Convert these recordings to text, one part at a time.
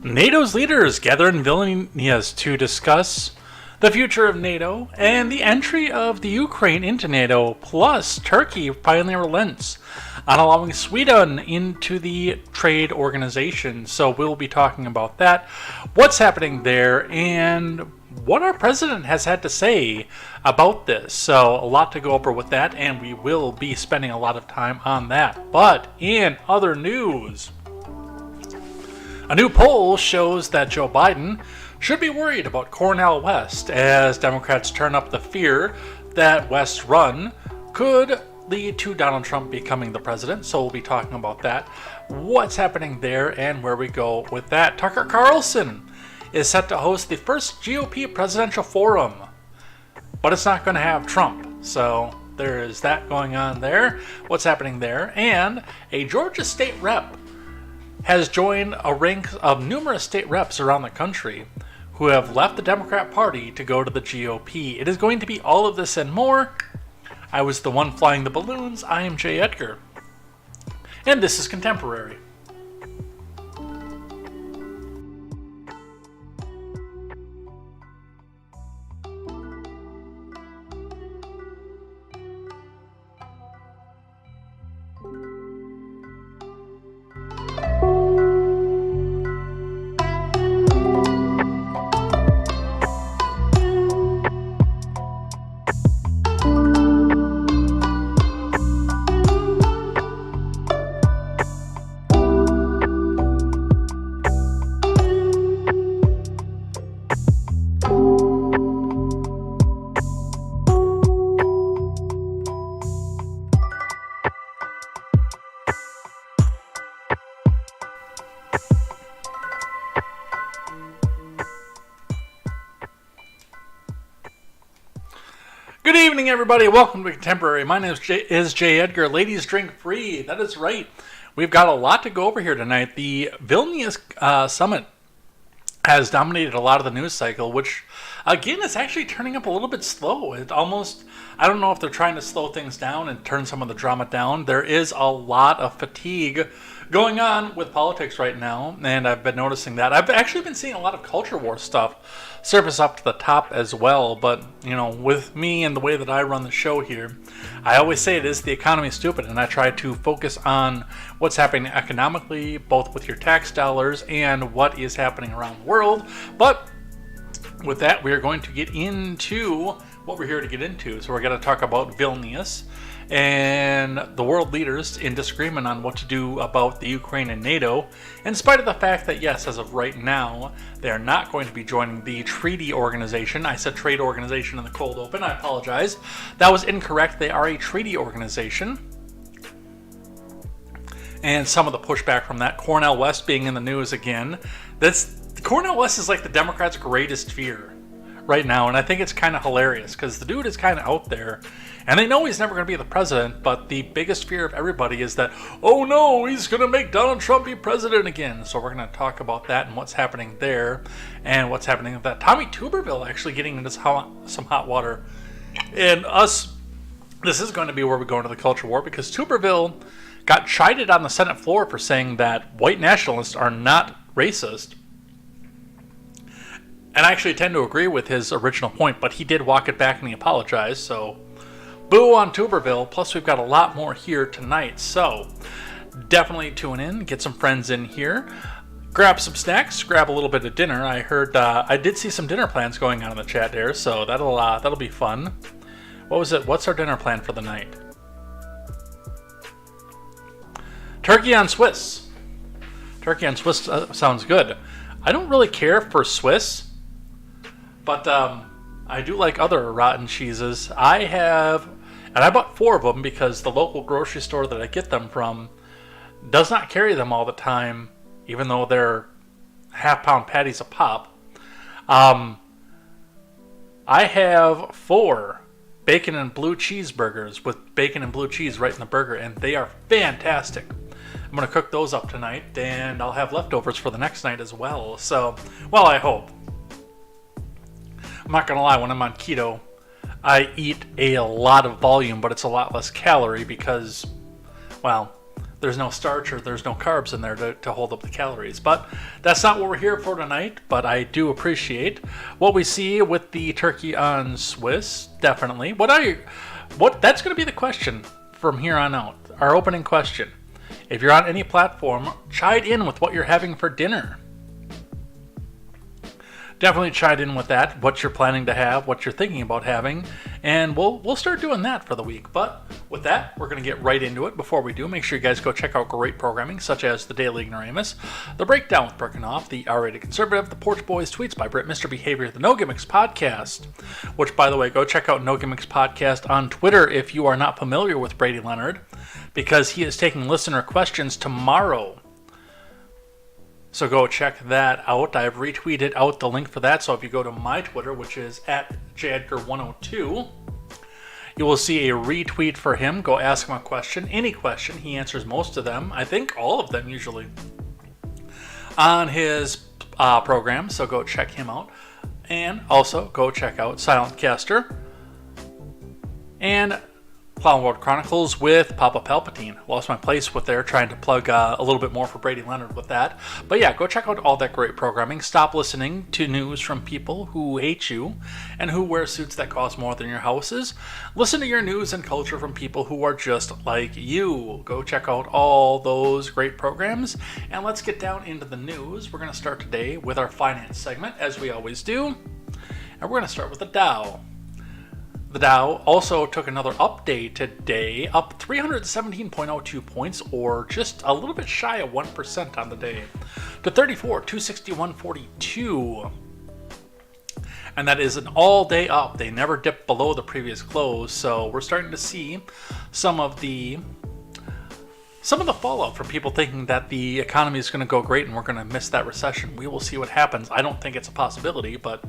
NATO's leaders gather in Vilnius to discuss the future of NATO and the entry of the Ukraine into NATO, plus Turkey finally relents on allowing Sweden into the trade organization. So we'll be talking about that, what's happening there, and what our president has had to say about this. So a lot to go over with that, and we will be spending a lot of time on that. But in other news, a new poll shows that Joe Biden should be worried about Cornel West as Democrats turn up the fear that West's run could lead to Donald Trump becoming the president. So we'll be talking about that, what's happening there, and where we go with that. Tucker Carlson is set to host the first GOP presidential forum, but it's not going to have Trump. So there is that going on there, what's happening there. And a Georgia state rep has joined a rank of numerous state reps around the country who have left the Democrat Party to go to the GOP. It is going to be all of this and more. I was the one flying the balloons. I am Jay Edgar, and this is Contemporary. Good evening, everybody. Welcome to Contemporary. My name is Jay Edgar. Ladies, drink free. That is right. We've got a lot to go over here tonight. The Vilnius summit has dominated a lot of the news cycle, which, again, is actually turning up a little bit slow. It almost, I don't know if they're trying to slow things down and turn some of the drama down. There is a lot of fatigue going on with politics right now, and I've been noticing that. I've actually been seeing a lot of culture war stuff surface up to the top as well, but, you know, with me and the way that I run the show here, I always say it is the economy stupid, and I try to focus on what's happening economically, both with your tax dollars and what is happening around the world. But with that, we are going to get into what we're here to get into. So we're going to talk about Vilnius and the world leaders in disagreement on what to do about the Ukraine and NATO, in spite of the fact that, yes, as of right now, they're not going to be joining the treaty organization. I said trade organization in the cold open. I apologize. That was incorrect. They are a treaty organization. And some of the pushback from that, Cornel West being in the news again. Cornel West is like the Democrats' greatest fear right now, and I think it's kind of hilarious because the dude is kind of out there, and they know he's never going to be the president, but the biggest fear of everybody is that, oh no, he's going to make Donald Trump be president again. So we're going to talk about that and what's happening there, and what's happening with that. Tommy Tuberville actually getting into some hot water. And this is going to be where we go into the culture war, because Tuberville got chided on the Senate floor for saying that white nationalists are not racist. And I actually tend to agree with his original point, but he did walk it back and he apologized, so boo on Tuberville. Plus, we've got a lot more here tonight, so definitely tune in, get some friends in here, grab some snacks, grab a little bit of dinner. I heard, I did see some dinner plans going on in the chat there, so that'll be fun. What was it? What's our dinner plan for the night? Turkey on Swiss. Turkey on Swiss sounds good. I don't really care for Swiss, but I do like other rotten cheeses. I bought 4 of them because the local grocery store that I get them from does not carry them all the time, even though they're half-pound patties a pop. I have 4 bacon and blue cheeseburgers with bacon and blue cheese right in the burger, and they are fantastic. I'm going to cook those up tonight, and I'll have leftovers for the next night as well. So, well, I hope. I'm not going to lie, when I'm on keto, I eat a lot of volume, but it's a lot less calorie because, well, there's no starch or there's no carbs in there to hold up the calories. But that's not what we're here for tonight, but I do appreciate what we see with the turkey on Swiss, definitely. That's going to be the question from here on out, our opening question. If you're on any platform, chime in with what you're having for dinner. Definitely chime in with that, what you're planning to have, what you're thinking about having, and we'll start doing that for the week. But with that, we're going to get right into it. Before we do, make sure you guys go check out great programming such as The Daily Ignoramus, The Breakdown with Birkenhoff, The R-Rated Conservative, The Porch Boys Tweets by Brit, Mr. Behavior, The No Gimmicks Podcast, which, by the way, go check out No Gimmicks Podcast on Twitter if you are not familiar with Brady Leonard, because he is taking listener questions tomorrow. So go check that out. I've retweeted out the link for that. So if you go to my Twitter, which is at JEdgar102, you will see a retweet for him. Go ask him a question. Any question. He answers most of them. I think all of them usually. On his program. So go check him out. And also go check out Silent Caster. And Clown World Chronicles with Papa Palpatine. Lost my place with there, trying to plug a little bit more for Brady Leonard with that. But yeah, go check out all that great programming. Stop listening to news from people who hate you and who wear suits that cost more than your houses. Listen to your news and culture from people who are just like you. Go check out all those great programs. And let's get down into the news. We're going to start today with our finance segment, as we always do. And we're going to start with the Dow. The Dow also took another update today, up 317.02 points, or just a little bit shy of 1% on the day, to 34,261.42. And that is an all-day up. They never dipped below the previous close, so we're starting to see some of the fallout from people thinking that the economy is going to go great and we're going to miss that recession. We will see what happens. I don't think it's a possibility, but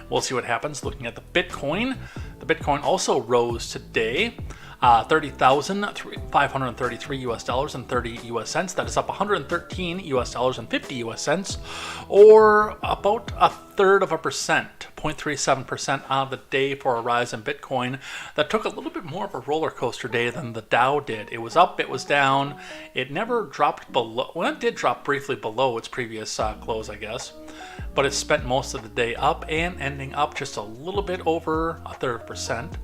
we'll see what happens. Looking at the Bitcoin also rose today, $30,533 and 30 US cents. That is up 113 US dollars and 50 US cents, or about 1/3%, 0.37% on the day for a rise in Bitcoin that took a little bit more of a roller coaster day than the Dow did. It was up, it was down, it never dropped below. Well, it did drop briefly below its previous close, I guess, but it spent most of the day up and ending up just a little bit over 1/3%.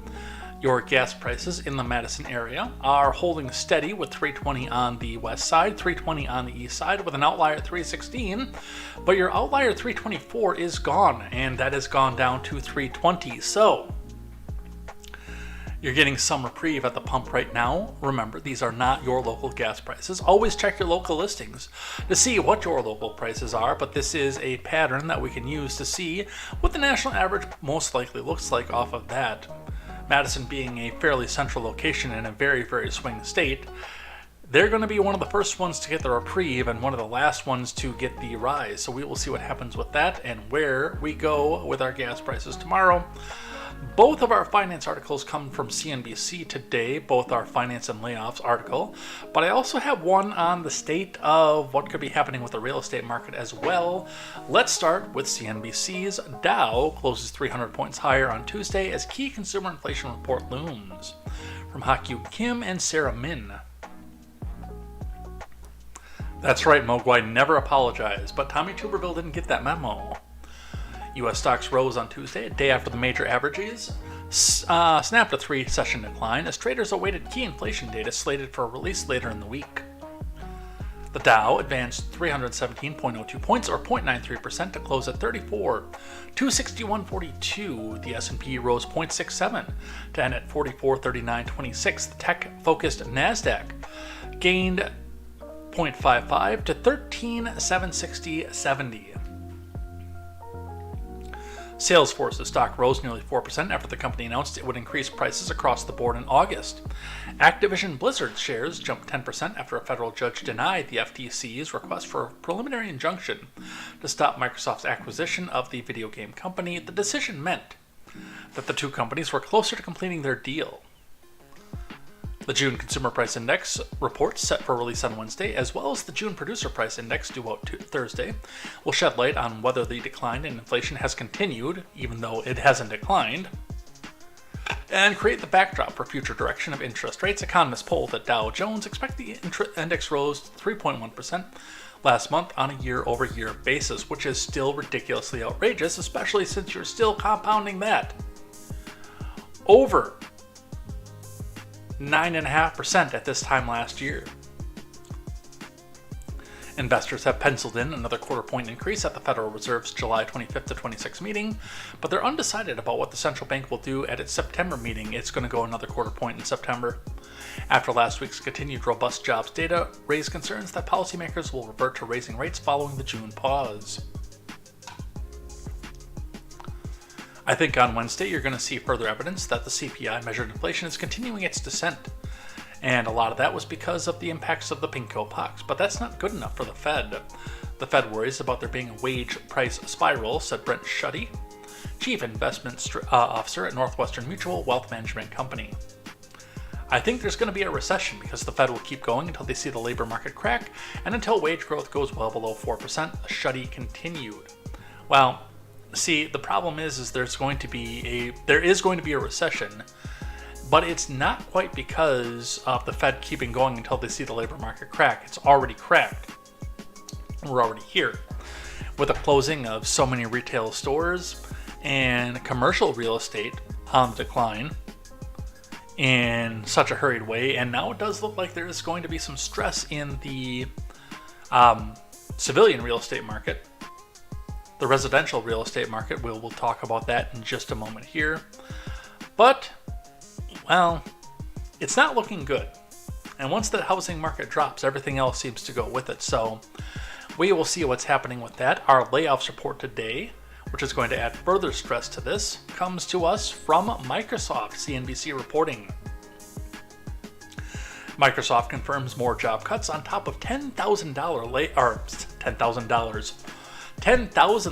Your gas prices in the Madison area are holding steady with 320 on the west side, 320 on the east side, with an outlier at 316. But your outlier 324 is gone, and that has gone down to 320. So You're getting some reprieve at the pump right now. Remember, these are not your local gas prices. Always check your local listings to see what your local prices are, but this is a pattern that we can use to see what the national average most likely looks like off of that. Madison being a fairly central location in a very, very swing state, they're going to be one of the first ones to get the reprieve and one of the last ones to get the rise. So we will see what happens with that and where we go with our gas prices tomorrow. Both of our finance articles come from CNBC today, both our finance and layoffs article, but I also have one on the state of what could be happening with the real estate market as well. Let's start with CNBC's. Dow closes 300 points higher on Tuesday as key consumer inflation report looms. From Hakyu Kim and Sarah Min. That's right, Mogwai never apologized, but Tommy Tuberville didn't get that memo. U.S. stocks rose on Tuesday, a day after the major averages snapped a three-session decline as traders awaited key inflation data slated for a release later in the week. The Dow advanced 317.02 points, or 0.93%, to close at 261.42. The S&P rose 0.67 to end at 4439.26. The tech-focused Nasdaq gained 0.55 to 13,760.70. Salesforce's stock rose nearly 4% after the company announced it would increase prices across the board in August. Activision Blizzard shares jumped 10% after a federal judge denied the FTC's request for a preliminary injunction to stop Microsoft's acquisition of the video game company. The decision meant that the two companies were closer to completing their deal. The June Consumer Price Index report, set for release on Wednesday, as well as the June Producer Price Index due out Thursday, will shed light on whether the decline in inflation has continued, even though it hasn't declined, and create the backdrop for future direction of interest rates. Economists polled at Dow Jones expect the index rose 3.1% last month on a year-over-year basis, which is still ridiculously outrageous, especially since you're still compounding that over 9.5% at this time last year. Investors have penciled in another quarter-point increase at the Federal Reserve's July 25th to 26th meeting, but they're undecided about what the central bank will do at its September meeting. It's going to go another quarter-point in September. After last week's continued robust jobs data raised concerns that policymakers will revert to raising rates following the June pause. I think on Wednesday you're going to see further evidence that the CPI measured inflation is continuing its descent. And a lot of that was because of the impacts of the pinko pox, but that's not good enough for the Fed. The Fed worries about there being a wage price spiral, said Brent Schutte, Chief Investment Officer at Northwestern Mutual Wealth Management Company. I think there's going to be a recession because the Fed will keep going until they see the labor market crack and until wage growth goes well below 4%, Schutte continued. Well, see, the problem is there is going to be a recession, but it's not quite because of the Fed keeping going until they see the labor market crack. It's already cracked. We're already here. With the closing of so many retail stores and commercial real estate on the decline in such a hurried way, and now it does look like there is going to be some stress in the civilian real estate market. The residential real estate market, we'll talk about that in just a moment here. But, well, it's not looking good. And once the housing market drops, everything else seems to go with it. So we will see what's happening with that. Our layoffs report today, which is going to add further stress to this, comes to us from Microsoft, CNBC reporting. Microsoft confirms more job cuts on top of $10,000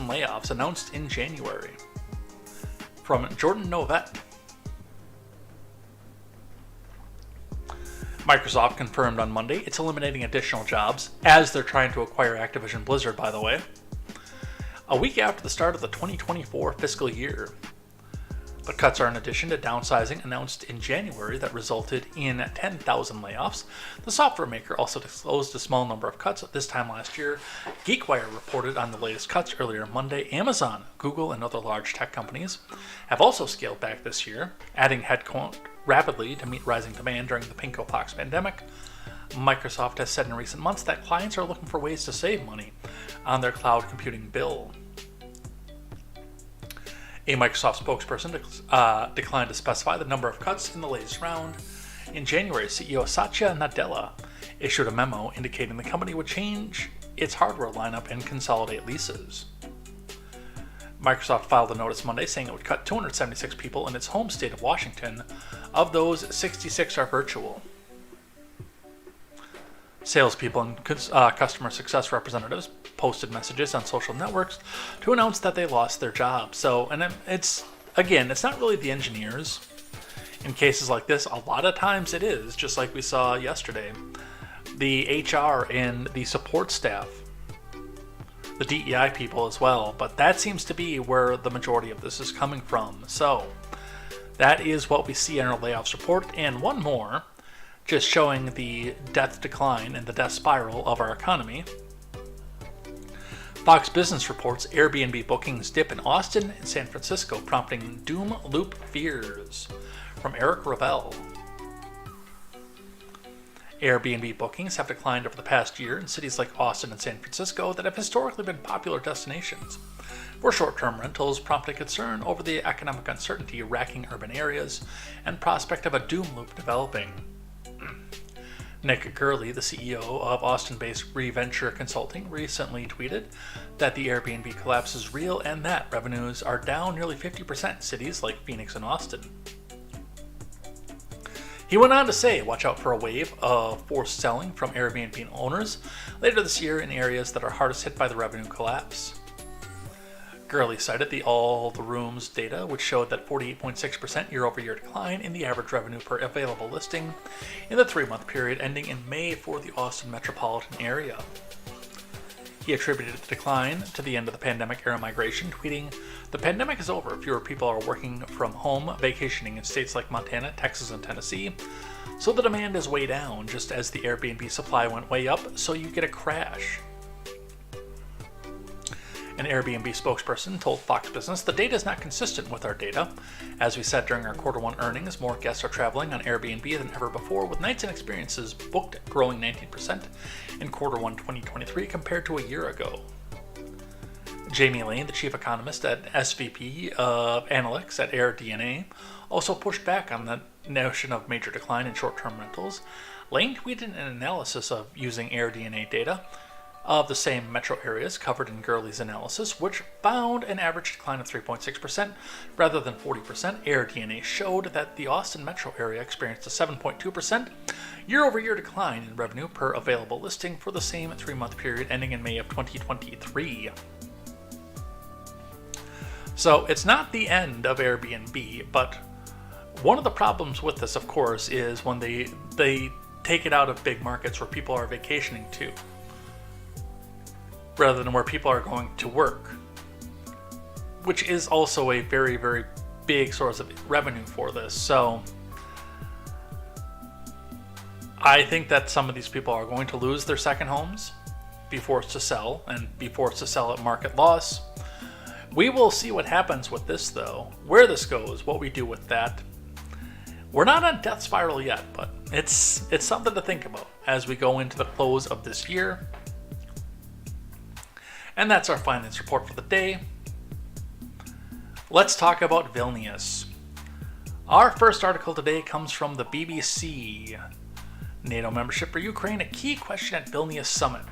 layoffs announced in January. From Jordan Novett. Microsoft confirmed on Monday it's eliminating additional jobs, as they're trying to acquire Activision Blizzard, by the way, a week after the start of the 2024 fiscal year. The cuts are in addition to downsizing announced in January that resulted in 10,000 layoffs. The software maker also disclosed a small number of cuts at this time last year. GeekWire reported on the latest cuts earlier Monday. Amazon, Google, and other large tech companies have also scaled back this year, adding headcount rapidly to meet rising demand during the pinko pox pandemic. Microsoft has said in recent months that clients are looking for ways to save money on their cloud computing bill. A Microsoft spokesperson declined to specify the number of cuts in the latest round. In January, CEO Satya Nadella issued a memo indicating the company would change its hardware lineup and consolidate leases. Microsoft filed a notice Monday saying it would cut 276 people in its home state of Washington. Of those, 66 are virtual. Salespeople and customer success representatives posted messages on social networks to announce that they lost their jobs. It's not really the engineers. In cases like this, a lot of times it is, just like we saw yesterday. The HR and the support staff, the DEI people as well, but that seems to be where the majority of this is coming from. So that is what we see in our layoffs report, and one more, just showing the death decline and the death spiral of our economy. Fox Business reports Airbnb bookings dip in Austin and San Francisco, prompting doom loop fears. From Eric Ravel. Airbnb bookings have declined over the past year in cities like Austin and San Francisco that have historically been popular destinations for short-term rentals, prompting concern over the economic uncertainty racking urban areas and prospect of a doom loop developing. Nick Gurley, the CEO of Austin-based Reventure Consulting, recently tweeted that the Airbnb collapse is real and that revenues are down nearly 50% in cities like Phoenix and Austin. He went on to say, watch out for a wave of forced selling from Airbnb owners later this year in areas that are hardest hit by the revenue collapse. Gurley cited the All the Rooms data, which showed that 48.6% year-over-year decline in the average revenue per available listing in the 3-month period ending in May for the Austin metropolitan area. He attributed the decline to the end of the pandemic-era migration, tweeting, "The pandemic is over. Fewer people are working from home, vacationing in states like Montana, Texas, and Tennessee, so the demand is way down, just as the Airbnb supply went way up, so you get a crash." An Airbnb spokesperson told Fox Business, "The data is not consistent with our data. As we said during our Q1 earnings, more guests are traveling on Airbnb than ever before, with nights and experiences booked growing 19% in Q1 2023 compared to a year ago." Jamie Lane, the chief economist at SVP of Analytics at AirDNA, also pushed back on the notion of major decline in short-term rentals. Lane tweeted an analysis of using AirDNA data of the same metro areas covered in Gurley's analysis, which found an average decline of 3.6% rather than 40%. AirDNA showed that the Austin metro area experienced a 7.2% year-over-year decline in revenue per available listing for the same 3-month period ending in May of 2023. So it's not the end of Airbnb, but one of the problems with this, of course, is when they take it out of big markets where people are vacationing to, rather than where people are going to work, which is also a very, very big source of revenue for this. So I think that some of these people are going to lose their second homes, be forced to sell, and be forced to sell at market loss. We will see what happens with this, though, where this goes, what we do with that. We're not on death spiral yet, but it's something to think about as we go into the close of this year. And that's our finance report for the day. Let's talk about Vilnius. Our first article today comes from the BBC. NATO membership for Ukraine, a key question at Vilnius summit.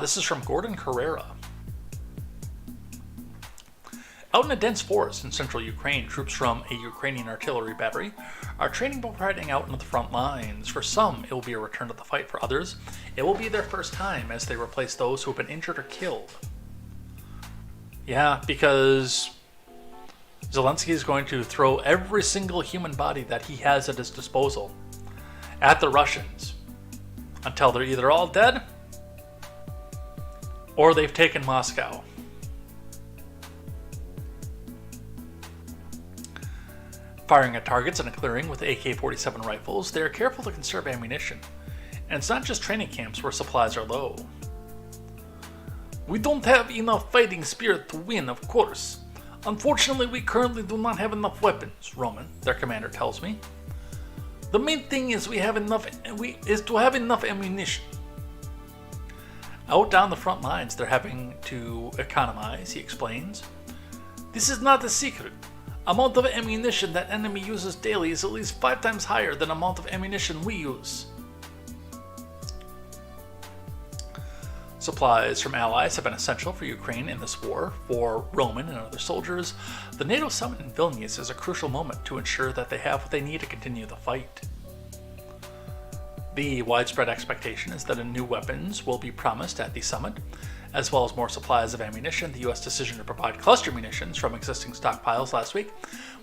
This is from Gordon Carrera. Out in a dense forest in central Ukraine, troops from a Ukrainian artillery battery are training before heading out into the front lines. For some, it will be a return to the fight. For others, it will be their first time as they replace those who have been injured or killed. Yeah, because Zelensky is going to throw every single human body that he has at his disposal at the Russians until they're either all dead or they've taken Moscow. Firing at targets in a clearing with AK-47 rifles, they are careful to conserve ammunition. And it's not just training camps where supplies are low. "We don't have enough fighting spirit to win, of course. Unfortunately, we currently do not have enough weapons," Roman, their commander, tells me. "The main thing is to have enough ammunition." Out down the front lines, they're having to economize, he explains. This is not a secret. Amount of ammunition that enemy uses daily is at least 5 times higher than the amount of ammunition we use. Supplies from allies have been essential for Ukraine in this war. For Roman and other soldiers, the NATO summit in Vilnius is a crucial moment to ensure that they have what they need to continue the fight. The widespread expectation is that new weapons will be promised at the summit, as well as more supplies of ammunition. The U.S. decision to provide cluster munitions from existing stockpiles last week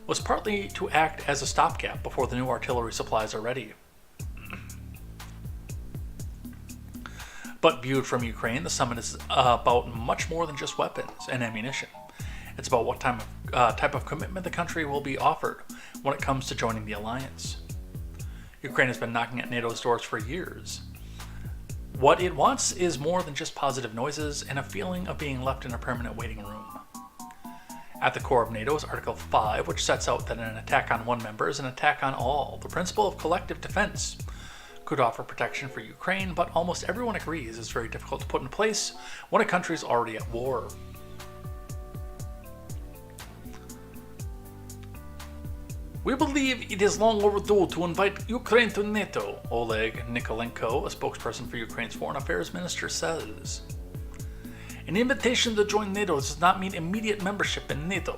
was partly to act as a stopgap before the new artillery supplies are ready. But viewed from Ukraine, the summit is about much more than just weapons and ammunition. It's about what type of commitment the country will be offered when it comes to joining the alliance. Ukraine has been knocking at NATO's doors for years. What it wants is more than just positive noises and a feeling of being left in a permanent waiting room. At the core of NATO is Article 5, which sets out that an attack on one member is an attack on all. The principle of collective defense could offer protection for Ukraine, but almost everyone agrees it's very difficult to put in place when a country is already at war. We believe it is long overdue to invite Ukraine to NATO, Oleg Nikolenko, a spokesperson for Ukraine's foreign affairs minister, says. An invitation to join NATO does not mean immediate membership in NATO.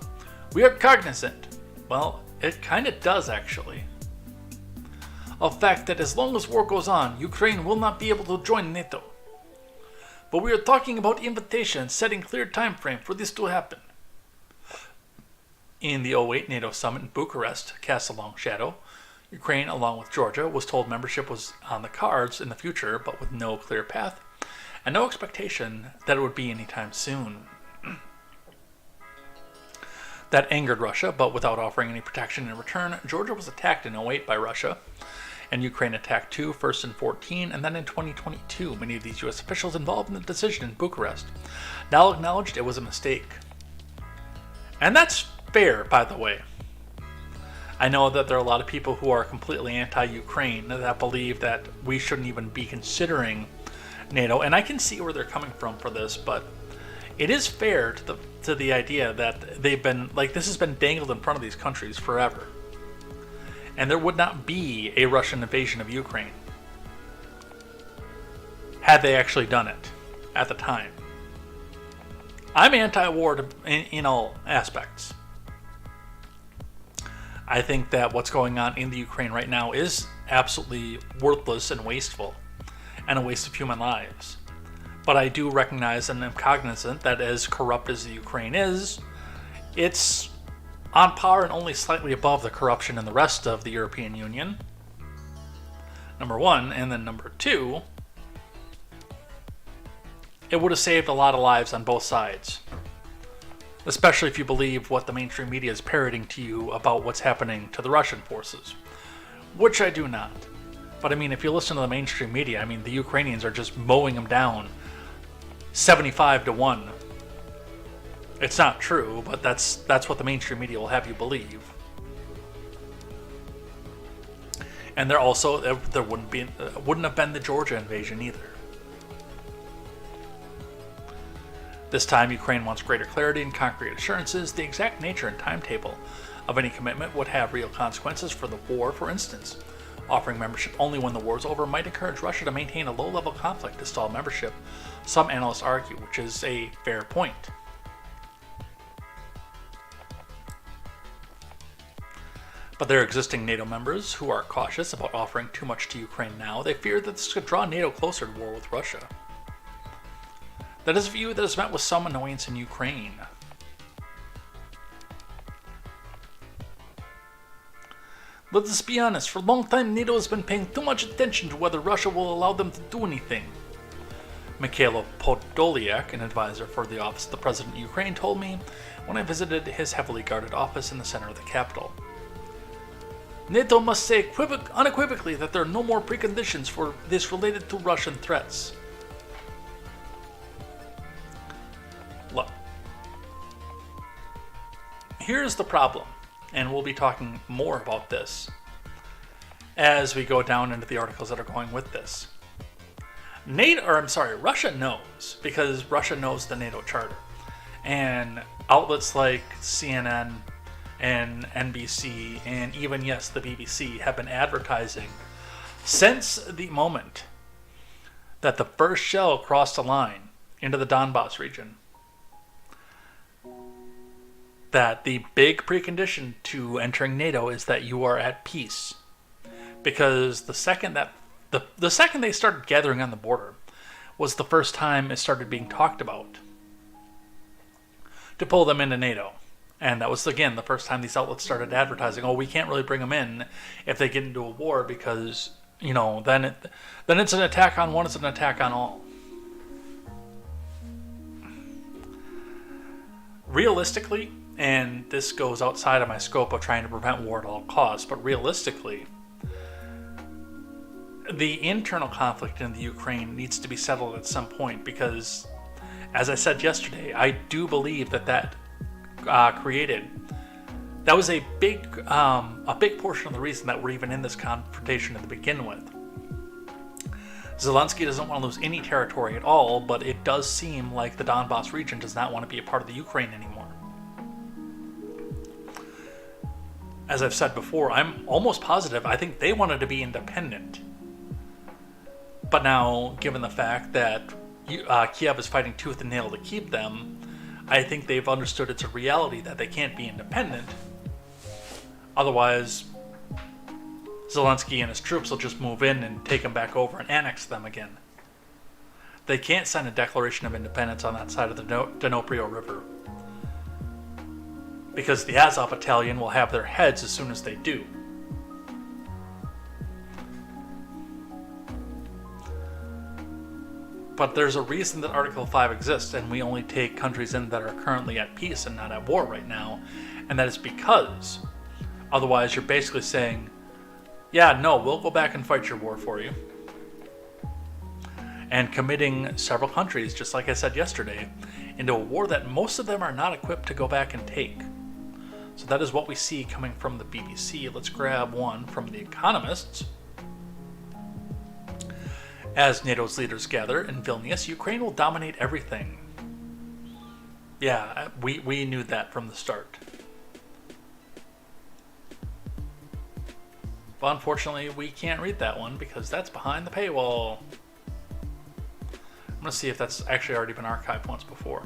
We are cognizant, well, it kinda does actually, of fact that as long as war goes on, Ukraine will not be able to join NATO. But we are talking about invitations, setting clear time frame for this to happen. In the 2008 NATO summit in Bucharest cast a long shadow. Ukraine, along with Georgia, was told membership was on the cards in the future, but with no clear path, and no expectation that it would be anytime soon. That angered Russia, but without offering any protection in return. Georgia was attacked in 2008 by Russia, and Ukraine attacked too, first in 2014 and then in 2022. Many of these U.S. officials involved in the decision in Bucharest now acknowledged it was a mistake. And that's fair, by the way. I know that there are a lot of people who are completely anti-Ukraine that believe that we shouldn't even be considering NATO, and I can see where they're coming from for this, but it is fair to the idea that they've been, like, this has been dangled in front of these countries forever. And there would not be a Russian invasion of Ukraine had they actually done it at the time. I'm anti-war in all aspects. I think that what's going on in the Ukraine right now is absolutely worthless and wasteful, and a waste of human lives. But I do recognize and am cognizant that as corrupt as the Ukraine is, it's on par and only slightly above the corruption in the rest of the European Union. Number one, and then number two, it would have saved a lot of lives on both sides. Especially if you believe what the mainstream media is parroting to you about what's happening to the Russian forces. Which I do not. But I mean, if you listen to the mainstream media, I mean, the Ukrainians are just mowing them down 75-1. It's not true, but that's what the mainstream media will have you believe. And there wouldn't have been the Georgia invasion either. This time, Ukraine wants greater clarity and concrete assurances. The exact nature and timetable of any commitment would have real consequences for the war, for instance. Offering membership only when the war is over might encourage Russia to maintain a low-level conflict to stall membership, some analysts argue, which is a fair point. But there are existing NATO members who are cautious about offering too much to Ukraine now. They fear that this could draw NATO closer to war with Russia. That is a view that is met with some annoyance in Ukraine. Let us be honest, for a long time NATO has been paying too much attention to whether Russia will allow them to do anything. Mikhailo Podolyak, an advisor for the Office of the President of Ukraine, told me when I visited his heavily guarded office in the center of the capital. NATO must say unequivocally that there are no more preconditions for this related to Russian threats. Look, here's the problem, and we'll be talking more about this as we go down into the articles that are going with this. Russia knows, because Russia knows the NATO charter. And outlets like CNN and NBC and even, yes, the BBC have been advertising since the moment that the first shell crossed the line into the Donbass region that the big precondition to entering NATO is that you are at peace. Because the second they started gathering on the border was the first time it started being talked about to pull them into NATO. And that was, again, the first time these outlets started advertising, oh, we can't really bring them in if they get into a war because, then it's an attack on one, it's an attack on all. Realistically, and this goes outside of my scope of trying to prevent war at all costs, but realistically, the internal conflict in the Ukraine needs to be settled at some point because, as I said yesterday, I do believe that was a big portion of the reason that we're even in this confrontation to begin with. Zelensky doesn't want to lose any territory at all, but it does seem like the Donbass region does not want to be a part of the Ukraine anymore. As I've said before, I'm almost positive I think they wanted to be independent. But now, given the fact that Kiev is fighting tooth and nail to keep them, I think they've understood it's a reality that they can't be independent. Otherwise, Zelensky and his troops will just move in and take them back over and annex them again. They can't sign a declaration of independence on that side of the Dnipro River, because the Azov battalion will have their heads as soon as they do. But there's a reason that Article 5 exists, and we only take countries in that are currently at peace and not at war right now, and that is because otherwise you're basically saying, yeah, no, we'll go back and fight your war for you. And committing several countries, just like I said yesterday, into a war that most of them are not equipped to go back and take. So that is what we see coming from the BBC. Let's grab one from The Economist. As NATO's leaders gather in Vilnius, Ukraine will dominate everything. Yeah, we knew that from the start. But unfortunately, we can't read that one because that's behind the paywall. I'm going to see if that's actually already been archived once before.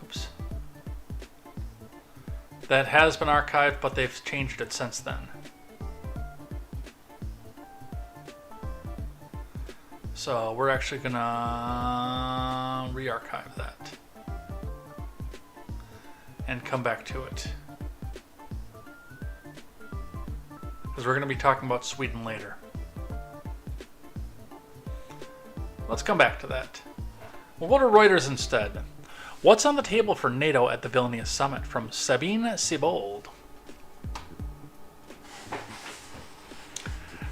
Oops. That has been archived, but they've changed it since then. So we're actually going to re-archive that and come back to it, because we're going to be talking about Sweden later. Let's come back to that. We'll go to Reuters instead. What's on the table for NATO at the Vilnius summit? From Sabine Siebold.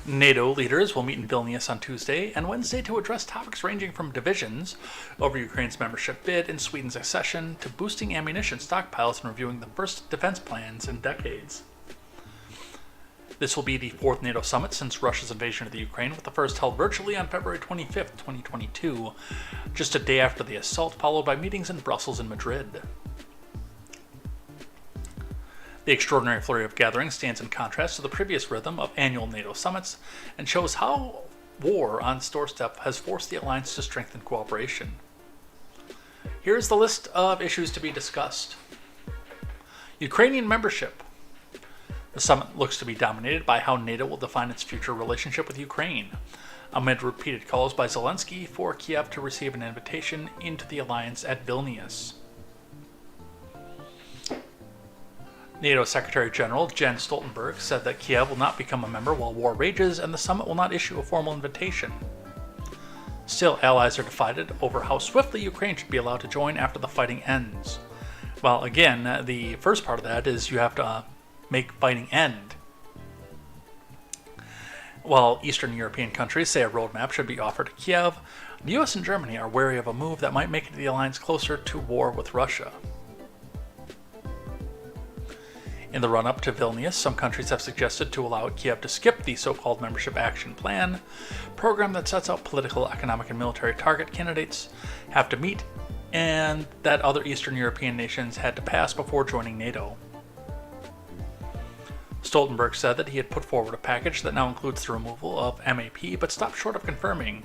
NATO leaders will meet in Vilnius on Tuesday and Wednesday to address topics ranging from divisions over Ukraine's membership bid and Sweden's accession to boosting ammunition stockpiles and reviewing the first defense plans in decades. This will be the fourth NATO summit since Russia's invasion of the Ukraine, with the first held virtually on February 25th, 2022, just a day after the assault, followed by meetings in Brussels and Madrid. The extraordinary flurry of gatherings stands in contrast to the previous rhythm of annual NATO summits and shows how war on its doorstep has forced the alliance to strengthen cooperation. Here's the list of issues to be discussed. Ukrainian membership. The summit looks to be dominated by how NATO will define its future relationship with Ukraine, amid repeated calls by Zelensky for Kiev to receive an invitation into the alliance at Vilnius. NATO Secretary General Jens Stoltenberg said that Kiev will not become a member while war rages and the summit will not issue a formal invitation. Still, allies are divided over how swiftly Ukraine should be allowed to join after the fighting ends. Well, again, the first part of that is you have to make fighting end. While Eastern European countries say a roadmap should be offered to Kiev, the US and Germany are wary of a move that might make the alliance closer to war with Russia. In the run-up to Vilnius, some countries have suggested to allow Kiev to skip the so-called Membership Action Plan, program that sets out political, economic, and military target candidates have to meet, and that other Eastern European nations had to pass before joining NATO. Stoltenberg said that he had put forward a package that now includes the removal of MAP, but stopped short of confirming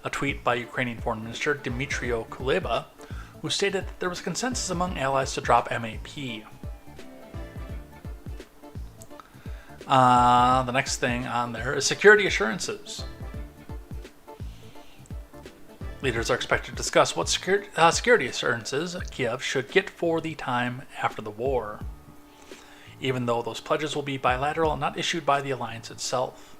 a tweet by Ukrainian Foreign Minister Dmytro Kuleba, who stated that there was consensus among allies to drop MAP. The next thing on there is security assurances. Leaders are expected to discuss what security assurances Kiev should get for the time after the war, even though those pledges will be bilateral and not issued by the alliance itself.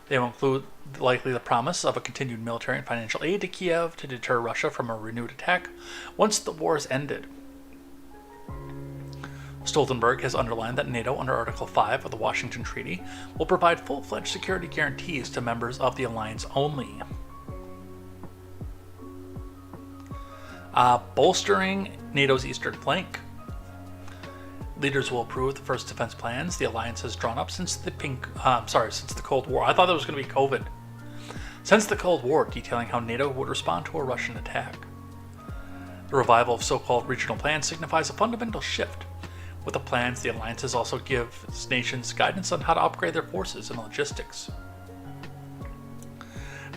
They will include likely the promise of a continued military and financial aid to Kiev to deter Russia from a renewed attack once the war is ended. Stoltenberg has underlined that NATO, under Article 5 of the Washington Treaty, will provide full-fledged security guarantees to members of the alliance only. Bolstering NATO's eastern flank. Leaders will approve the first defense plans the alliance has drawn up since the Cold War. I thought that was going to be COVID. Since the Cold War, detailing how NATO would respond to a Russian attack. The revival of so-called regional plans signifies a fundamental shift. With the plans, the alliances also give nations guidance on how to upgrade their forces and logistics.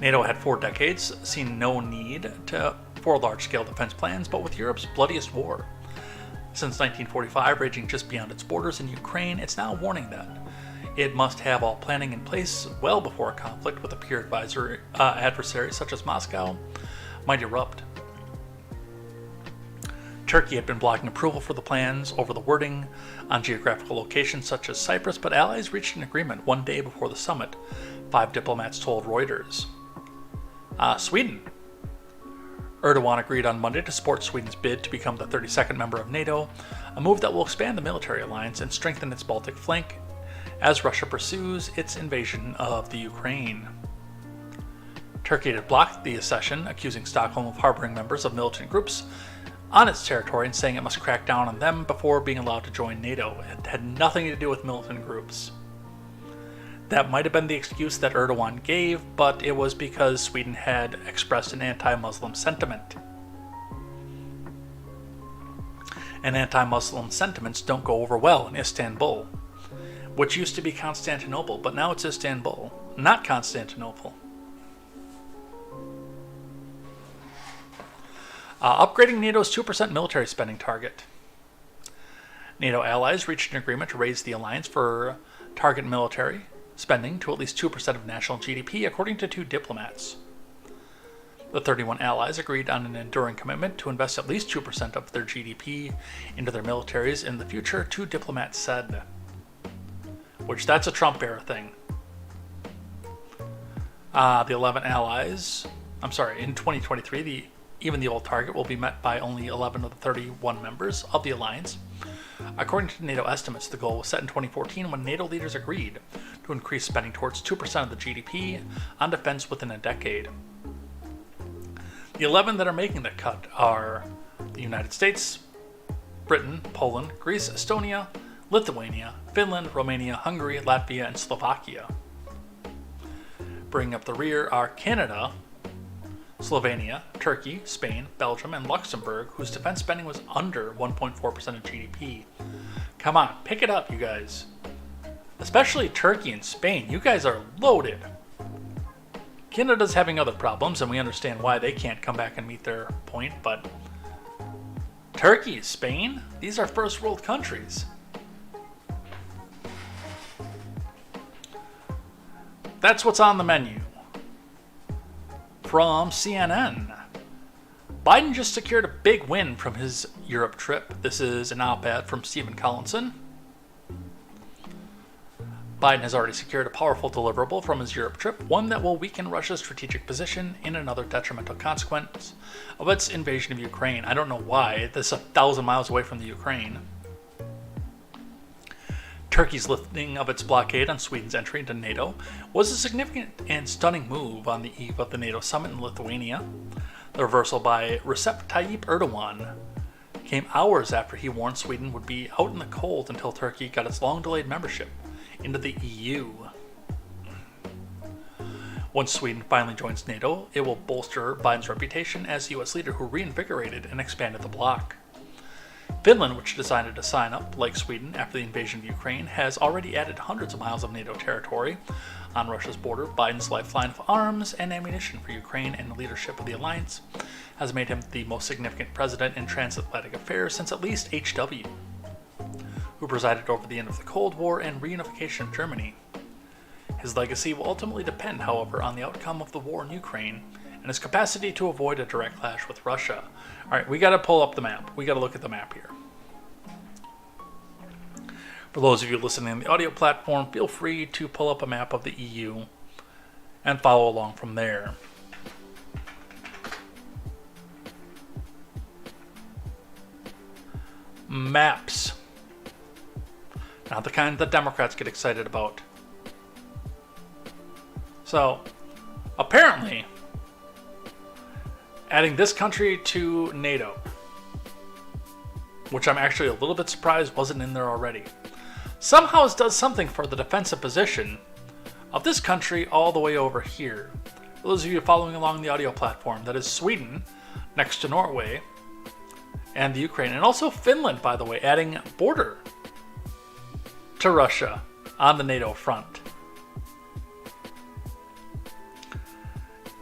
NATO had 4 decades seen no need for large-scale defense plans, but with Europe's bloodiest war since 1945 raging just beyond its borders in Ukraine, it's now warning that it must have all planning in place well before a conflict with a peer adversary such as Moscow might erupt. Turkey had been blocking approval for the plans over the wording on geographical locations such as Cyprus, but allies reached an agreement one day before the summit, 5 diplomats told Reuters. Sweden. Erdogan agreed on Monday to support Sweden's bid to become the 32nd member of NATO, a move that will expand the military alliance and strengthen its Baltic flank as Russia pursues its invasion of the Ukraine. Turkey had blocked the accession, accusing Stockholm of harboring members of militant groups on its territory and saying it must crack down on them before being allowed to join NATO. It had nothing to do with militant groups. That might have been the excuse that Erdogan gave, but it was because Sweden had expressed an anti-Muslim sentiment. And anti-Muslim sentiments don't go over well in Istanbul, which used to be Constantinople, but now it's Istanbul, not Constantinople. Upgrading NATO's 2% military spending target. NATO allies reached an agreement to raise the alliance for target military spending to at least 2% of national GDP, according to 2 diplomats. The 31 allies agreed on an enduring commitment to invest at least 2% of their GDP into their militaries in the future, 2 diplomats said. Which, that's a Trump-era thing. The 11 allies, in 2023, even the old target will be met by only 11 of the 31 members of the alliance. According to NATO estimates, the goal was set in 2014 when NATO leaders agreed to increase spending towards 2% of the GDP on defense within a decade. The 11 that are making the cut are the United States, Britain, Poland, Greece, Estonia, Lithuania, Finland, Romania, Hungary, Latvia, and Slovakia. Bringing up the rear are Canada, Slovenia, Turkey, Spain, Belgium, and Luxembourg, whose defense spending was under 1.4% of GDP. Come on, pick it up, you guys. Especially Turkey and Spain, you guys are loaded. Canada's having other problems, and we understand why they can't come back and meet their point, but Turkey, Spain, these are first world countries. That's what's on the menu. From CNN, Biden just secured a big win from his Europe trip. This is an op-ed from Stephen Collinson. Biden has already secured a powerful deliverable from his Europe trip, one that will weaken Russia's strategic position in another detrimental consequence of its invasion of Ukraine. I don't know why. This is 1,000 miles away from the Ukraine. Turkey's lifting of its blockade on Sweden's entry into NATO was a significant and stunning move on the eve of the NATO summit in Lithuania. The reversal by Recep Tayyip Erdogan came hours after he warned Sweden would be out in the cold until Turkey got its long-delayed membership into the EU. Once Sweden finally joins NATO, it will bolster Biden's reputation as the US leader who reinvigorated and expanded the bloc. Finland, which decided to sign up like Sweden after the invasion of Ukraine, has already added hundreds of miles of NATO territory on Russia's border. Biden's lifeline of arms and ammunition for Ukraine and the leadership of the alliance has made him the most significant president in transatlantic affairs since at least H.W., who presided over the end of the Cold War and reunification of Germany. His legacy will ultimately depend, however, on the outcome of the war in Ukraine and his capacity to avoid a direct clash with Russia. Alright, we gotta pull up the map. We gotta look at the map here. For those of you listening on the audio platform, feel free to pull up a map of the EU and follow along from there. Maps. Not the kind that Democrats get excited about. So, apparently, adding this country to NATO, which I'm actually a little bit surprised wasn't in there already, somehow it does something for the defensive position of this country all the way over here. For those of you following along the audio platform, that is Sweden next to Norway and the Ukraine, and also Finland, by the way, adding border to Russia on the NATO front.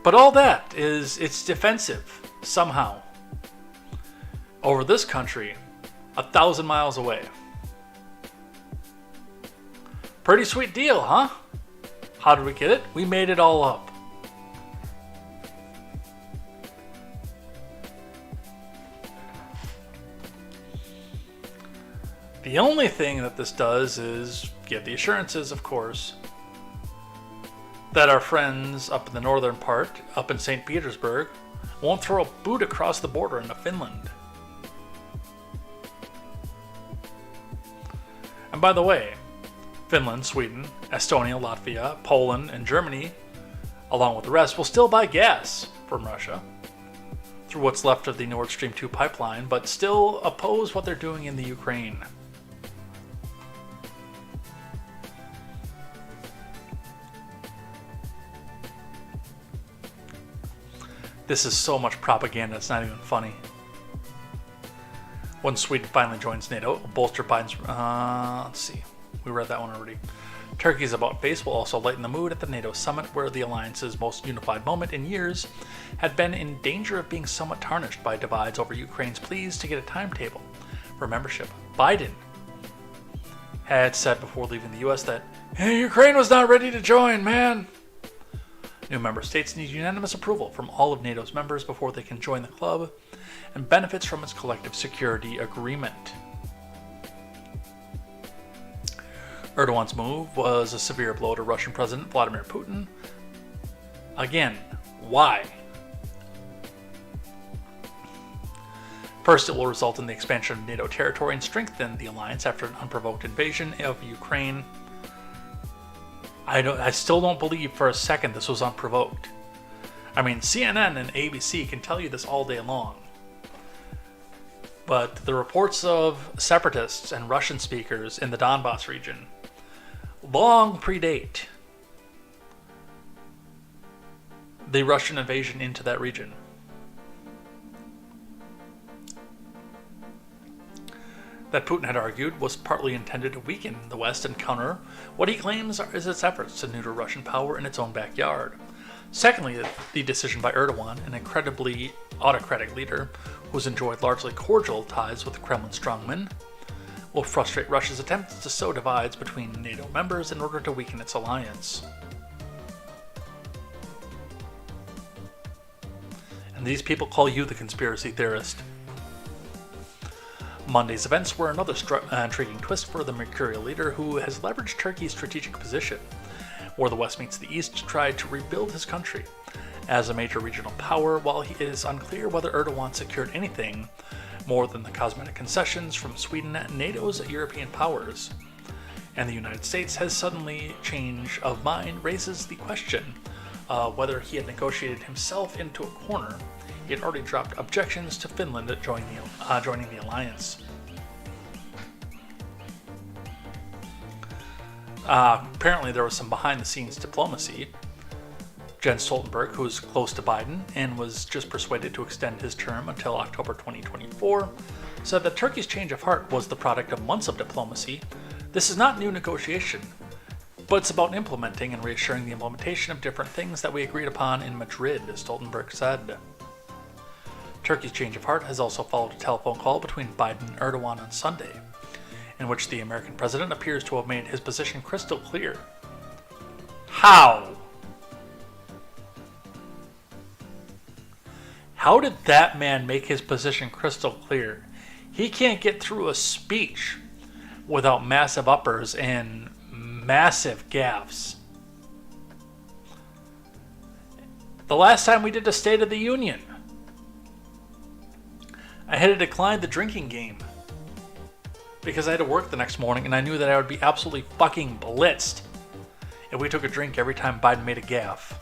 But all that it's defensive somehow over this country 1,000 miles away. Pretty sweet deal, huh? How did we get it? We made it all up. The only thing that this does is give the assurances, of course, that our friends up in the northern part, up in St. Petersburg, won't throw a boot across the border into Finland. And by the way, Finland, Sweden, Estonia, Latvia, Poland, and Germany, along with the rest, will still buy gas from Russia through what's left of the Nord Stream 2 pipeline, but still oppose what they're doing in the Ukraine. This is so much propaganda, it's not even funny. When Sweden finally joins NATO, it will bolster Biden's... let's see. We read that one already. Turkey's about face will also lighten the mood at the NATO summit, where the alliance's most unified moment in years had been in danger of being somewhat tarnished by divides over Ukraine's pleas to get a timetable for membership. Biden had said before leaving the US that, "Hey, Ukraine was not ready to join, man." New member states need unanimous approval from all of NATO's members before they can join the club and benefits from its collective security agreement. Erdogan's move was a severe blow to Russian President Vladimir Putin. Again, why? First, it will result in the expansion of NATO territory and strengthen the alliance after an unprovoked invasion of Ukraine. I still don't believe for a second this was unprovoked. I mean, CNN and ABC can tell you this all day long. But the reports of separatists and Russian speakers in the Donbass region long predate the Russian invasion into that region. That Putin had argued was partly intended to weaken the West and counter what he claims is its efforts to neuter Russian power in its own backyard. Secondly, the decision by Erdogan, an incredibly autocratic leader who's enjoyed largely cordial ties with the Kremlin strongmen, will frustrate Russia's attempts to sow divides between NATO members in order to weaken its alliance. And these people call you the conspiracy theorist. Monday's events were another intriguing twist for the mercurial leader who has leveraged Turkey's strategic position, where the West meets the East, to try to rebuild his country as a major regional power, while it is unclear whether Erdogan secured anything more than the cosmetic concessions from Sweden, NATO's European powers. And the United States has suddenly change of mind raises the question whether he had negotiated himself into a corner he had already dropped objections to Finland joining the alliance. Apparently there was some behind-the-scenes diplomacy. Jens Stoltenberg, who is close to Biden and was just persuaded to extend his term until October 2024, said that Turkey's change of heart was the product of months of diplomacy. This is not new negotiation, but it's about implementing and reassuring the implementation of different things that we agreed upon in Madrid, Stoltenberg said. Turkey's change of heart has also followed a telephone call between Biden and Erdogan on Sunday, in which the American president appears to have made his position crystal clear. How? How did that man make his position crystal clear? He can't get through a speech without massive uppers and massive gaffes. The last time we did a State of the Union, I had to decline the drinking game because I had to work the next morning, and I knew that I would be absolutely fucking blitzed if we took a drink every time Biden made a gaffe.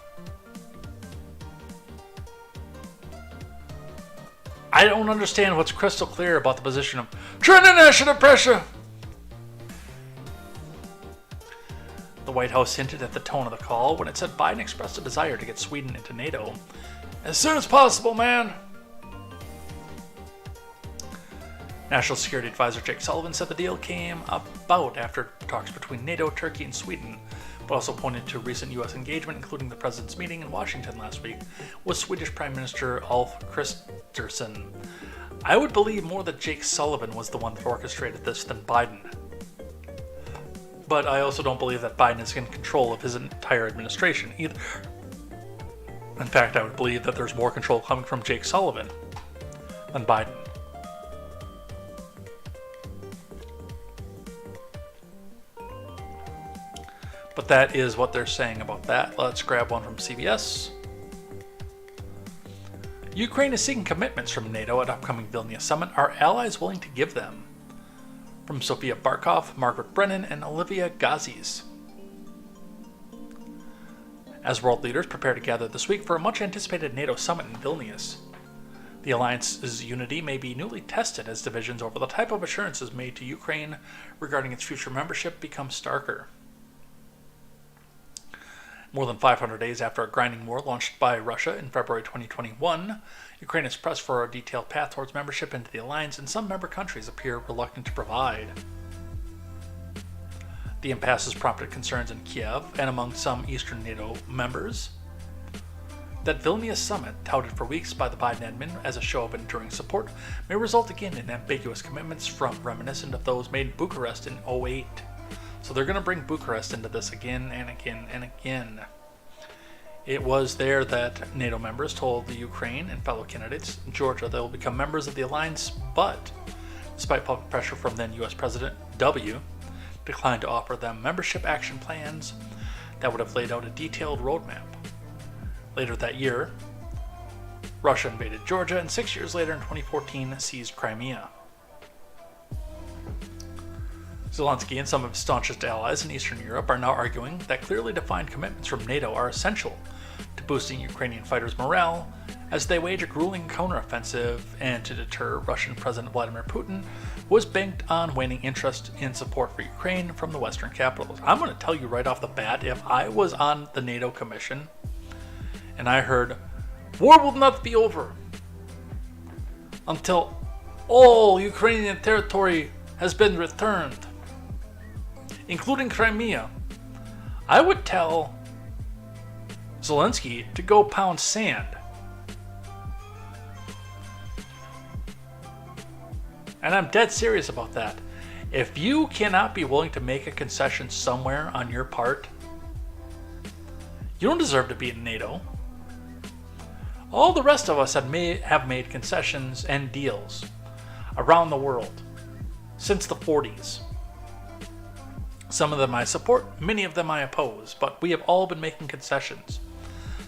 I don't understand what's crystal clear about the position of international pressure. The White House hinted at the tone of the call when it said Biden expressed a desire to get Sweden into NATO as soon as possible, man. National Security Advisor Jake Sullivan said the deal came about after talks between NATO, Turkey, and Sweden, but also pointed to recent U.S. engagement, including the president's meeting in Washington last week with Swedish Prime Minister Ulf Kristersson. I would believe more that Jake Sullivan was the one that orchestrated this than Biden. But I also don't believe that Biden is in control of his entire administration either. In fact, I would believe that there's more control coming from Jake Sullivan than Biden. But that is what they're saying about that. Let's grab one from CBS. Ukraine is seeking commitments from NATO at upcoming Vilnius summit. Are allies willing to give them? From Sophia Barkov, Margaret Brennan, and Olivia Gazis. As world leaders prepare to gather this week for a much-anticipated NATO summit in Vilnius, the alliance's unity may be newly tested as divisions over the type of assurances made to Ukraine regarding its future membership become starker. More than 500 days after a grinding war launched by Russia in February 2021, Ukraine has pressed for a detailed path towards membership into the alliance, and some member countries appear reluctant to provide. The impasse has prompted concerns in Kiev and among some Eastern NATO members. That Vilnius summit, touted for weeks by the Biden admin as a show of enduring support, may result again in ambiguous commitments reminiscent of those made in Bucharest in 2008. So they're going to bring Bucharest into this again and again and again. It was there that NATO members told the Ukraine and fellow candidates in Georgia they will become members of the alliance, but despite public pressure from then U.S. President W., declined to offer them membership action plans that would have laid out a detailed roadmap. Later that year, Russia invaded Georgia, and 6 years later in 2014 seized Crimea. Zelensky and some of his staunchest allies in Eastern Europe are now arguing that clearly defined commitments from NATO are essential to boosting Ukrainian fighters' morale as they wage a grueling counteroffensive and to deter Russian President Vladimir Putin, who is banked on waning interest in support for Ukraine from the Western capitals. I'm going to tell you right off the bat, if I was on the NATO Commission and I heard, war will not be over until all Ukrainian territory has been returned, including Crimea, I would tell Zelensky to go pound sand. And I'm dead serious about that. If you cannot be willing to make a concession somewhere on your part, you don't deserve to be in NATO. All the rest of us have made concessions and deals around the world since the 40s. Some of them I support, many of them I oppose, but we have all been making concessions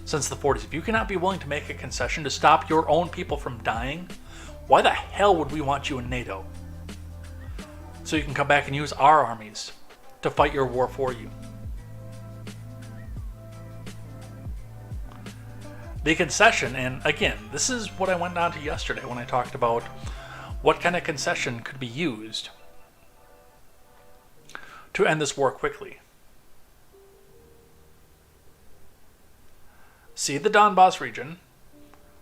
since the 40s. If you cannot be willing to make a concession to stop your own people from dying, why the hell would we want you in NATO? So you can come back and use our armies to fight your war for you. The concession, and again, this is what I went down to yesterday when I talked about what kind of concession could be used to end this war quickly. See the Donbass region,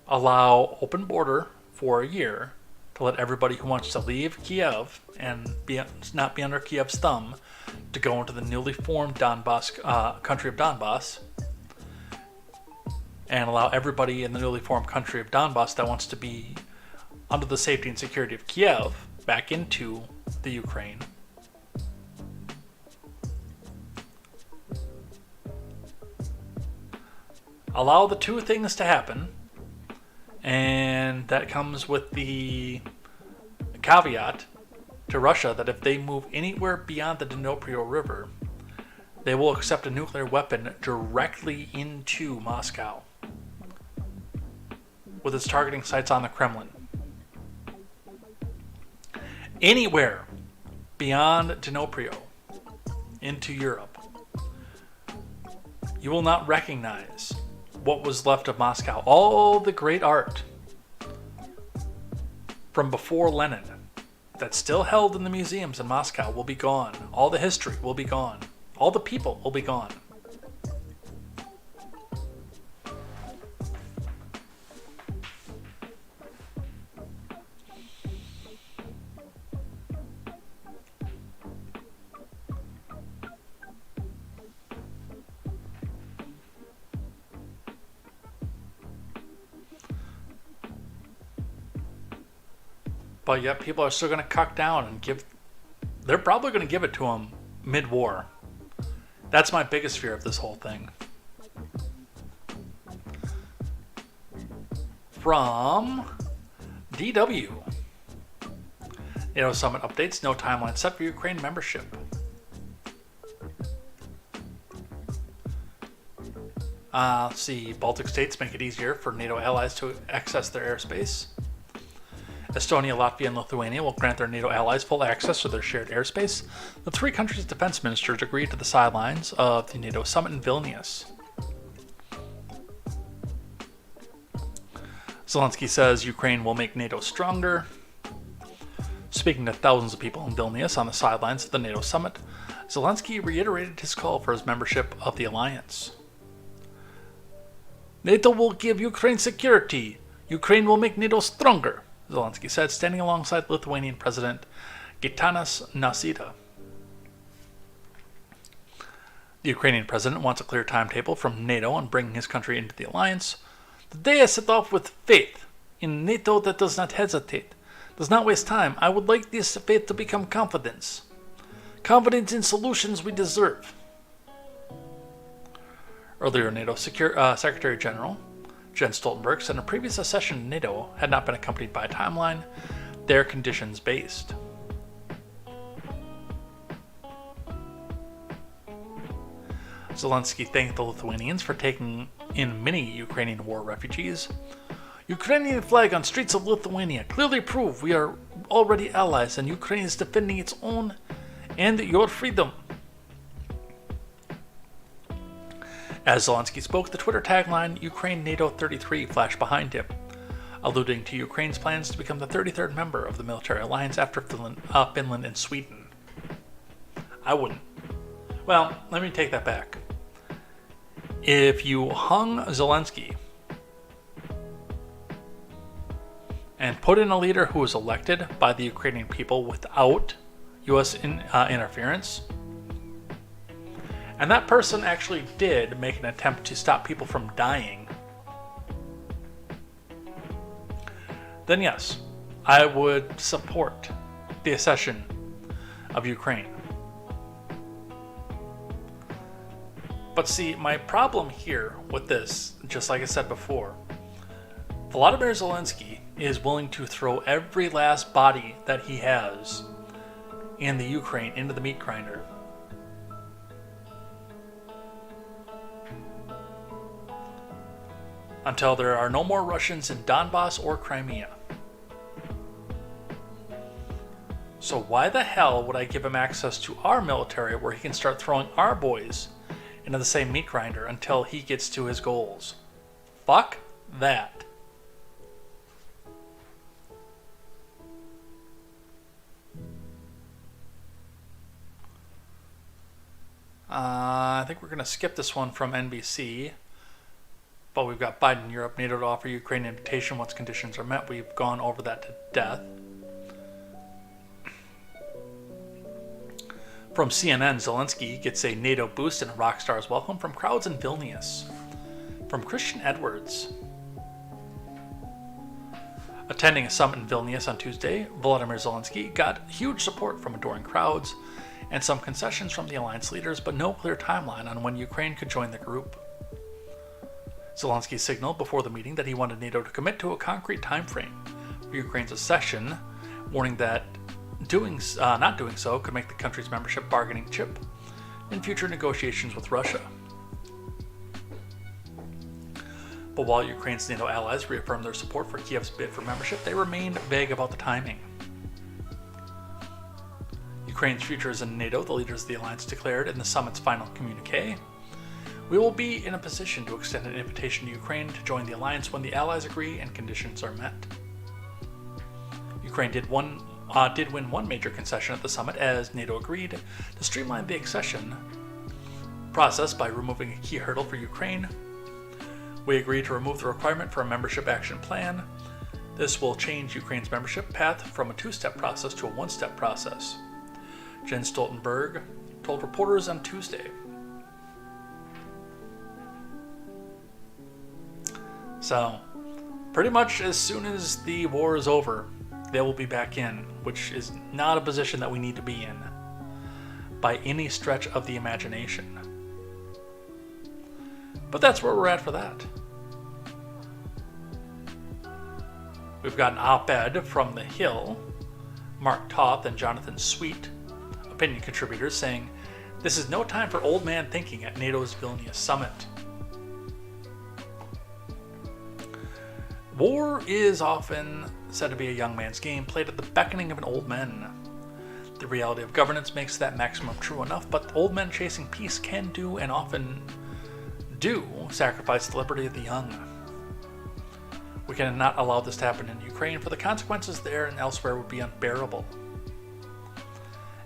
allow open border for a year to let everybody who wants to leave Kiev and not be under Kiev's thumb to go into the newly formed Donbass country of Donbass, and allow everybody in the newly formed country of Donbass that wants to be under the safety and security of Kiev back into the Ukraine. Allow the two things to happen, and that comes with the caveat to Russia that if they move anywhere beyond the Dnipro River, they will accept a nuclear weapon directly into Moscow, with its targeting sites on the Kremlin. Anywhere beyond Dnipro into Europe, you will not recognize what was left of Moscow. All the great art from before Lenin that's still held in the museums in Moscow will be gone. All the history will be gone. All the people will be gone. But yet people are still going to cuck down and give... They're probably going to give it to them mid-war. That's my biggest fear of this whole thing. From DW. NATO Summit updates. No timeline set for Ukraine membership. Let's see. Baltic states make it easier for NATO allies to access their airspace. Estonia, Latvia, and Lithuania will grant their NATO allies full access to their shared airspace. The three countries' defense ministers agreed to the sidelines of the NATO summit in Vilnius. Zelensky says Ukraine will make NATO stronger. Speaking to thousands of people in Vilnius on the sidelines of the NATO summit, Zelensky reiterated his call for his membership of the alliance. NATO will give Ukraine security. Ukraine will make NATO stronger, Zelensky said, standing alongside Lithuanian President Gitanas Nausėda. The Ukrainian president wants a clear timetable from NATO on bringing his country into the alliance. The day I set off with faith in NATO that does not hesitate, does not waste time. I would like this faith to become confidence. Confidence in solutions we deserve. Earlier, NATO Secretary General Jens Stoltenberg said in a previous accession to NATO had not been accompanied by a timeline. They're conditions-based. Zelensky thanked the Lithuanians for taking in many Ukrainian war refugees. Ukrainian flag on streets of Lithuania clearly prove we are already allies and Ukraine is defending its own and your freedom. As Zelensky spoke, the Twitter tagline, Ukraine NATO 33, flashed behind him, alluding to Ukraine's plans to become the 33rd member of the military alliance after Finland and Sweden. I wouldn't. Well, let me take that back. If you hung Zelensky and put in a leader who was elected by the Ukrainian people without U.S. interference, and that person actually did make an attempt to stop people from dying, then yes, I would support the accession of Ukraine. But see, my problem here with this, just like I said before, Volodymyr Zelensky is willing to throw every last body that he has in the Ukraine into the meat grinder. Until there are no more Russians in Donbass or Crimea. So why the hell would I give him access to our military where he can start throwing our boys into the same meat grinder until he gets to his goals? Fuck that. I think we're going to skip this one from NBC. But we've got Biden in Europe, NATO to offer Ukraine an invitation once conditions are met. We've gone over that to death. From CNN, Zelensky gets a NATO boost and a rock star's welcome from crowds in Vilnius. From Christian Edwards. Attending a summit in Vilnius on Tuesday, Volodymyr Zelensky got huge support from adoring crowds and some concessions from the alliance leaders, but no clear timeline on when Ukraine could join the group. Zelensky signaled before the meeting that he wanted NATO to commit to a concrete timeframe for Ukraine's accession, warning that not doing so could make the country's membership bargaining chip in future negotiations with Russia. But while Ukraine's NATO allies reaffirmed their support for Kiev's bid for membership, they remained vague about the timing. Ukraine's future is in NATO, the leaders of the alliance declared in the summit's final communique. We will be in a position to extend an invitation to Ukraine to join the alliance when the allies agree and conditions are met. Ukraine did win one major concession at the summit as NATO agreed to streamline the accession process by removing a key hurdle for Ukraine. We agreed to remove the requirement for a membership action plan. This will change Ukraine's membership path from a two-step process to a one-step process, Jens Stoltenberg told reporters on Tuesday. So, pretty much as soon as the war is over, they will be back in, which is not a position that we need to be in by any stretch of the imagination. But that's where we're at for that. We've got an op-ed from The Hill, Mark Toth and Jonathan Sweet, opinion contributors, saying, "This is no time for old man thinking at NATO's Vilnius summit. War is often said to be a young man's game played at the beckoning of an old man. The reality of governance makes that maximum true enough, but old men chasing peace can do and often do sacrifice the liberty of the young. We cannot allow this to happen in Ukraine, for the consequences there and elsewhere would be unbearable.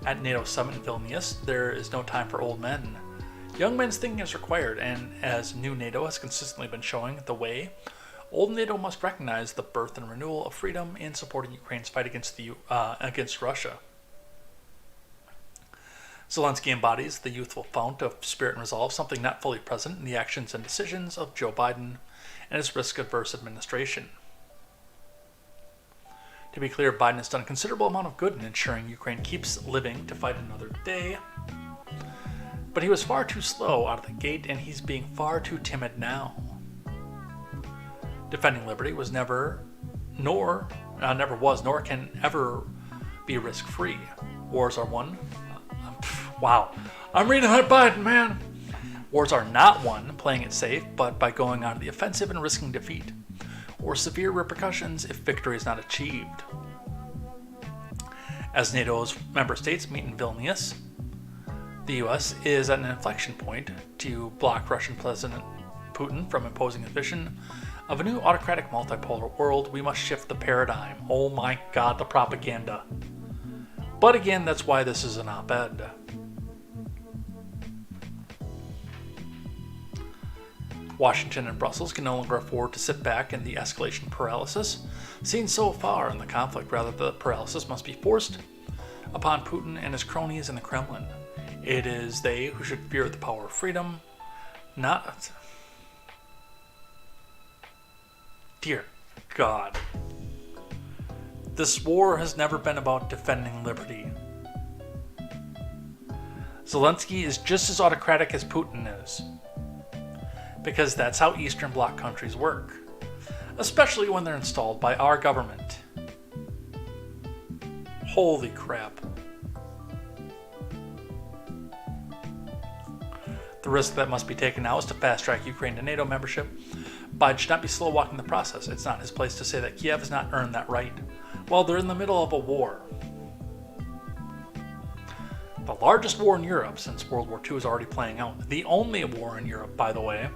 At NATO summit in Vilnius, there is no time for old men. Young men's thinking is required, and as new NATO has consistently been showing the way, old NATO must recognize the birth and renewal of freedom in supporting Ukraine's fight against Russia." Zelensky embodies the youthful fount of spirit and resolve, something not fully present in the actions and decisions of Joe Biden and his risk-averse administration. To be clear, Biden has done a considerable amount of good in ensuring Ukraine keeps living to fight another day. But he was far too slow out of the gate, and he's being far too timid now. Defending liberty was never was, nor can ever be risk-free. Wars are won. Wow. I'm reading that Biden, man. Wars are not won playing it safe, but by going on the offensive and risking defeat, or severe repercussions if victory is not achieved. As NATO's member states meet in Vilnius, the U.S. is at an inflection point to block Russian President Putin from imposing a vision of a new autocratic multipolar world. We must shift the paradigm. Oh my God, the propaganda. But again, that's why this is an op-ed. Washington and Brussels can no longer afford to sit back in the escalation paralysis seen so far in the conflict. Rather, the paralysis must be forced upon Putin and his cronies in the Kremlin. It is they who should fear the power of freedom, not... Dear God. This war has never been about defending liberty. Zelensky is just as autocratic as Putin is, because that's how Eastern Bloc countries work, especially when they're installed by our government. Holy crap. The risk that must be taken now is to fast-track Ukraine to NATO membership. Biden should not be slow-walking the process. It's not his place to say that Kiev has not earned that right. Well, they're in the middle of a war. The largest war in Europe since World War II is already playing out. The only war in Europe, by the way.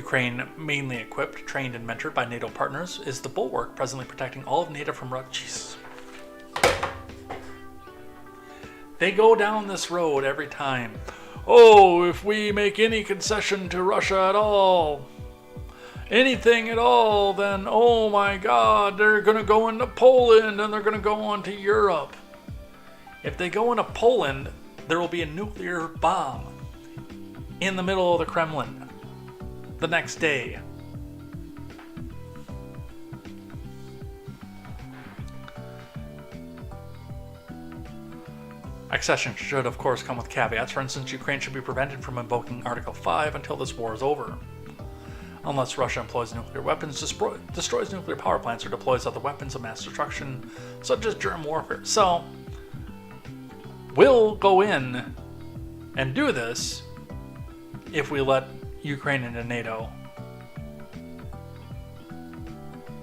Ukraine, mainly equipped, trained, and mentored by NATO partners, is the bulwark presently protecting all of NATO from Russia. Jesus. They go down this road every time. Oh, if we make any concession to Russia at all, anything at all, then oh my God, they're going to go into Poland and they're going to go on to Europe. If they go into Poland, there will be a nuclear bomb in the middle of the Kremlin the next day. Accession should, of course, come with caveats. For instance, Ukraine should be prevented from invoking Article 5 until this war is over. Unless Russia employs nuclear weapons, destroys nuclear power plants, or deploys other weapons of mass destruction, such as germ warfare. So, we'll go in and do this if we let Ukraine into NATO.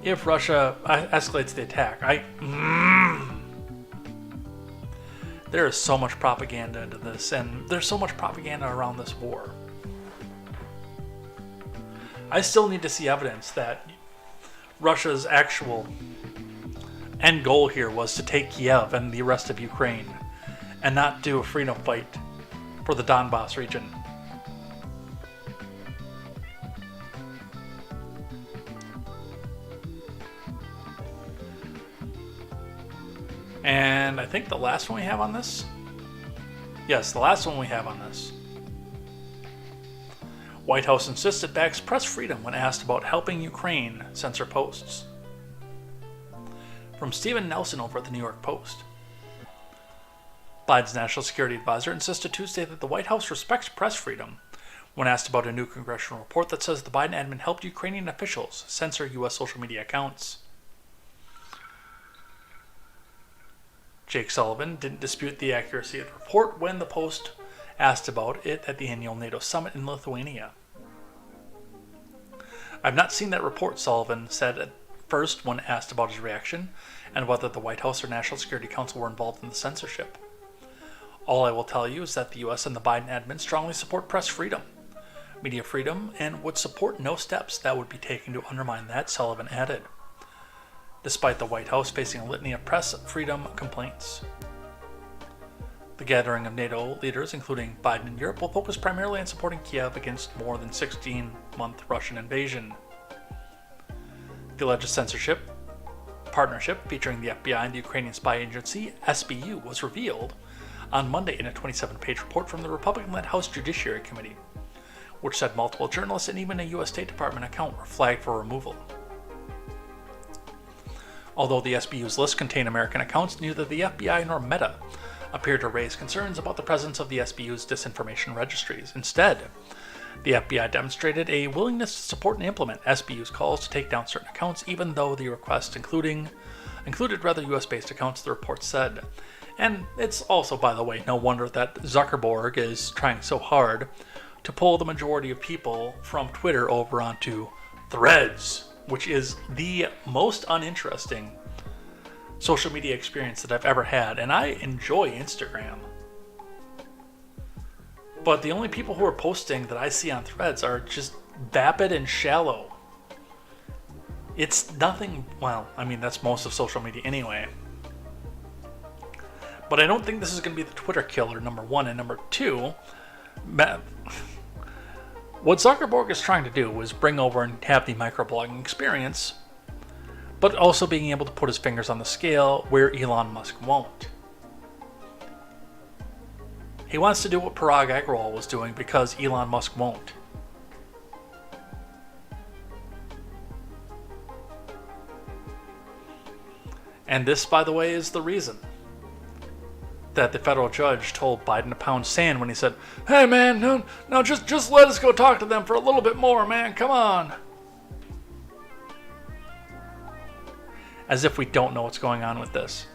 If Russia escalates the attack, there is so much propaganda into this, and there's so much propaganda around this war. I still need to see evidence that Russia's actual end goal here was to take Kiev and the rest of Ukraine, and not do a freedom fight for the Donbass region. And I think the last one we have on this? Yes, the last one we have on this. White House insists it backs press freedom when asked about helping Ukraine censor posts. From Stephen Nelson over at the New York Post. Biden's national security advisor insisted Tuesday that the White House respects press freedom when asked about a new congressional report that says the Biden admin helped Ukrainian officials censor U.S. social media accounts. Jake Sullivan didn't dispute the accuracy of the report when the Post asked about it at the annual NATO summit in Lithuania. I've not seen that report, Sullivan said at first when asked about his reaction and whether the White House or National Security Council were involved in the censorship. All I will tell you is that the U.S. and the Biden admin strongly support press freedom, media freedom, and would support no steps that would be taken to undermine that, Sullivan added, despite the White House facing a litany of press freedom complaints. The gathering of NATO leaders, including Biden and Europe, will focus primarily on supporting Kiev against more than 16-month Russian invasion. The alleged censorship partnership featuring the FBI and the Ukrainian spy agency, SBU, was revealed on Monday in a 27-page report from the Republican-led House Judiciary Committee, which said multiple journalists and even a U.S. State Department account were flagged for removal. Although the SBU's list contained American accounts, neither the FBI nor Meta appeared to raise concerns about the presence of the SBU's disinformation registries. Instead, the FBI demonstrated a willingness to support and implement SBU's calls to take down certain accounts, even though the request included rather US-based accounts, the report said. And it's also, by the way, no wonder that Zuckerberg is trying so hard to pull the majority of people from Twitter over onto Threads, which is the most uninteresting social media experience that I've ever had, and I enjoy Instagram. But the only people who are posting that I see on Threads are just vapid and shallow. It's nothing, well, I mean, that's most of social media anyway. But I don't think this is going to be the Twitter killer, number one. And number two, what Zuckerberg is trying to do is bring over and have the microblogging experience, but also being able to put his fingers on the scale where Elon Musk won't. He wants to do what Parag Agrawal was doing because Elon Musk won't. And this, by the way, is the reason that the federal judge told Biden to pound sand when he said, "Hey man, no, just let us go talk to them for a little bit more, man, come on." As if we don't know what's going on with this.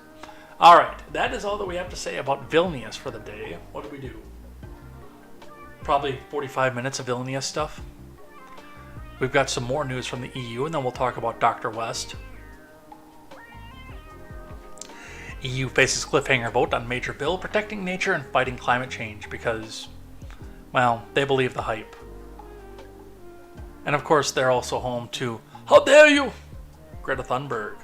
Alright, that is all that we have to say about Vilnius for the day. What did we do? Probably 45 minutes of Vilnius stuff. We've got some more news from the EU, and then we'll talk about Dr. West. EU faces cliffhanger vote on major bill protecting nature and fighting climate change because, well, they believe the hype. And of course, they're also home to "How dare you!" Greta Thunberg.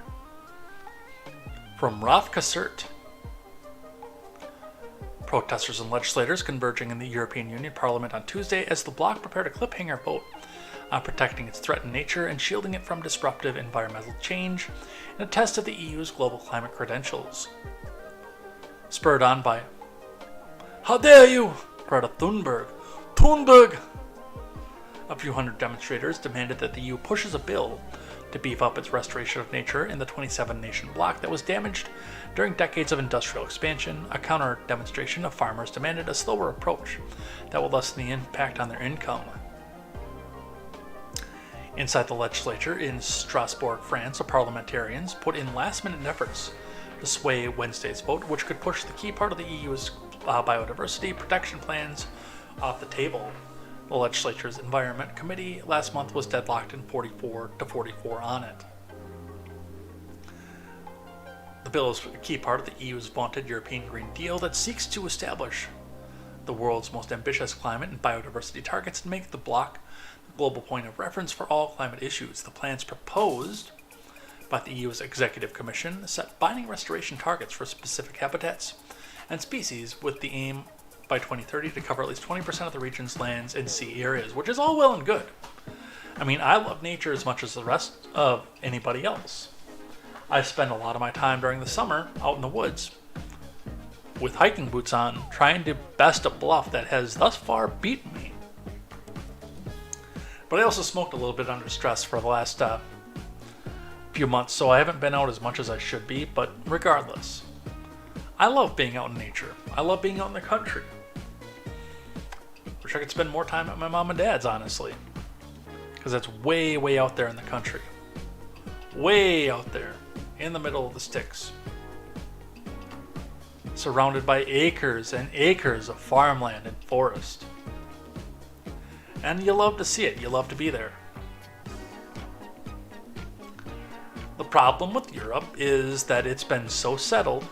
From KTZed. Protesters and legislators converging in the European Union Parliament on Tuesday as the bloc prepared a cliffhanger vote on protecting its threatened nature and shielding it from disruptive environmental change in a test of the EU's global climate credentials. Spurred on by "How dare you!" Greta Thunberg. Thunberg! A few hundred demonstrators demanded that the EU pushes a bill to beef up its restoration of nature in the 27-nation bloc that was damaged during decades of industrial expansion. A counter-demonstration of farmers demanded a slower approach that would lessen the impact on their income. Inside the legislature in Strasbourg, France, the parliamentarians put in last-minute efforts to sway Wednesday's vote, which could push the key part of the EU's biodiversity protection plans off the table. The legislature's Environment Committee last month was deadlocked in 44-44 on it. The bill is a key part of the EU's vaunted European Green Deal that seeks to establish the world's most ambitious climate and biodiversity targets and make the bloc the global point of reference for all climate issues. The plans proposed by the EU's Executive Commission set binding restoration targets for specific habitats and species with the aim by 2030 to cover at least 20% of the region's lands and sea areas, which is all well and good. I mean, I love nature as much as the rest of anybody else. I spend a lot of my time during the summer out in the woods with hiking boots on, trying to best a bluff that has thus far beaten me. But I also smoked a little bit under stress for the last few months, so I haven't been out as much as I should be, but regardless, I love being out in nature. I love being out in the country. Wish I could spend more time at my mom and dad's, honestly. Because that's way, way out there in the country. Way out there, in the middle of the sticks. Surrounded by acres and acres of farmland and forest. And you love to see it. You love to be there. The problem with Europe is that it's been so settled,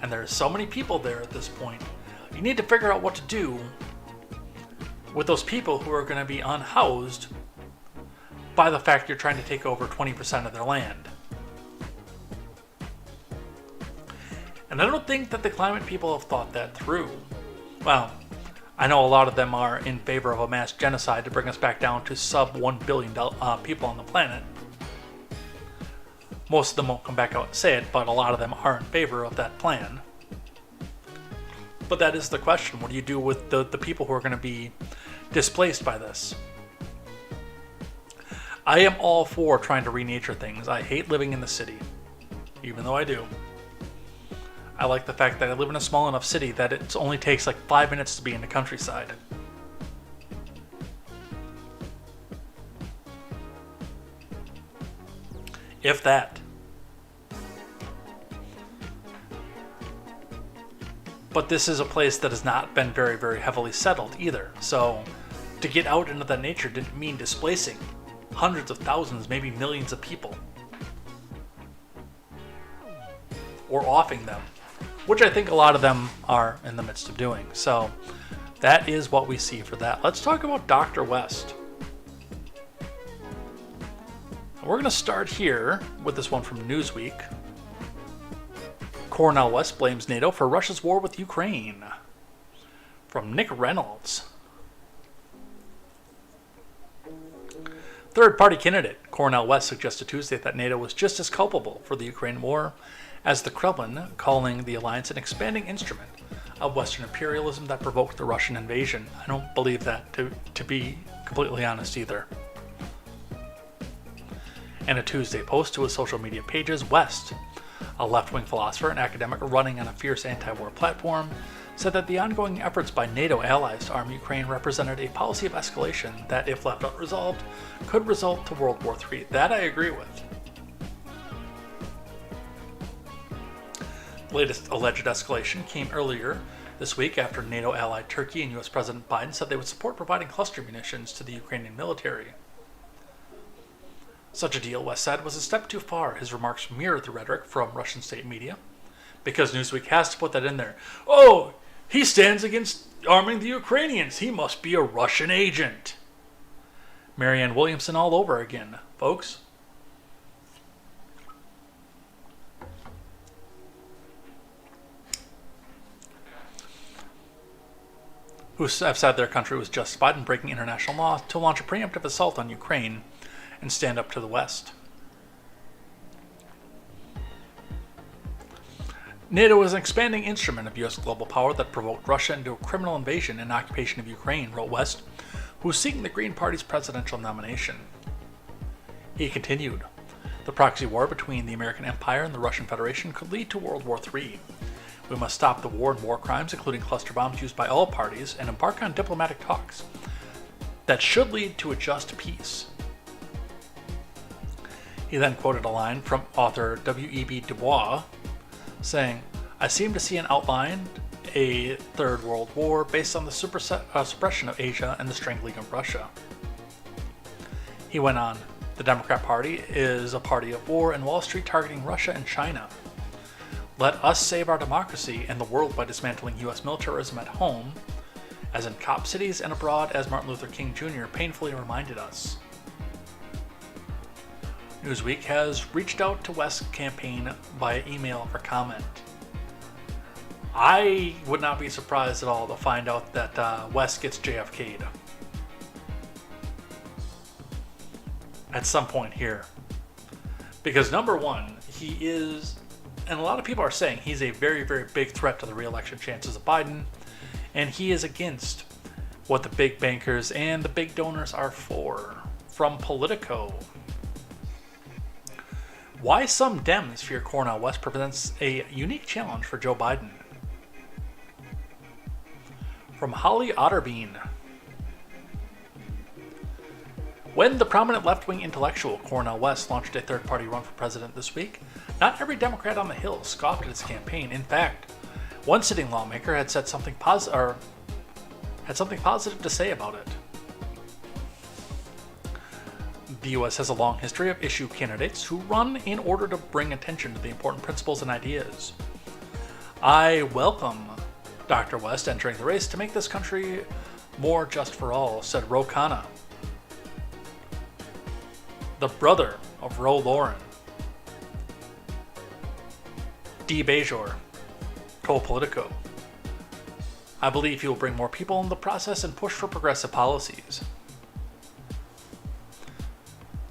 and there are so many people there at this point. You need to figure out what to do with those people who are going to be unhoused by the fact you're trying to take over 20% of their land. And I don't think that the climate people have thought that through. Well, I know a lot of them are in favor of a mass genocide to bring us back down to sub 1 billion people on the planet. Most of them won't come back out and say it, but a lot of them are in favor of that plan. But that is the question. What do you do with the people who are going to be displaced by this? I am all for trying to renature things. I hate living in the city, even though I do. I like the fact that I live in a small enough city that it only takes like 5 minutes to be in the countryside. If that. But this is a place that has not been very, very heavily settled either. So to get out into the nature didn't mean displacing hundreds of thousands, maybe millions of people. Or offing them, which I think a lot of them are in the midst of doing. So that is what we see for that. Let's talk about Dr. West. We're going to start here with this one from Newsweek. Cornel West blames NATO for Russia's war with Ukraine. From Nick Reynolds. Third-party candidate Cornel West suggested Tuesday that NATO was just as culpable for the Ukraine war as the Kremlin, calling the alliance an expanding instrument of Western imperialism that provoked the Russian invasion. I don't believe that, to be completely honest, either. In a Tuesday post to his social media pages, West, a left-wing philosopher and academic running on a fierce anti-war platform, said that the ongoing efforts by NATO allies to arm Ukraine represented a policy of escalation that, if left unresolved, could result to World War III. That I agree with. The latest alleged escalation came earlier this week after NATO ally Turkey and U.S. President Biden said they would support providing cluster munitions to the Ukrainian military. Such a deal, West said, was a step too far. His remarks mirrored the rhetoric from Russian state media, because Newsweek has to put that in there. Oh, he stands against arming the Ukrainians. He must be a Russian agent. Marianne Williamson all over again, folks. Who have said their country was justified in breaking international law to launch a preemptive assault on Ukraine and stand up to the West. NATO is an expanding instrument of U.S. global power that provoked Russia into a criminal invasion and occupation of Ukraine, wrote West, who was seeking the Green Party's presidential nomination. He continued, the proxy war between the American Empire and the Russian Federation could lead to World War III. We must stop the war and war crimes, including cluster bombs used by all parties, and embark on diplomatic talks that should lead to a just peace. He then quoted a line from author W.E.B. Du Bois, saying, I seem to see an outline, a third world war based on the suppression of Asia and the strangling of Russia. He went on, the Democrat Party is a party of war and Wall Street targeting Russia and China. Let us save our democracy and the world by dismantling U.S. militarism at home, as in cop cities and abroad, as Martin Luther King Jr. painfully reminded us. Newsweek has reached out to West's campaign via email for comment. I would not be surprised at all to find out that West gets JFK'd at some point here. Because number one, he is, and a lot of people are saying he's a very, very big threat to the re-election chances of Biden, and he is against what the big bankers and the big donors are for. From Politico. Why some Dems fear Cornel West presents a unique challenge for Joe Biden. From Holly Otterbein. When the prominent left-wing intellectual Cornel West launched a third-party run for president this week, not every Democrat on the Hill scoffed at his campaign. In fact, one sitting lawmaker had said something positive to say about it. The U.S. has a long history of issue candidates who run in order to bring attention to the important principles and ideas. I welcome Dr. West entering the race to make this country more just for all, said Ro Khanna, the brother of Ro Lauren. D. Bajor told Politico, I believe he will bring more people in the process and push for progressive policies.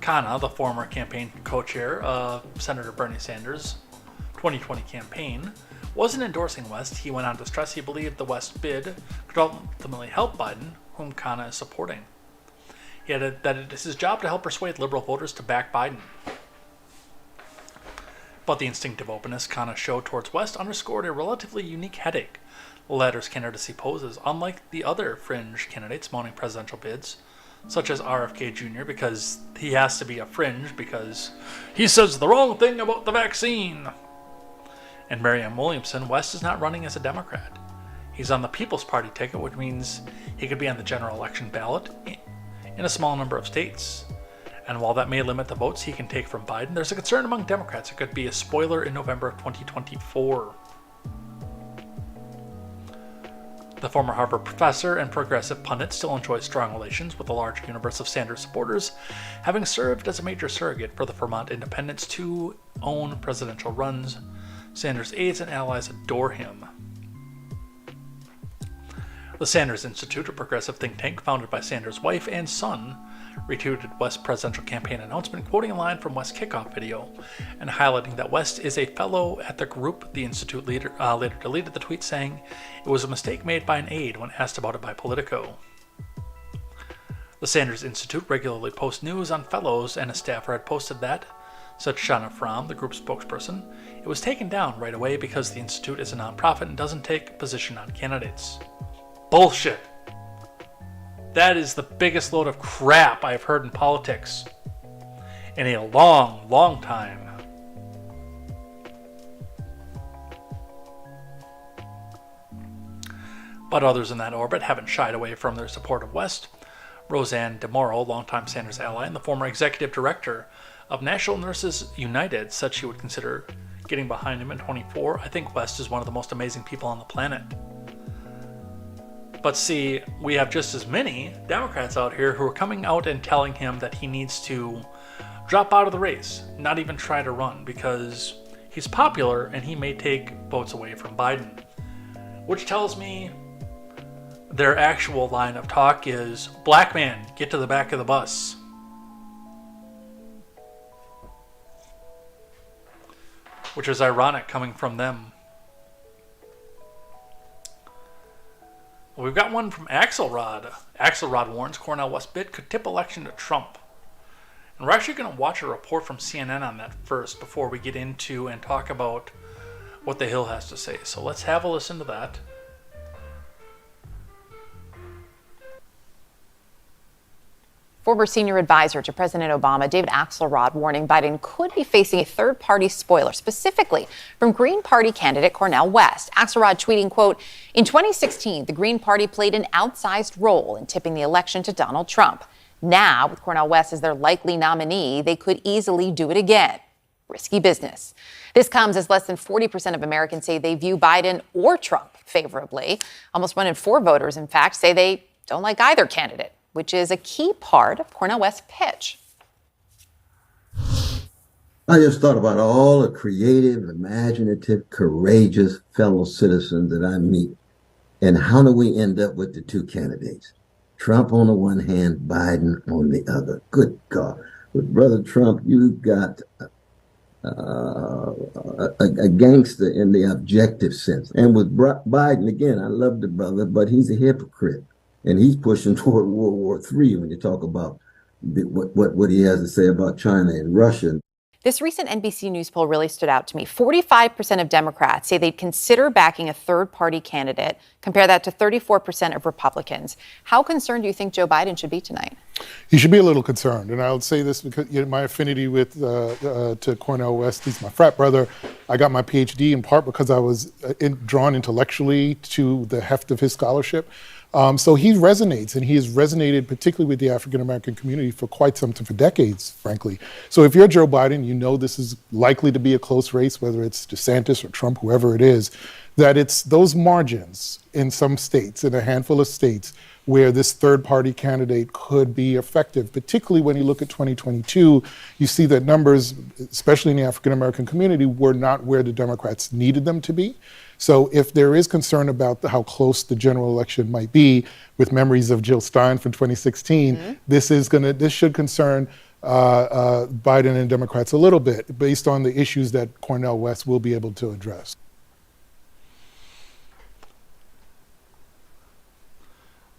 Khanna, the former campaign co-chair of Senator Bernie Sanders' 2020 campaign, wasn't endorsing West. He went on to stress he believed the West bid could ultimately help Biden, whom Khanna is supporting. He added that it is his job to help persuade liberal voters to back Biden. But the instinctive openness Khanna showed towards West underscored a relatively unique headache the latter's candidacy poses, unlike the other fringe candidates mounting presidential bids, such as RFK Jr., because he has to be a fringe because he says the wrong thing about the vaccine. And Marianne Williamson, West is not running as a Democrat. He's on the People's Party ticket, which means he could be on the general election ballot in a small number of states. And while that may limit the votes he can take from Biden, there's a concern among Democrats it could be a spoiler in November of 2024. The former Harvard professor and progressive pundit still enjoys strong relations with a large universe of Sanders supporters, having served as a major surrogate for the Vermont Independent's two own presidential runs. Sanders' aides and allies adore him. The Sanders Institute, a progressive think tank founded by Sanders' wife and son, retweeted West's presidential campaign announcement, quoting a line from West's kickoff video and highlighting that West is a fellow at the group. The Institute later deleted the tweet, saying it was a mistake made by an aide when asked about it by Politico. The Sanders Institute regularly posts news on fellows, and a staffer had posted that, said Shana Fromm, the group's spokesperson, it was taken down right away because the Institute is a nonprofit and doesn't take a position on candidates. Bullshit. That is the biggest load of crap I've heard in politics in a long, long time. But others in that orbit haven't shied away from their support of West. Roseanne DeMoro, longtime Sanders ally and the former executive director of National Nurses United, said she would consider getting behind him in 24. I think West is one of the most amazing people on the planet. But see, we have just as many Democrats out here who are coming out and telling him that he needs to drop out of the race, not even try to run, because he's popular and he may take votes away from Biden. Which tells me their actual line of talk is, black man, get to the back of the bus. Which is ironic coming from them. Well, we've got one from Axelrod. Axelrod warns Cornel West bid could tip election to Trump. And we're actually going to watch a report from CNN on that first before we get into and talk about what the Hill has to say. So let's have a listen to that. Former senior advisor to President Obama, David Axelrod, warning Biden could be facing a third-party spoiler, specifically from Green Party candidate Cornel West. Axelrod tweeting, quote, "In 2016, the Green Party played an outsized role in tipping the election to Donald Trump. Now, with Cornel West as their likely nominee, they could easily do it again. Risky business." This comes as less than 40% of Americans say they view Biden or Trump favorably. Almost 1 in 4 voters, in fact, say they don't like either candidate, which is a key part of Cornel West's pitch. I just thought about all the creative, imaginative, courageous fellow citizens that I meet. And how do we end up with the two candidates? Trump on the one hand, Biden on the other. Good God. With Brother Trump, you've got a gangster in the objective sense. And with Biden, again, I love the brother, but he's a hypocrite. And he's pushing toward World War III when you talk about what he has to say about China and Russia. This recent NBC News poll really stood out to me. 45% of Democrats say they'd consider backing a third-party candidate. Compare that to 34% of Republicans. How concerned do you think Joe Biden should be tonight? He should be a little concerned, and I'll say this because my affinity with to Cornel West. He's my frat brother. I got my PhD in part because I was drawn intellectually to the heft of his scholarship. So he resonates, and he has resonated particularly with the African-American community for quite some time, for decades, frankly. So if you're Joe Biden, you know this is likely to be a close race, whether it's DeSantis or Trump, whoever it is, that it's those margins in some states, in a handful of states, where this third-party candidate could be effective. Particularly when you look at 2022, you see that numbers, especially in the African-American community, were not where the Democrats needed them to be. So if there is concern about how close the general election might be, with memories of Jill Stein from 2016, this should concern Biden and Democrats a little bit, based on the issues that Cornel West will be able to address.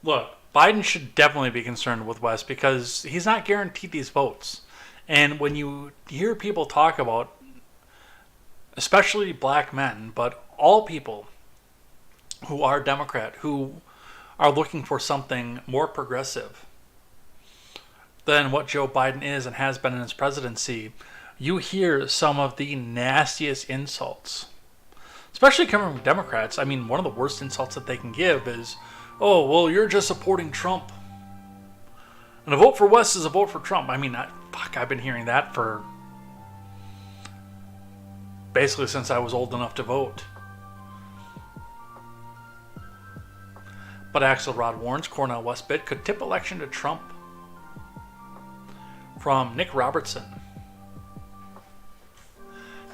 Look, Biden should definitely be concerned with West because he's not guaranteed these votes. And when you hear people talk about, especially black men, but all people who are Democrat, who are looking for something more progressive than what Joe Biden is and has been in his presidency, you hear some of the nastiest insults, especially coming from Democrats. I mean, one of the worst insults that they can give is, "Oh, well, you're just supporting Trump. And a vote for West is a vote for Trump." I mean, I've been hearing that for basically since I was old enough to vote. But Axelrod warns Cornel West bid could tip election to Trump. From Nick Robertson.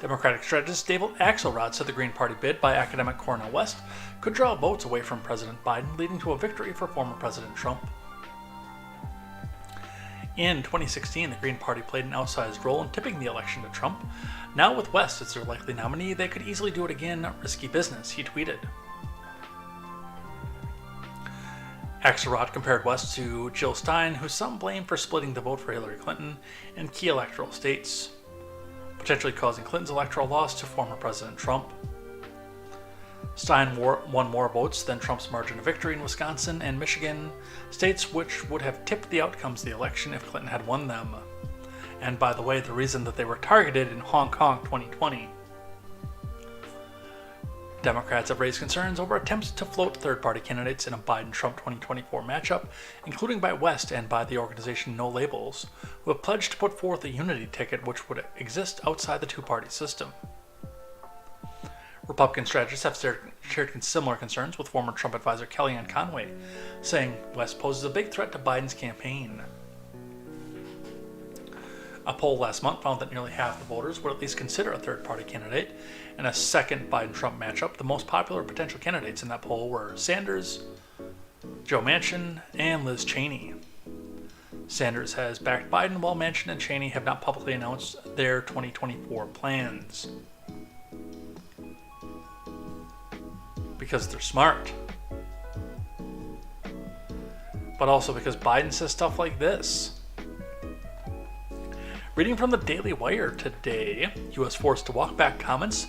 Democratic strategist David Axelrod said the Green Party bid by academic Cornel West could draw votes away from President Biden, leading to a victory for former President Trump. In 2016, the Green Party played an outsized role in tipping the election to Trump. Now with West as their likely nominee, they could easily do it again. Risky business, he tweeted. Axelrod compared West to Jill Stein, who some blame for splitting the vote for Hillary Clinton in key electoral states, potentially causing Clinton's electoral loss to former President Trump. Stein won more votes than Trump's margin of victory in Wisconsin and Michigan, states which would have tipped the outcomes of the election if Clinton had won them. And by the way, the reason that they were targeted in Hong Kong 2020. Democrats have raised concerns over attempts to float third-party candidates in a Biden-Trump 2024 matchup, including by West and by the organization No Labels, who have pledged to put forth a unity ticket which would exist outside the two-party system. Republican strategists have shared similar concerns with former Trump advisor Kellyanne Conway, saying West poses a big threat to Biden's campaign. A poll last month found that nearly half the voters would at least consider a third-party candidate in a second Biden-Trump matchup. The most popular potential candidates in that poll were Sanders, Joe Manchin, and Liz Cheney. Sanders has backed Biden, while Manchin and Cheney have not publicly announced their 2024 plans. Because they're smart. But also because Biden says stuff like this. Reading from the Daily Wire today, U.S. forced to walk back comments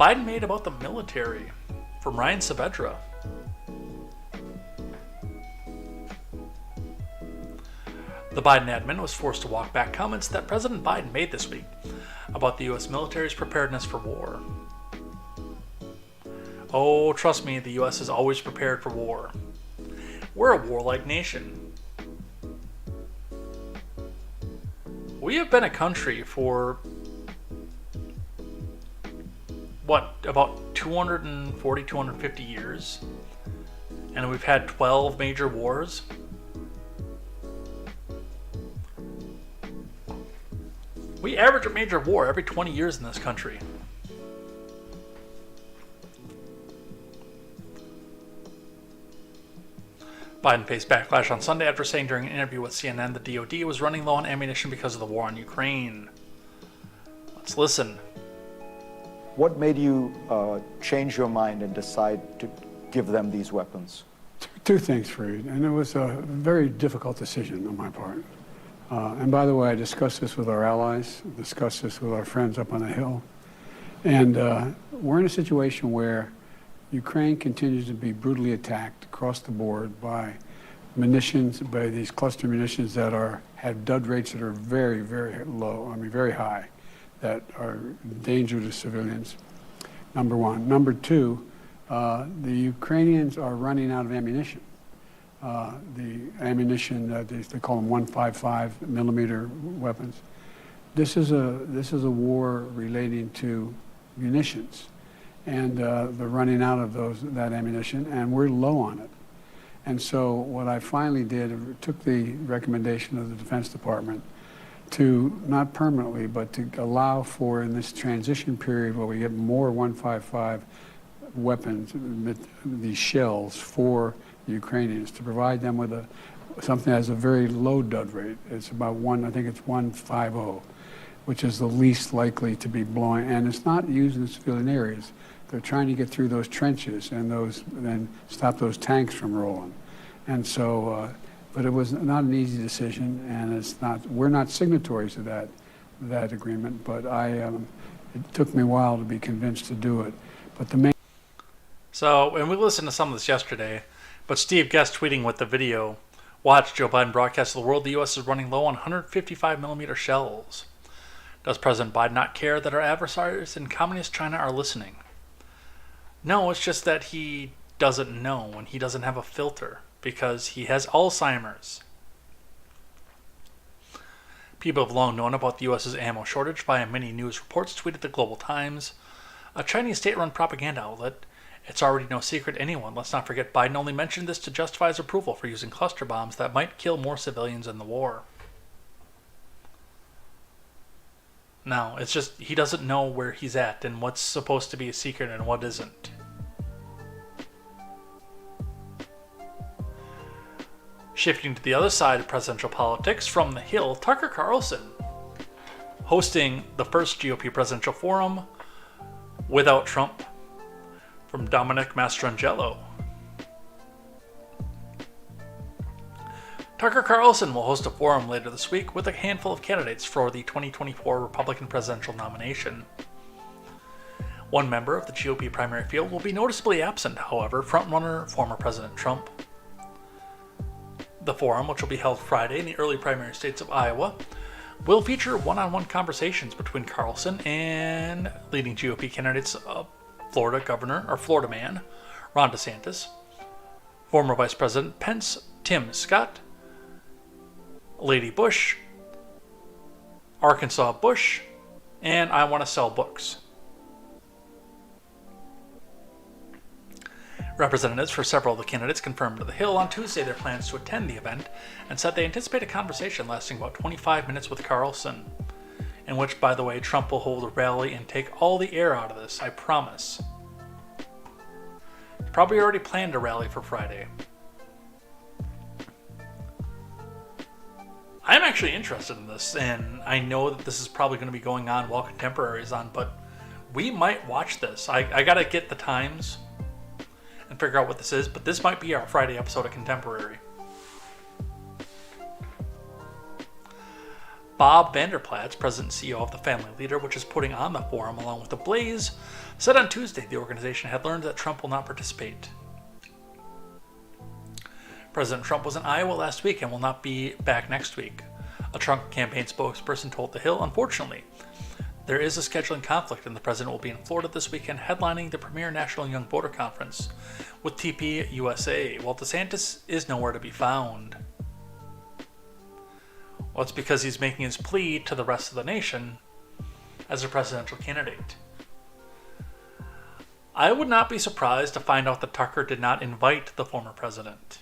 Biden made about the military, from Ryan Saavedra. The Biden admin was forced to walk back comments that President Biden made this week about the U.S. military's preparedness for war. Oh, trust me, the U.S. is always prepared for war. We're a warlike nation. We have been a country for, about 240, 250 years? And we've had 12 major wars? We average a major war every 20 years in this country. Biden faced backlash on Sunday after saying during an interview with CNN the DoD was running low on ammunition because of the war on Ukraine. Let's listen. What made you change your mind and decide to give them these weapons? Two things, Fareed, and it was a very difficult decision on my part. And by the way, I discussed this with our allies, discussed this with our friends up on the Hill. And we're in a situation where Ukraine continues to be brutally attacked across the board by munitions, by these cluster munitions that have dud rates that are very, very low, very high, that are a danger to civilians, number one. Number two, the Ukrainians are running out of ammunition. The ammunition, they call them 155 millimeter weapons. This is a war relating to munitions, and they're running out of that ammunition, and we're low on it. And so what I finally did, took the recommendation of the Defense Department to, not permanently, but to allow for, in this transition period where we get more 155 weapons, these shells for the Ukrainians, to provide them with something that has a very low dud rate. It's about I think it's 150, which is the least likely to be blowing, and it's not used in civilian areas. They're trying to get through those trenches and then stop those tanks from rolling. And so, but it was not an easy decision, and we're not signatories to that agreement, but it took me a while to be convinced to do it. But the main. So, and we listened to some of this yesterday, but Steve Guest tweeting with the video, watch Joe Biden broadcast to the world the U.S. is running low on 155 millimeter shells. Does President Biden not care that our adversaries in communist China are listening? No, it's just that he doesn't know, and he doesn't have a filter because he has Alzheimer's. People have long known about the U.S.'s ammo shortage via many news reports tweeted the Global Times, a Chinese state-run propaganda outlet. It's already no secret to anyone. Let's not forget Biden only mentioned this to justify his approval for using cluster bombs that might kill more civilians in the war. No, it's just he doesn't know where he's at and what's supposed to be a secret and what isn't. Shifting to the other side of presidential politics, from the Hill, Tucker Carlson hosting the first GOP presidential forum without Trump, from Dominic Mastrangelo. Tucker Carlson will host a forum later this week with a handful of candidates for the 2024 Republican presidential nomination. One member of the GOP primary field will be noticeably absent, however, frontrunner former President Trump. The forum, which will be held Friday in the early primary states of Iowa, will feature one-on-one conversations between Carlson and leading GOP candidates Florida man Ron DeSantis, former Vice President Pence, Tim Scott, Lady Bush, Arkansas Bush, and I Want to Sell Books. Representatives for several of the candidates confirmed to The Hill on Tuesday their plans to attend the event and said they anticipate a conversation lasting about 25 minutes with Carlson, in which, by the way, Trump will hold a rally and take all the air out of this, I promise. He probably already planned a rally for Friday. I'm actually interested in this, and I know that this is probably going to be going on while Contemporary is on, but we might watch this. I gotta get the times and figure out what this is, but this might be our Friday episode of Contemporary. Bob Vanderplaats, president and CEO of the Family Leader, which is putting on the forum along with The Blaze, said on Tuesday the organization had learned that Trump will not participate. President Trump was in Iowa last week and will not be back next week. A Trump campaign spokesperson told The Hill, unfortunately, there is a scheduling conflict and the president will be in Florida this weekend headlining the premier National Young Voter Conference with TP USA, while DeSantis is nowhere to be found. Well, it's because he's making his plea to the rest of the nation as a presidential candidate. I would not be surprised to find out that Tucker did not invite the former president.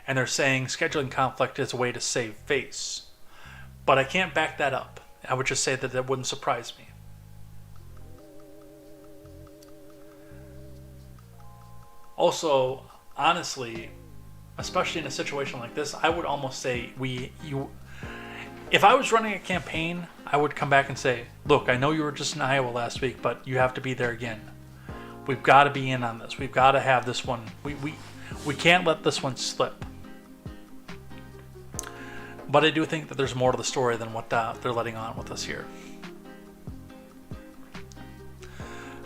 And they're saying scheduling conflict is a way to save face. But I can't back that up. I would just say that that wouldn't surprise me. Also, honestly, especially in a situation like this, I would almost say if I was running a campaign, I would come back and say, look, I know you were just in Iowa last week, but you have to be there again. We've got to be in on this. We've got to have this one. We can't let this one slip. But I do think that there's more to the story than what they're letting on with us here.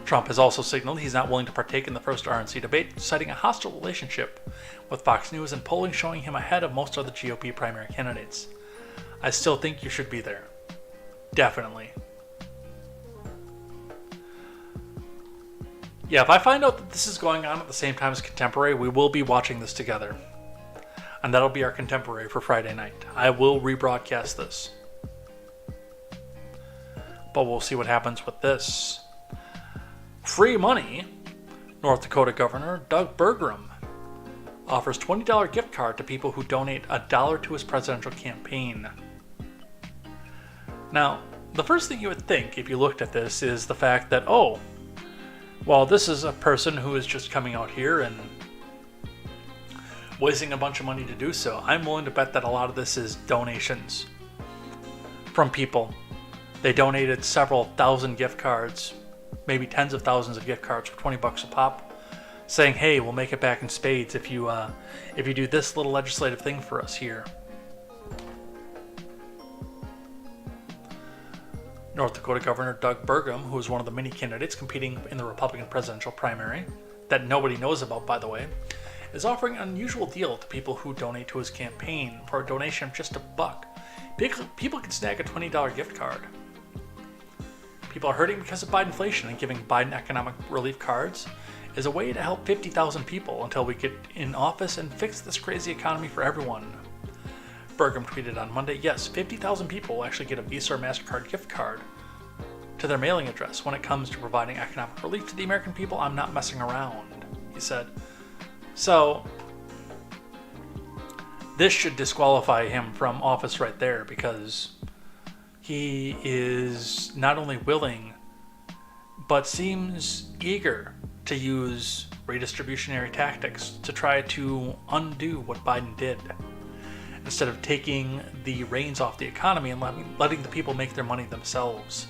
Trump has also signaled he's not willing to partake in the first RNC debate, citing a hostile relationship with Fox News and polling showing him ahead of most other GOP primary candidates. I still think you should be there. Definitely. Yeah, if I find out that this is going on at the same time as Contemporary, we will be watching this together. And that'll be our Contemporary for Friday night. I will rebroadcast this. But we'll see what happens with this. Free money. North Dakota Governor Doug Burgum offers $20 gift card to people who donate $1 to his presidential campaign. Now, the first thing you would think if you looked at this is the fact that, oh, well, this is a person who is just coming out here and wasting a bunch of money to do so. I'm willing to bet that a lot of this is donations from people. They donated several thousand gift cards, maybe tens of thousands of gift cards for $20 a pop, saying, hey, we'll make it back in spades if you do this little legislative thing for us here. North Dakota Governor Doug Burgum, who is one of the many candidates competing in the Republican presidential primary, that nobody knows about, by the way, is offering an unusual deal to people who donate to his campaign. For a donation of just $1, people can snag a $20 gift card. People are hurting because of Bidenflation, and giving Biden economic relief cards is a way to help 50,000 people until we get in office and fix this crazy economy for everyone. Burgum tweeted on Monday, yes, 50,000 people will actually get a Visa or MasterCard gift card to their mailing address. When it comes to providing economic relief to the American people, I'm not messing around, he said. So, this should disqualify him from office right there, because he is not only willing, but seems eager to use redistributionary tactics to try to undo what Biden did, instead of taking the reins off the economy and letting the people make their money themselves.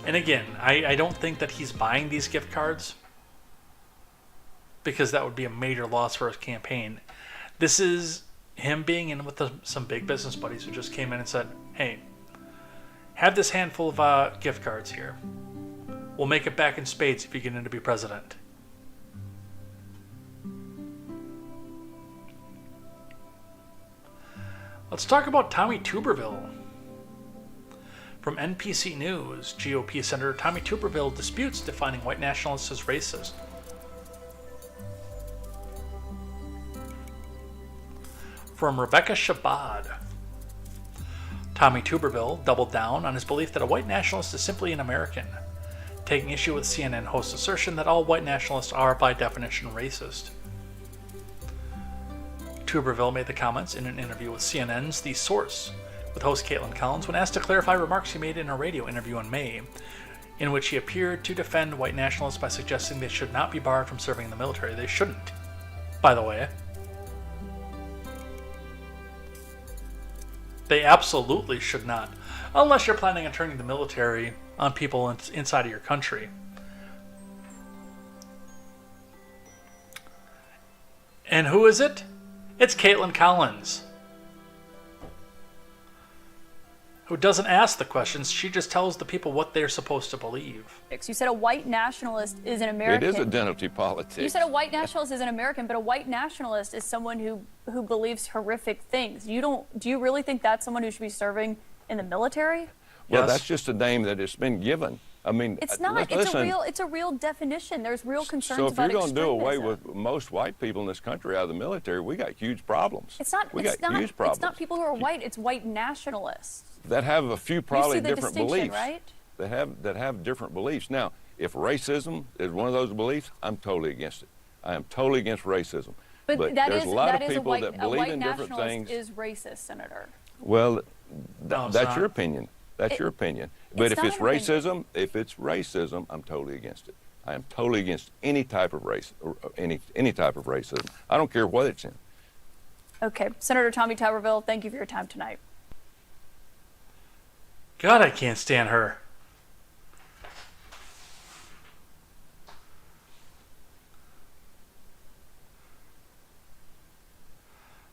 And again, I don't think that he's buying these gift cards, because that would be a major loss for his campaign. This is him being in with some big business buddies who just came in and said, hey, have this handful of gift cards here. We'll make it back in spades if you get in to be president. Let's talk about Tommy Tuberville. From NPC News, GOP Senator Tommy Tuberville disputes defining white nationalists as racist. From Rebecca Shabbat, Tommy Tuberville doubled down on his belief that a white nationalist is simply an American, taking issue with CNN host's assertion that all white nationalists are, by definition, racist. Tuberville made the comments in an interview with CNN's The Source with host Caitlin Collins when asked to clarify remarks he made in a radio interview in May, in which he appeared to defend white nationalists by suggesting they should not be barred from serving in the military. They shouldn't, by the way. They absolutely should not, unless you're planning on turning the military on people inside of your country. And who is it? It's Caitlin Collins, who doesn't ask the questions. She just tells the people what they're supposed to believe. You said a white nationalist is an American. It is identity politics. You said a white nationalist is an American, but a white nationalist is someone who believes horrific things. Do you really think that's someone who should be serving in the military? Well, Yes. that's just a name that has been given. I mean, It's not. listen, It's a real definition. There's real concerns so if about you're going to do away extremism. with most white people in this country out of the military, we got huge problems. It's not. We It's got not. huge problems. It's not people who are white. It's white nationalists. that have a few You probably see the different distinction, beliefs. right? That have different beliefs. Now, if racism is one of those beliefs, I'm totally against it. I am totally against racism. But there's a lot of a people white, that a believe white in different nationalist things. is racist, Senator. Well, No, it's that's not. your opinion. That's your opinion. But it's if not it's an opinion. racism, I'm totally against it. I am totally against any type of race, or any type of racism. I don't care what it's in. Okay, Senator Tommy Tuberville, thank you for your time tonight. God, I can't stand her.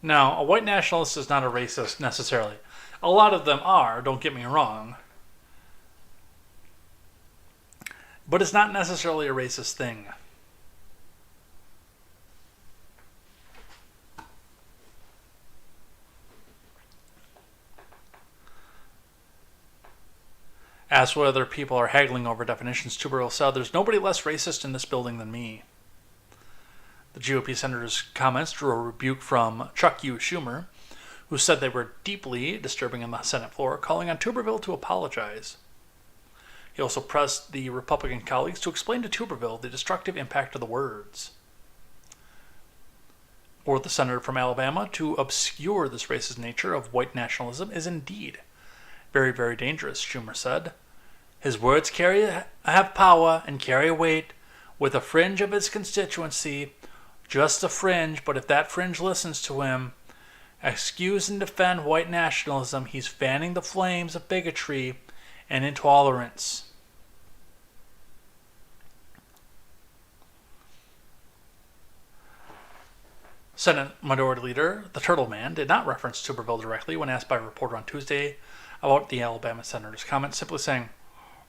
Now, a white nationalist is not a racist necessarily. A lot of them are, don't get me wrong. But it's not necessarily a racist thing. As for whether people are haggling over definitions, Tuberville said, "There's nobody less racist in this building than me." The GOP senator's comments drew a rebuke from Chuck Schumer, who said they were deeply disturbing on the Senate floor, calling on Tuberville to apologize. He also pressed the Republican colleagues to explain to Tuberville the destructive impact of the words. For the senator from Alabama to obscure this racist nature of white nationalism is indeed very, very dangerous, Schumer said. His words have power and carry weight with a fringe of his constituency, just a fringe, but if that fringe listens to him, excuse and defend white nationalism, he's fanning the flames of bigotry and intolerance. Senate Minority Leader, the Turtle Man, did not reference Tuberville directly when asked by a reporter on Tuesday about the Alabama senator's comment, simply saying,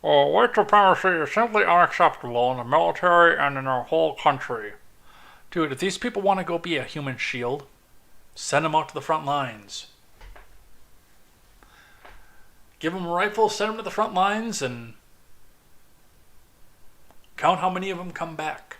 "White supremacy is simply unacceptable in the military and in our whole country. Dude, if these people want to go be a human shield, send them out to the front lines. Give them a rifle, send them to the front lines, and count how many of them come back."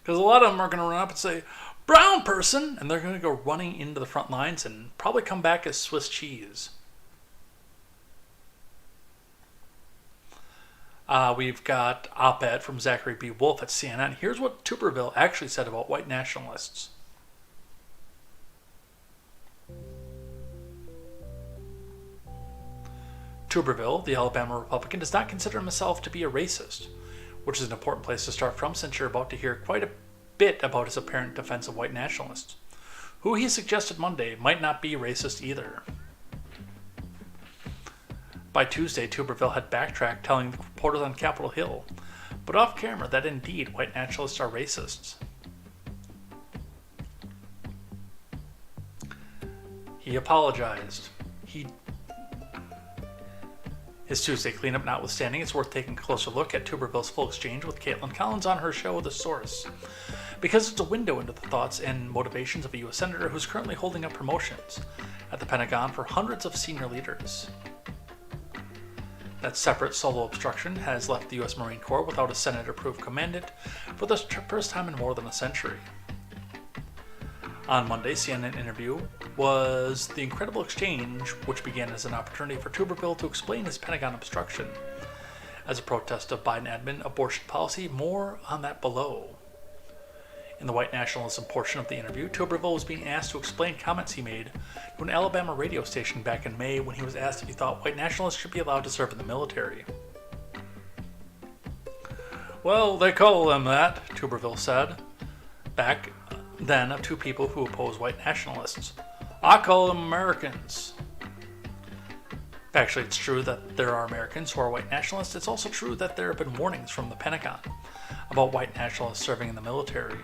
Because a lot of them are going to run up and say, "Brown person," and they're going to go running into the front lines and probably come back as Swiss cheese. We've got op-ed from Zachary B. Wolf at CNN. Here's what Tuberville actually said about white nationalists. Tuberville, the Alabama Republican, does not consider himself to be a racist, which is an important place to start from since you're about to hear quite a bit about his apparent defense of white nationalists, who he suggested Monday might not be racist either. By Tuesday, Tuberville had backtracked, telling reporters on Capitol Hill, but off camera, that indeed white nationalists are racists. He apologized. His Tuesday cleanup notwithstanding, it's worth taking a closer look at Tuberville's full exchange with Caitlin Collins on her show, The Source, because it's a window into the thoughts and motivations of a U.S. Senator who's currently holding up promotions at the Pentagon for hundreds of senior leaders. That separate solo obstruction has left the U.S. Marine Corps without a Senate-approved commandant for the first time in more than a century. On Monday, CNN interview was the incredible exchange, which began as an opportunity for Tuberville to explain his Pentagon obstruction as a protest of Biden admin abortion policy. More on that below. In the white nationalism portion of the interview, Tuberville was being asked to explain comments he made to an Alabama radio station back in May when he was asked if he thought white nationalists should be allowed to serve in the military. Well, they call them that, Tuberville said. Back then of two people who oppose white nationalists. I call them Americans. Actually, it's true that there are Americans who are white nationalists. It's also true that there have been warnings from the Pentagon about white nationalists serving in the military.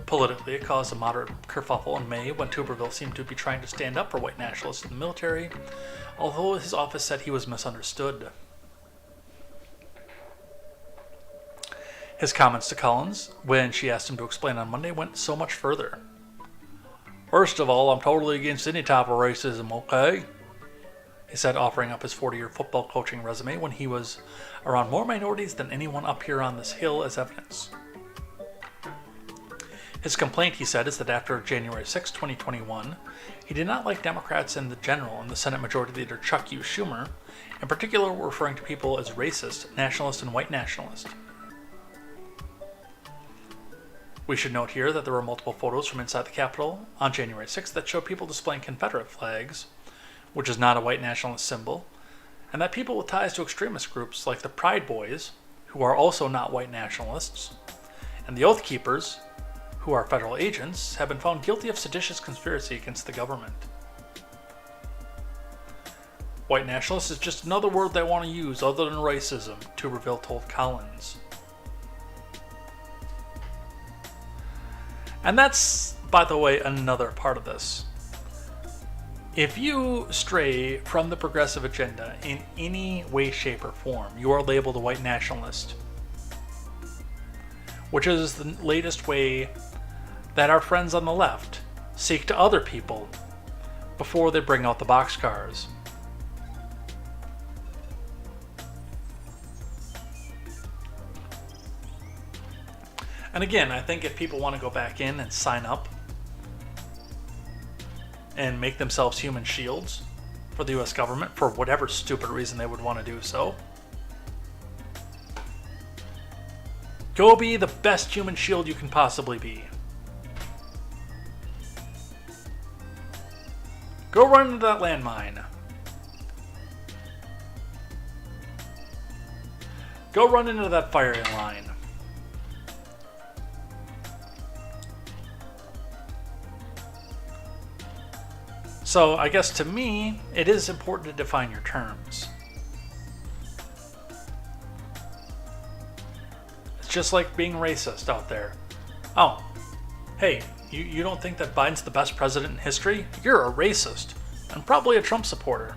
Politically, it caused a moderate kerfuffle in May when Tuberville seemed to be trying to stand up for white nationalists in the military, although his office said he was misunderstood. His comments to Collins, when she asked him to explain on Monday, went so much further. First of all, I'm totally against any type of racism, okay? He said, offering up his 40-year football coaching resume when he was around more minorities than anyone up here on this hill as evidence. His complaint, he said, is that after January 6, 2021, he did not like Democrats in the general and the Senate Majority Leader Chuck U. Schumer, in particular referring to people as racist, nationalist, and white nationalist. We should note here that there were multiple photos from inside the Capitol on January 6th that show people displaying Confederate flags, which is not a white nationalist symbol, and that people with ties to extremist groups like the Pride Boys, who are also not white nationalists, and the Oath Keepers, who are federal agents, have been found guilty of seditious conspiracy against the government. White nationalist is just another word they want to use other than racism, Tuberville told Collins. And that's, by the way, another part of this. If you stray from the progressive agenda in any way, shape, or form, you are labeled a white nationalist, which is the latest way that our friends on the left seek to other people before they bring out the boxcars. And again, I think if people want to go back in and sign up and make themselves human shields for the US government for whatever stupid reason they would want to do so, go be the best human shield you can possibly be. Go run into that landmine. Go run into that firing line. So I guess to me, it is important to define your terms. It's just like being racist out there. Oh, hey, you don't think that Biden's the best president in history? You're a racist, and probably a Trump supporter.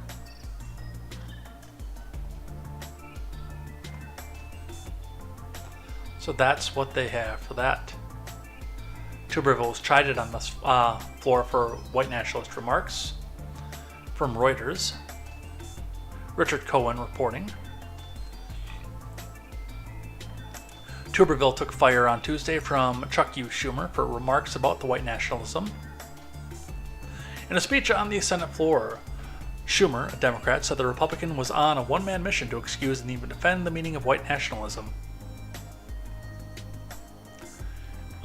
So that's what they have for that. Tuberville was chided on this floor for white nationalist remarks. From Reuters, Richard Cohen reporting. Tuberville took fire on Tuesday from Chuck U. Schumer for remarks about the white nationalism. In a speech on the Senate floor, Schumer, a Democrat, said the Republican was on a one-man mission to excuse and even defend the meaning of white nationalism.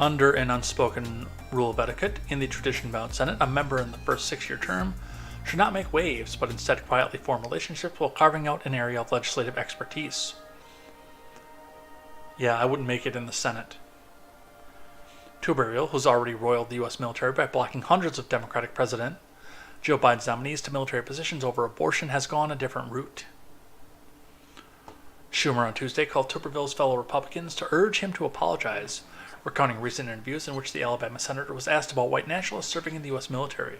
Under an unspoken rule of etiquette in the tradition-bound Senate, a member in the first 6-year term should not make waves, but instead quietly form relationships while carving out an area of legislative expertise. Yeah, I wouldn't make it in the Senate. Tuberville, who's already roiled the U.S. military by blocking hundreds of Democratic President Joe Biden's nominees to military positions over abortion, has gone a different route. Schumer on Tuesday called Tuberville's fellow Republicans to urge him to apologize, recounting recent interviews in which the Alabama senator was asked about white nationalists serving in the U.S. military.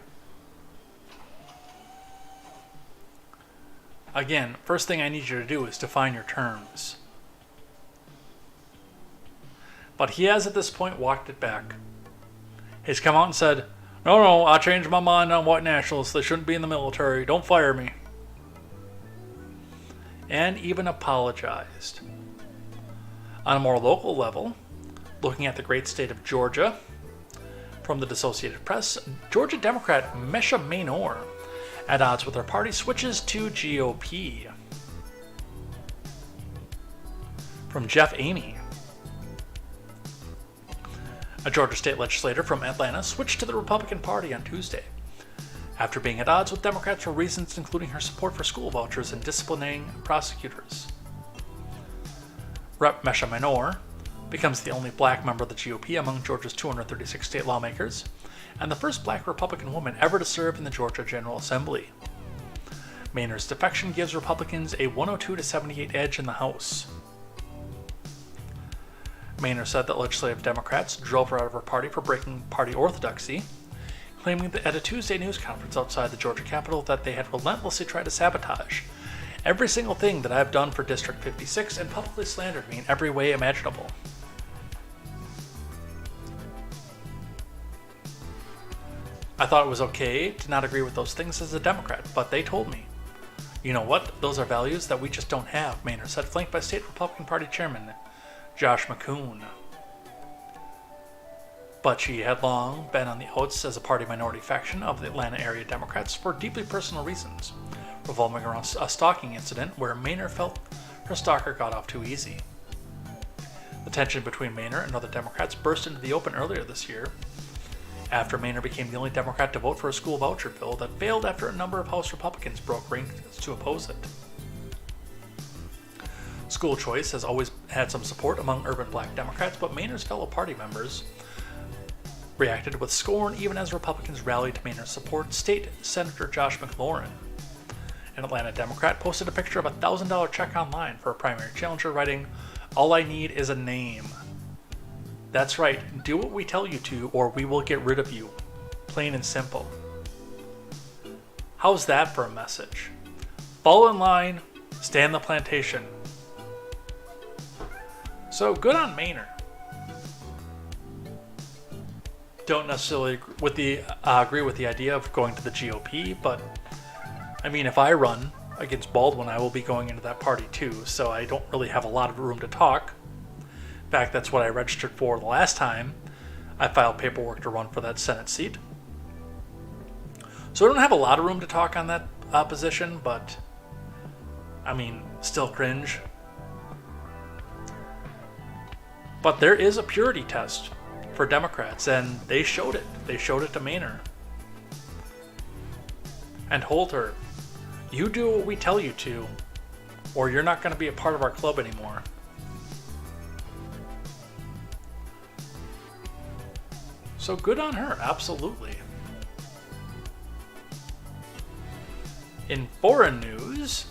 Again, first thing I need you to do is define your terms. But he has at this point walked it back. He's come out and said, no, I changed my mind on white nationalists. They shouldn't be in the military. Don't fire me. And even apologized. On a more local level, looking at the great state of Georgia, From the Associated Press, Georgia Democrat Mesha Mainor, at odds with her party, switches to GOP. From Jeff Amy, a Georgia state legislator from Atlanta switched to the Republican Party on Tuesday, after being at odds with Democrats for reasons including her support for school vouchers and disciplining prosecutors. Rep. Mesha Mainor becomes the only black member of the GOP among Georgia's 236 state lawmakers, and the first black Republican woman ever to serve in the Georgia General Assembly. Mainor's defection gives Republicans a 102-78 edge in the House. Mainor said that legislative Democrats drove her out of her party for breaking party orthodoxy, claiming that at a Tuesday news conference outside the Georgia Capitol that they had relentlessly tried to sabotage every single thing that I've done for District 56 and publicly slandered me in every way imaginable. I thought it was okay to not agree with those things as a Democrat, but they told me, you know what, those are values that we just don't have, Mainor said, flanked by State Republican Party Chairman Josh McCoon. But she had long been on the outs as a party minority faction of the Atlanta area Democrats for deeply personal reasons, revolving around a stalking incident where Mainor felt her stalker got off too easy. The tension between Mainor and other Democrats burst into the open earlier this year, after Mainor became the only Democrat to vote for a school voucher bill that failed after a number of House Republicans broke ranks to oppose it. School choice has always had some support among urban black Democrats, but Mainor's fellow party members reacted with scorn even as Republicans rallied to Mainor's support. State Senator Josh McLaurin, an Atlanta Democrat, posted a picture of a $1,000 check online for a primary challenger, writing, "All I need is a name. That's right, do what we tell you to, or we will get rid of you. Plain and simple." How's that for a message? Fall in line, stay on the plantation. So good on Mainor. Don't necessarily agree with the idea of going to the GOP, but I mean, if I run against Baldwin, I will be going into that party too, so I don't really have a lot of room to talk. In fact, that's what I registered for the last time I filed paperwork to run for that Senate seat. So I don't have a lot of room to talk on that position, but I mean, still cringe. But there is a purity test for Democrats, and they showed it. They showed it to Mainor. And told her, you do what we tell you to, or you're not going to be a part of our club anymore. So good on her, absolutely. In foreign news,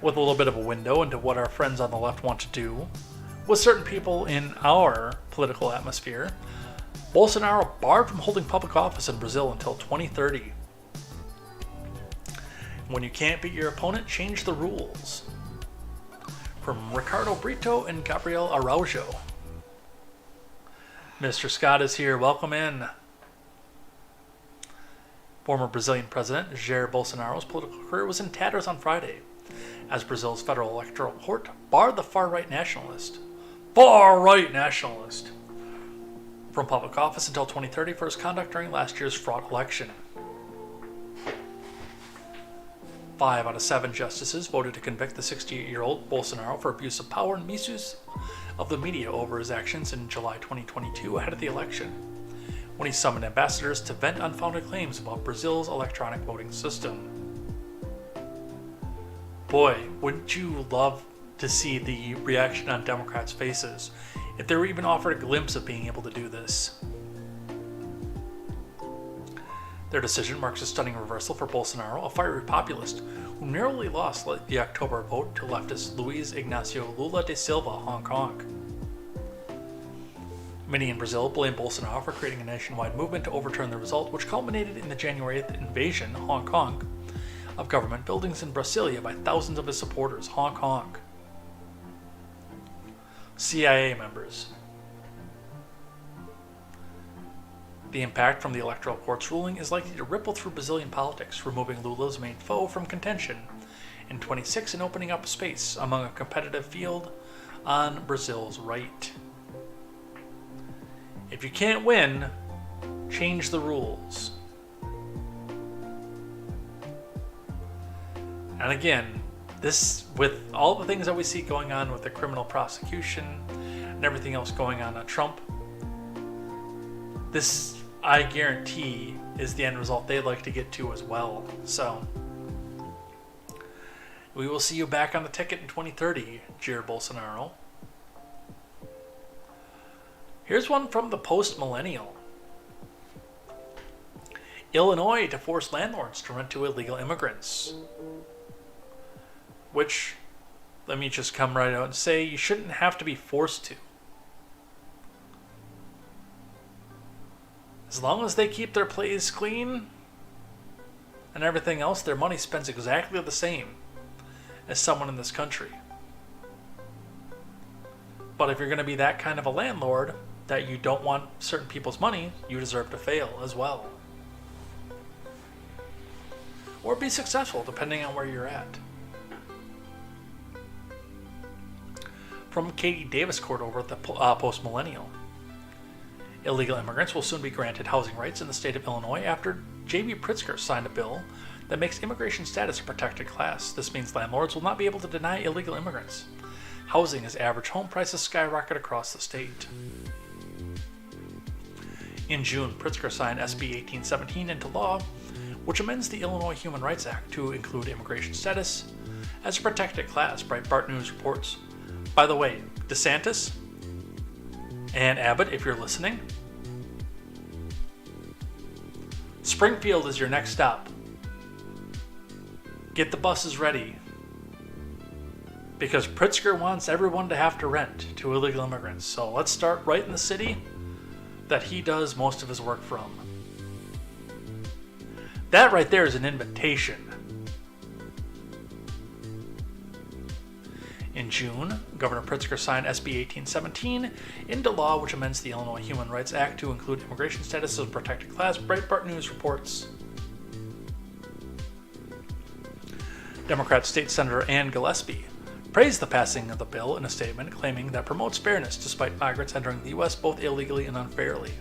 with a little bit of a window into what our friends on the left want to do with certain people in our political atmosphere, Bolsonaro barred from holding public office in Brazil until 2030. When you can't beat your opponent, change the rules. From Ricardo Brito and Gabriel Araujo. Mr. Scott is here. Welcome in. Former Brazilian President Jair Bolsonaro's political career was in tatters on Friday, as Brazil's federal electoral court barred the far-right nationalist from public office until 2030 for his conduct during last year's fraud election. 5 out of 7 justices voted to convict the 68-year-old Bolsonaro for abuse of power and misuse of the media over his actions in July 2022 ahead of the election, when he summoned ambassadors to vent unfounded claims about Brazil's electronic voting system. Boy, wouldn't you love to see the reaction on Democrats' faces if they were even offered a glimpse of being able to do this. Their decision marks a stunning reversal for Bolsonaro, a fiery populist who narrowly lost the October vote to leftist Luiz Ignacio Lula da Silva, Hong Kong. Many in Brazil blame Bolsonaro for creating a nationwide movement to overturn the result, which culminated in the January 8th invasion, Hong Kong, of government buildings in Brasilia by thousands of his supporters, Hong Kong. CIA members. The impact from the electoral court's ruling is likely to ripple through Brazilian politics, removing Lula's main foe from contention in 26 and opening up space among a competitive field on Brazil's right. If you can't win, change the rules. And again, this, with all the things that we see going on with the criminal prosecution and everything else going on Trump, this, I guarantee, is the end result they'd like to get to as well. So, we will see you back on the ticket in 2030, Jair Bolsonaro. Here's one from the post-millennial. Illinois to force landlords to rent to illegal immigrants. Which, let me just come right out and say, you shouldn't have to be forced to. As long as they keep their place clean and everything else, their money spends exactly the same as someone in this country. But if you're going to be that kind of a landlord that you don't want certain people's money, you deserve to fail as well. Or be successful, depending on where you're at. From Katie Davis Court over at the Post Millennial. Illegal immigrants will soon be granted housing rights in the state of Illinois after J.B. Pritzker signed a bill that makes immigration status a protected class. This means landlords will not be able to deny illegal immigrants housing as average home prices skyrocket across the state. In June, Pritzker signed SB 1817 into law, which amends the Illinois Human Rights Act to include immigration status as a protected class, Breitbart News reports. By the way, DeSantis and Abbott, if you're listening, Springfield is your next stop. Get the buses ready, because Pritzker wants everyone to have to rent to illegal immigrants. So let's start right in the city that he does most of his work from. That right there is an invitation. In June, Governor Pritzker signed SB 1817 into law, which amends the Illinois Human Rights Act to include immigration status as a protected class, Breitbart News reports. Democrat State Senator Ann Gillespie praised the passing of the bill in a statement, claiming that promotes fairness despite migrants entering the U.S. both illegally and unfairly.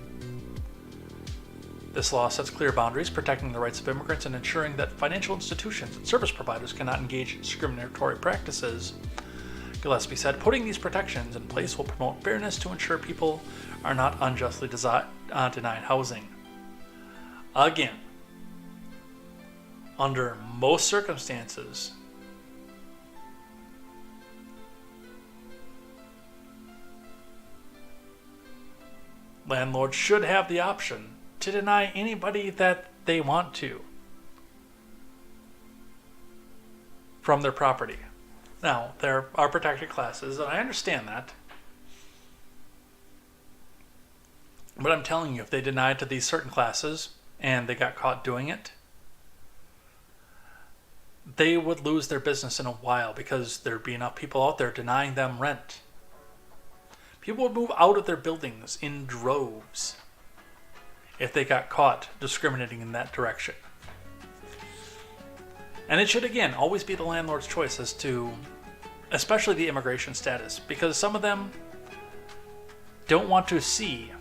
This law sets clear boundaries, protecting the rights of immigrants and ensuring that financial institutions and service providers cannot engage in discriminatory practices. Gillespie said, putting these protections in place will promote fairness to ensure people are not unjustly denied housing. Again, under most circumstances, landlords should have the option to deny anybody that they want to from their property. Now, there are protected classes, and I understand that. But I'm telling you, if they denied to these certain classes and they got caught doing it, they would lose their business in a while because there'd be enough people out there denying them rent. People would move out of their buildings in droves if they got caught discriminating in that direction. And it should, again, always be the landlord's choice as to, especially the immigration status, because some of them don't want to see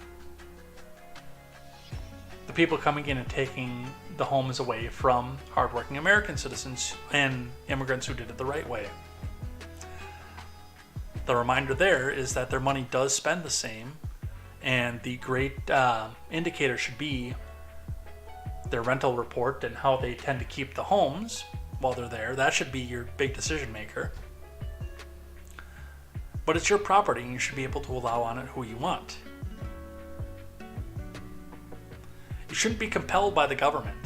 the people coming in and taking the homes away from hardworking American citizens and immigrants who did it the right way. The reminder there is that their money does spend the same, and the great indicator should be their rental report and how they tend to keep the homes while they're there. That should be your big decision maker. But it's your property and you should be able to allow on it who you want. You shouldn't be compelled by the government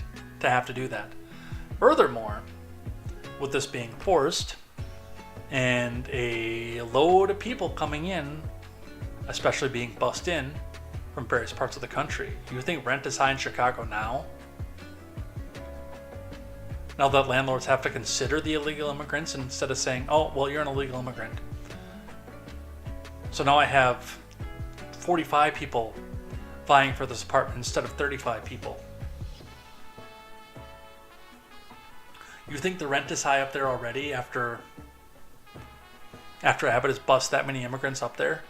to have to do that. Furthermore, with this being forced and a load of people coming in, especially being bussed in from various parts of the country, you think rent is high in Chicago now? Now that landlords have to consider the illegal immigrants instead of saying, oh, well, you're an illegal immigrant, so now I have 45 people vying for this apartment instead of 35 people. You think the rent is high up there already after Abbott has bussed that many immigrants up there?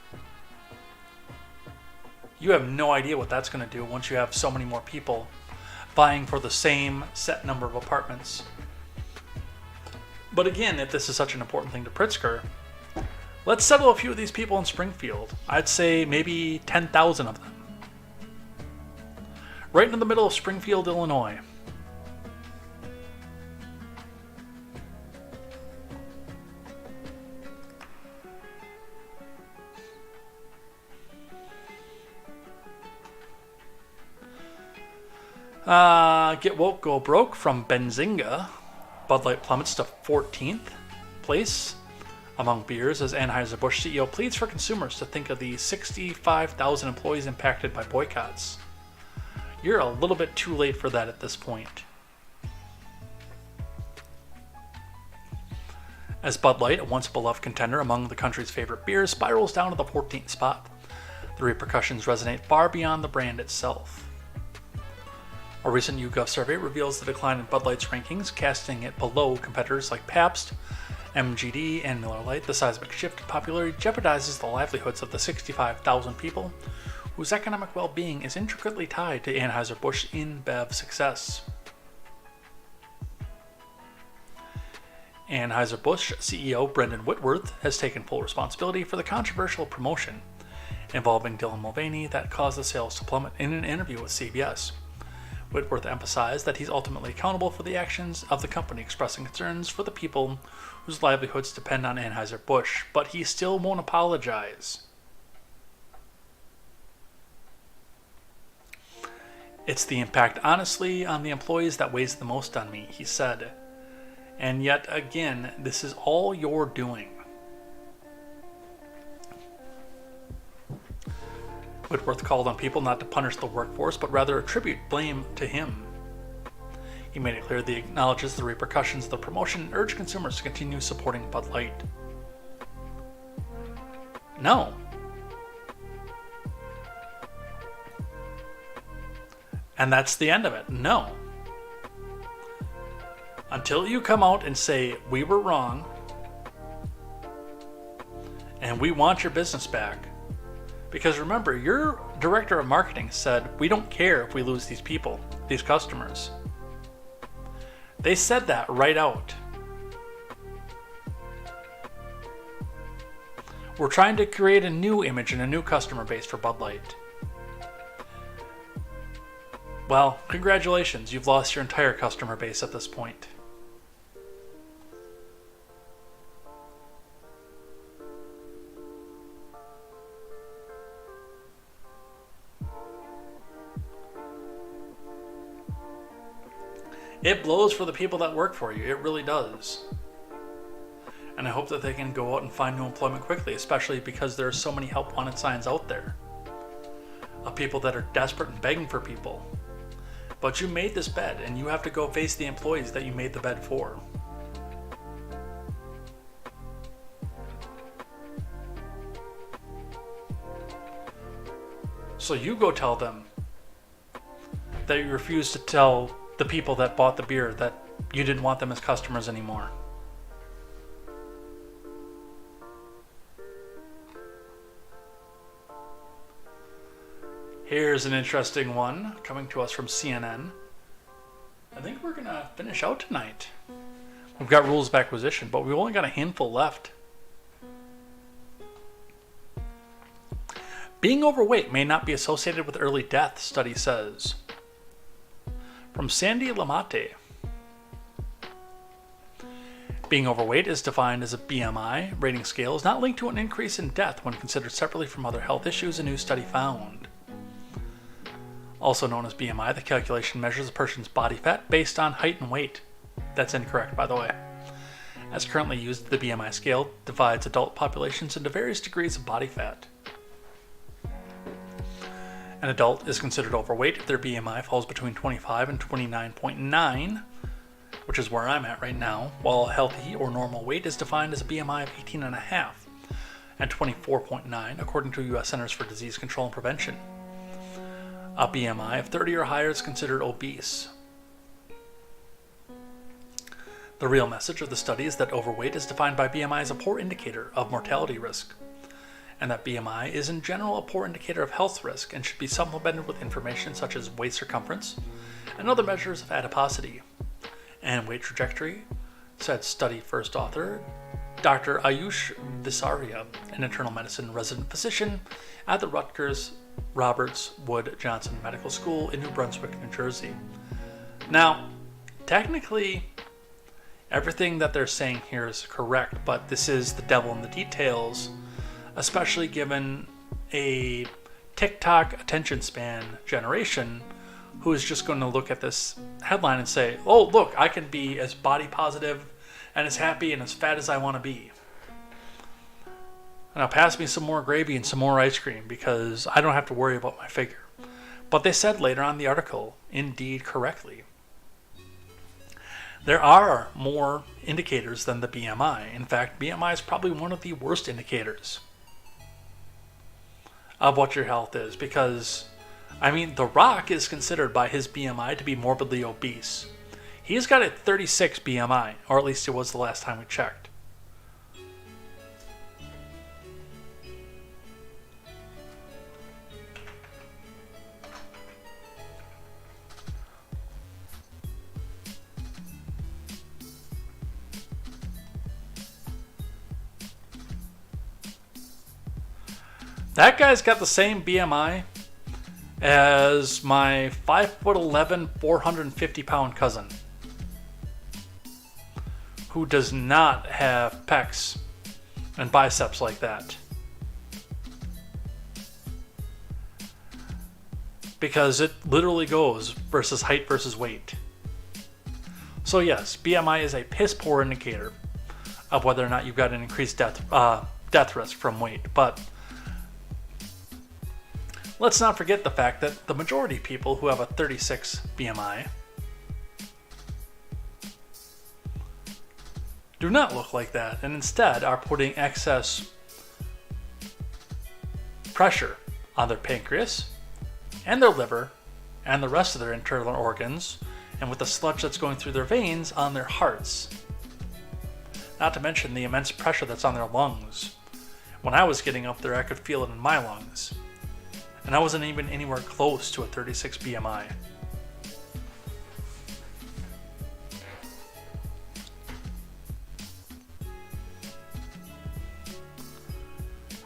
You have no idea what that's going to do once you have so many more people vying for the same set number of apartments. But again, if this is such an important thing to Pritzker, let's settle a few of these people in Springfield. I'd say maybe 10,000 of them. Right in the middle of Springfield, Illinois. Get woke, go broke from Benzinga. Bud Light plummets to 14th place among beers as Anheuser-Busch CEO pleads for consumers to think of the 65,000 employees impacted by boycotts. You're a little bit too late for that at this point. As Bud Light, a once beloved contender among the country's favorite beers, spirals down to the 14th spot, the repercussions resonate far beyond the brand itself. A recent YouGov survey reveals the decline in Bud Light's rankings, casting it below competitors like Pabst, MGD, and Miller Lite. The seismic shift in popularity jeopardizes the livelihoods of the 65,000 people whose economic well-being is intricately tied to Anheuser-Busch InBev success. Anheuser-Busch CEO Brendan Whitworth has taken full responsibility for the controversial promotion involving Dylan Mulvaney that caused the sales to plummet in an interview with CBS. Whitworth emphasized that he's ultimately accountable for the actions of the company, expressing concerns for the people whose livelihoods depend on Anheuser-Busch, but he still won't apologize. It's the impact, honestly, on the employees that weighs the most on me, he said. And yet again, this is all you're doing. Whitworth called on people not to punish the workforce, but rather attribute blame to him. He made it clear that he acknowledges the repercussions of the promotion and urged consumers to continue supporting Bud Light. No. And that's the end of it. No. Until you come out and say, we were wrong, and we want your business back. Because remember, your director of marketing said, we don't care if we lose these people, these customers. They said that right out. We're trying to create a new image and a new customer base for Bud Light. Well, congratulations, you've lost your entire customer base at this point. It blows for the people that work for you, it really does. And I hope that they can go out and find new employment quickly, especially because there are so many help wanted signs out there of people that are desperate and begging for people. But you made this bed, and you have to go face the employees that you made the bed for. So you go tell them that you refuse to tell the people that bought the beer that you didn't want them as customers anymore. Here's an interesting one coming to us from CNN. I think we're gonna finish out tonight. We've got rules of acquisition, but we've only got a handful left. Being overweight may not be associated with early death, study says. From Sandy Lamate. Being overweight is defined as a BMI rating scale is not linked to an increase in death when considered separately from other health issues, a new study found. Also known as BMI, the calculation measures a person's body fat based on height and weight. That's incorrect, by the way. As currently used, the BMI scale divides adult populations into various degrees of body fat. An adult is considered overweight if their BMI falls between 25 and 29.9, which is where I'm at right now, while healthy or normal weight is defined as a BMI of 18.5 and 24.9, according to U.S. Centers for Disease Control and Prevention. A BMI of 30 or higher is considered obese. The real message of the study is that overweight is defined by BMI as a poor indicator of mortality risk, and that BMI is in general a poor indicator of health risk and should be supplemented with information such as waist circumference and other measures of adiposity and weight trajectory, said study first author Dr. Ayush Visaria, an internal medicine resident physician at the Rutgers Roberts Wood Johnson Medical School in New Brunswick, New Jersey. Now, technically, everything that they're saying here is correct, but this is the devil in the details, especially given a TikTok attention span generation who is just going to look at this headline and say, oh, look, I can be as body positive and as happy and as fat as I want to be. Now pass me some more gravy and some more ice cream because I don't have to worry about my figure. But they said later on in the article, indeed correctly, there are more indicators than the BMI. In fact, BMI is probably one of the worst indicators of what your health is because, I mean, The Rock is considered by his BMI to be morbidly obese. He's got a 36 BMI, or at least it was the last time we checked. That guy's got the same BMI as my 5'11", 450-pound cousin, who does not have pecs and biceps like that. Because it literally goes versus height versus weight. So yes, BMI is a piss poor indicator of whether or not you've got an increased death risk from weight. But let's not forget the fact that the majority of people who have a 36 BMI do not look like that, and instead are putting excess pressure on their pancreas and their liver and the rest of their internal organs, and with the sludge that's going through their veins, on their hearts. Not to mention the immense pressure that's on their lungs. When I was getting up there, I could feel it in my lungs. And I wasn't even anywhere close to a 36 BMI.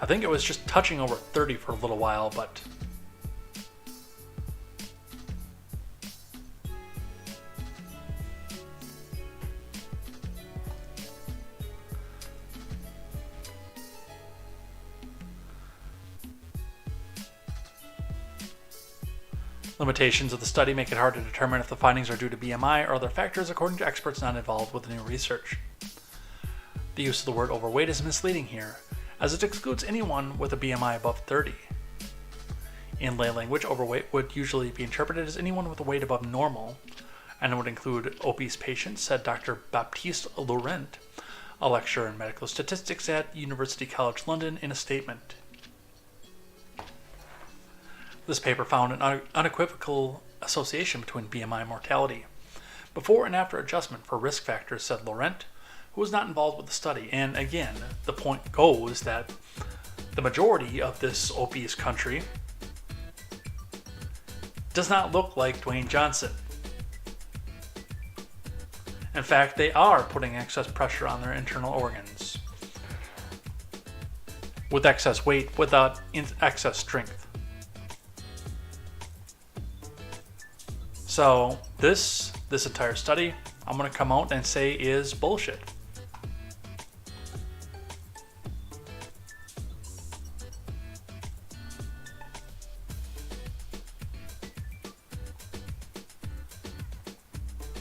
I think it was just touching over 30 for a little while, but limitations of the study make it hard to determine if the findings are due to BMI or other factors, according to experts not involved with the new research. The use of the word overweight is misleading here, as it excludes anyone with a BMI above 30. In lay language, overweight would usually be interpreted as anyone with a weight above normal, and it would include obese patients, said Dr. Baptiste Laurent, a lecturer in medical statistics at University College London, in a statement. This paper found an unequivocal association between BMI and mortality, before and after adjustment for risk factors, said Laurent, who was not involved with the study. And again, the point goes that the majority of this obese country does not look like Dwayne Johnson. In fact, they are putting excess pressure on their internal organs with excess weight without excess strength. So this entire study, I'm going to come out and say is bullshit.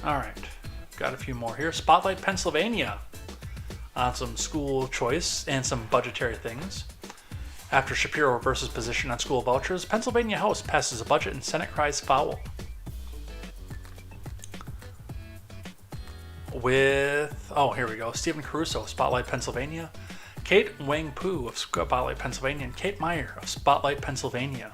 All right, got a few more here. Spotlight Pennsylvania on some school choice and some budgetary things. After Shapiro reverses position on school vouchers, Pennsylvania House passes a budget and Senate cries foul. With, here we go, Stephen Caruso of Spotlight Pennsylvania, Kate Wang-Pu of Spotlight Pennsylvania, and Kate Meyer of Spotlight Pennsylvania.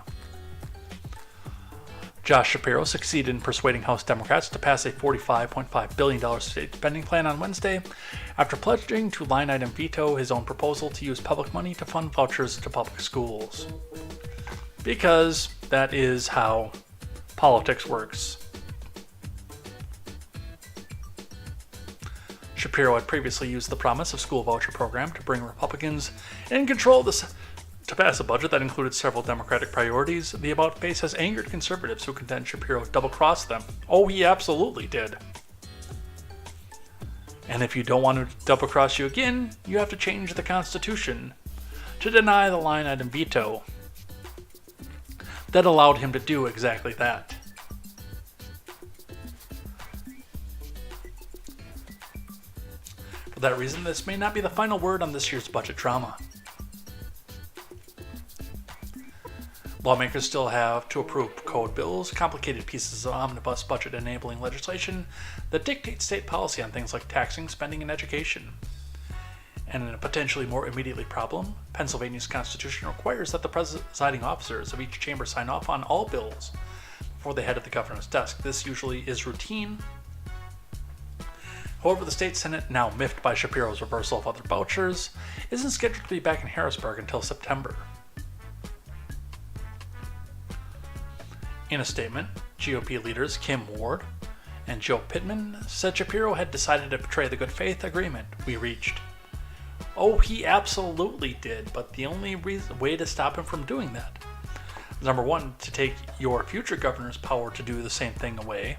Josh Shapiro succeeded in persuading House Democrats to pass a $45.5 billion state spending plan on Wednesday after pledging to line item veto his own proposal to use public money to fund vouchers to public schools. Because that is how politics works. Shapiro had previously used the promise of school voucher program to bring Republicans in control of this to pass a budget that included several Democratic priorities. The about face has angered conservatives who contend Shapiro double-crossed them. Oh, he absolutely did. And if you don't want to double-cross you again, you have to change the Constitution to deny the line item veto that allowed him to do exactly that. For that reason, this may not be the final word on this year's budget drama. Lawmakers still have to approve code bills, complicated pieces of omnibus budget enabling legislation that dictate state policy on things like taxing, spending, and education. And in a potentially more immediately problem, Pennsylvania's constitution requires that the presiding officers of each chamber sign off on all bills before they head to the governor's desk. This usually is routine. However, the state Senate, now miffed by Shapiro's reversal of other vouchers, isn't scheduled to be back in Harrisburg until September. In a statement, GOP leaders Kim Ward and Joe Pittman said Shapiro had decided to betray the good faith agreement we reached. Oh, he absolutely did, but the only way to stop him from doing that is, number one, to take your future governor's power to do the same thing away,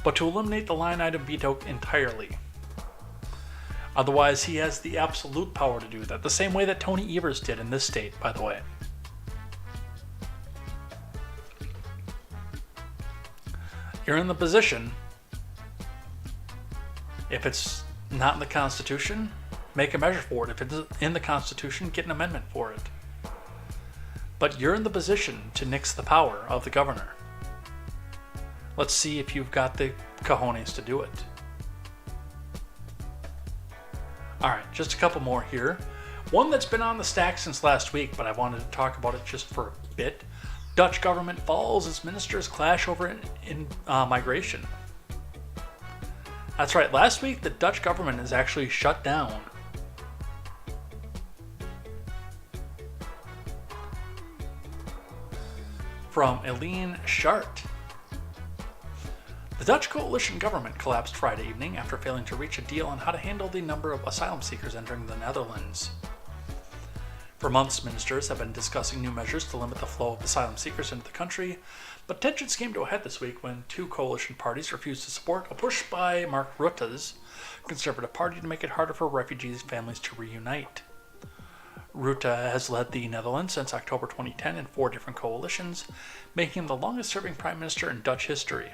but to eliminate the line item veto entirely. Otherwise, he has the absolute power to do that, the same way that Tony Evers did in this state, by the way. You're in the position, if it's not in the Constitution, make a measure for it. If it's in the Constitution, get an amendment for it. But you're in the position to nix the power of the governor. Let's see if you've got the cojones to do it. Alright, just a couple more here. One that's been on the stack since last week, but I wanted to talk about it just for a bit. Dutch government falls as ministers clash over migration. That's right, last week the Dutch government is actually shut down. From Eline Schart. The Dutch coalition government collapsed Friday evening after failing to reach a deal on how to handle the number of asylum seekers entering the Netherlands. For months, ministers have been discussing new measures to limit the flow of asylum seekers into the country, but tensions came to a head this week when two coalition parties refused to support a push by Mark Rutte's Conservative Party to make it harder for refugees' families to reunite. Rutte has led the Netherlands since October 2010 in 4 different coalitions, making him the longest-serving prime minister in Dutch history.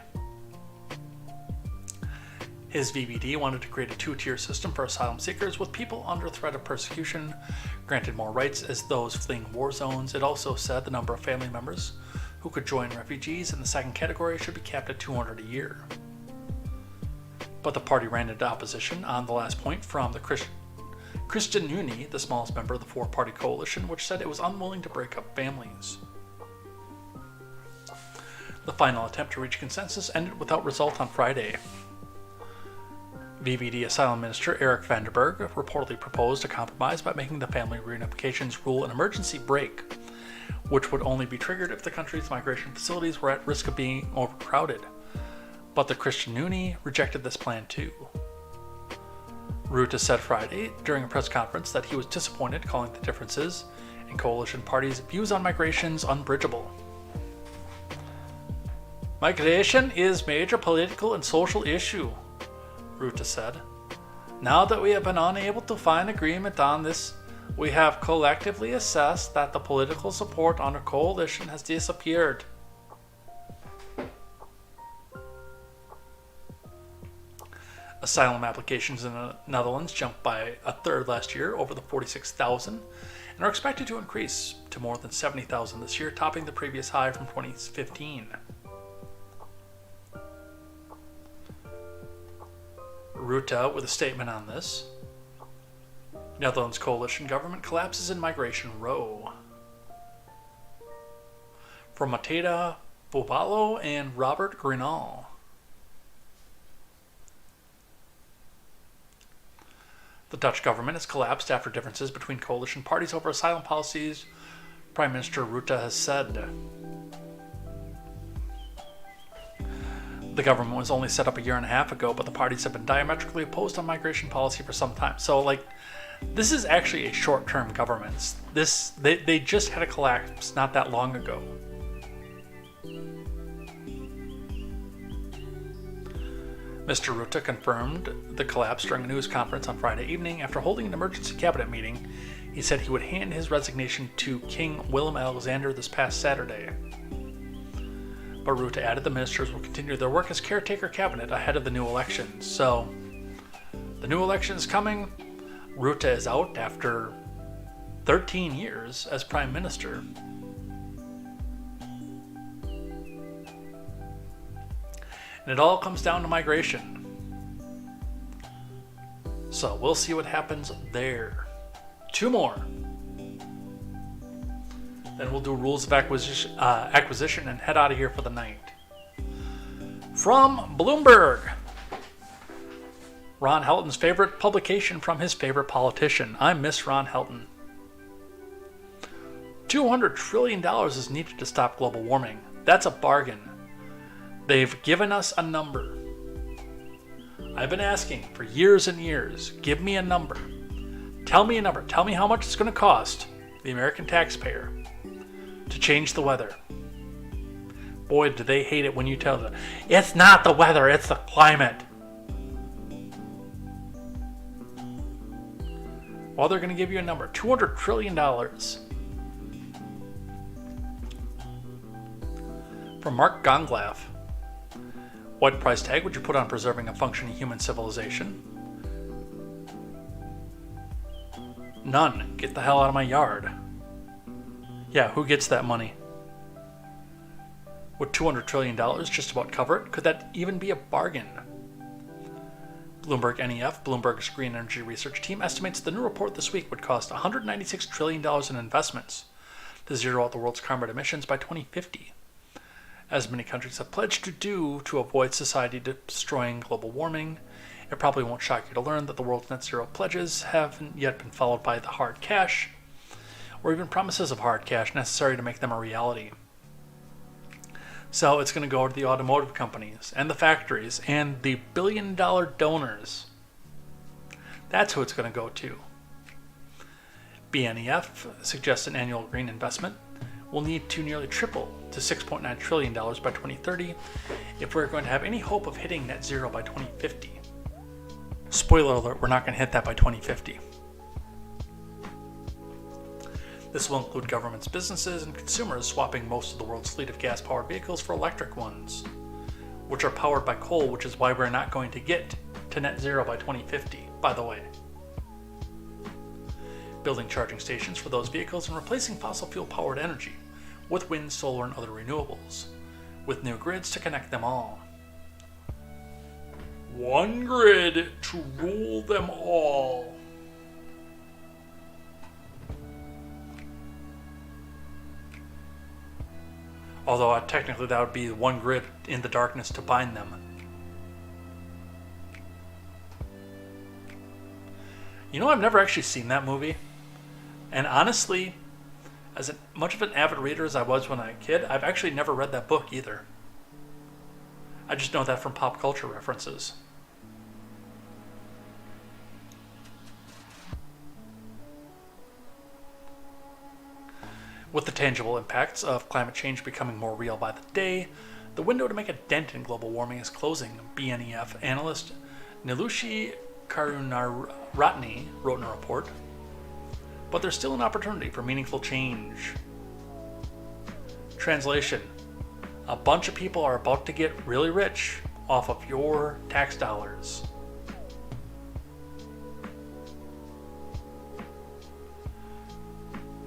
His VVD wanted to create a 2-tier system for asylum seekers, with people under threat of persecution granted more rights as those fleeing war zones. It also said the number of family members who could join refugees in the second category should be capped at 200 a year. But the party ran into opposition on the last point from the Christian Unie, the smallest member of the 4-party coalition, which said it was unwilling to break up families. The final attempt to reach consensus ended without result on Friday. VVD Asylum Minister Eric van der Berg reportedly proposed a compromise by making the family reunifications rule an emergency break, which would only be triggered if the country's migration facilities were at risk of being overcrowded. But the Christian Unie rejected this plan too. Rutte said Friday during a press conference that he was disappointed, calling the differences in coalition parties' views on migrations unbridgeable. Migration is a major political and social issue, Rutte said. Now that we have been unable to find agreement on this, we have collectively assessed that the political support on a coalition has disappeared. Asylum applications in the Netherlands jumped by a third last year, over the 46,000, and are expected to increase to more than 70,000 this year, topping the previous high from 2015. Rutte with a statement on this. Netherlands coalition government collapses in migration row. From Mateda Bobalo and Robert Grinal. The Dutch government has collapsed after differences between coalition parties over asylum policies, Prime Minister Rutte has said. The government was only set up a year and a half ago, but the parties have been diametrically opposed on migration policy for some time. So, this is actually a short-term government. They just had a collapse not that long ago. Mr. Rutte confirmed the collapse during a news conference on Friday evening. After holding an emergency cabinet meeting, he said he would hand his resignation to King Willem-Alexander this past Saturday. But Rutte added the ministers will continue their work as caretaker cabinet ahead of the new election. So, the new election is coming. Rutte is out after 13 years as prime minister. And it all comes down to migration. So we'll see what happens there. 2 more. Then we'll do rules of acquisition and head out of here for the night. From Bloomberg. Ron Helton's favorite publication from his favorite politician. I miss Ron Helton. $200 trillion is needed to stop global warming. That's a bargain. They've given us a number. I've been asking for years and years, give me a number. Tell me a number. Tell me how much it's going to cost the American taxpayer to change the weather. Boy, do they hate it when you tell them, it's not the weather, it's the climate. Well, they're going to give you a number, $200 trillion. From Mark Gonglaff. What price tag would you put on preserving a functioning human civilization? None. Get the hell out of my yard. Yeah, who gets that money? Would $200 trillion just about cover it? Could that even be a bargain? Bloomberg NEF, Bloomberg's green energy research team, estimates the new report this week would cost $196 trillion in investments to zero out the world's carbon emissions by 2050. As many countries have pledged to do to avoid society destroying global warming, it probably won't shock you to learn that the world's net zero pledges haven't yet been followed by the hard cash, or even promises of hard cash necessary to make them a reality. So it's going to go to the automotive companies and the factories and the billion-dollar donors. That's who it's going to go to. BNEF suggests an annual green investment will need to nearly triple to $6.9 trillion by 2030 if we're going to have any hope of hitting net zero by 2050. Spoiler alert, we're not going to hit that by 2050. This will include governments, businesses, and consumers swapping most of the world's fleet of gas-powered vehicles for electric ones, which are powered by coal, which is why we're not going to get to net zero by 2050, by the way. Building charging stations for those vehicles and replacing fossil fuel-powered energy with wind, solar, and other renewables, with new grids to connect them all. One grid to rule them all. Although technically that would be one grid in the darkness to bind them. You know, I've never actually seen that movie. And honestly, as much of an avid reader as I was when I was a kid, I've actually never read that book either. I just know that from pop culture references. With the tangible impacts of climate change becoming more real by the day, the window to make a dent in global warming is closing, BNEF analyst Nilushi Karunaratne wrote in a report. But there's still an opportunity for meaningful change. Translation: a bunch of people are about to get really rich off of your tax dollars.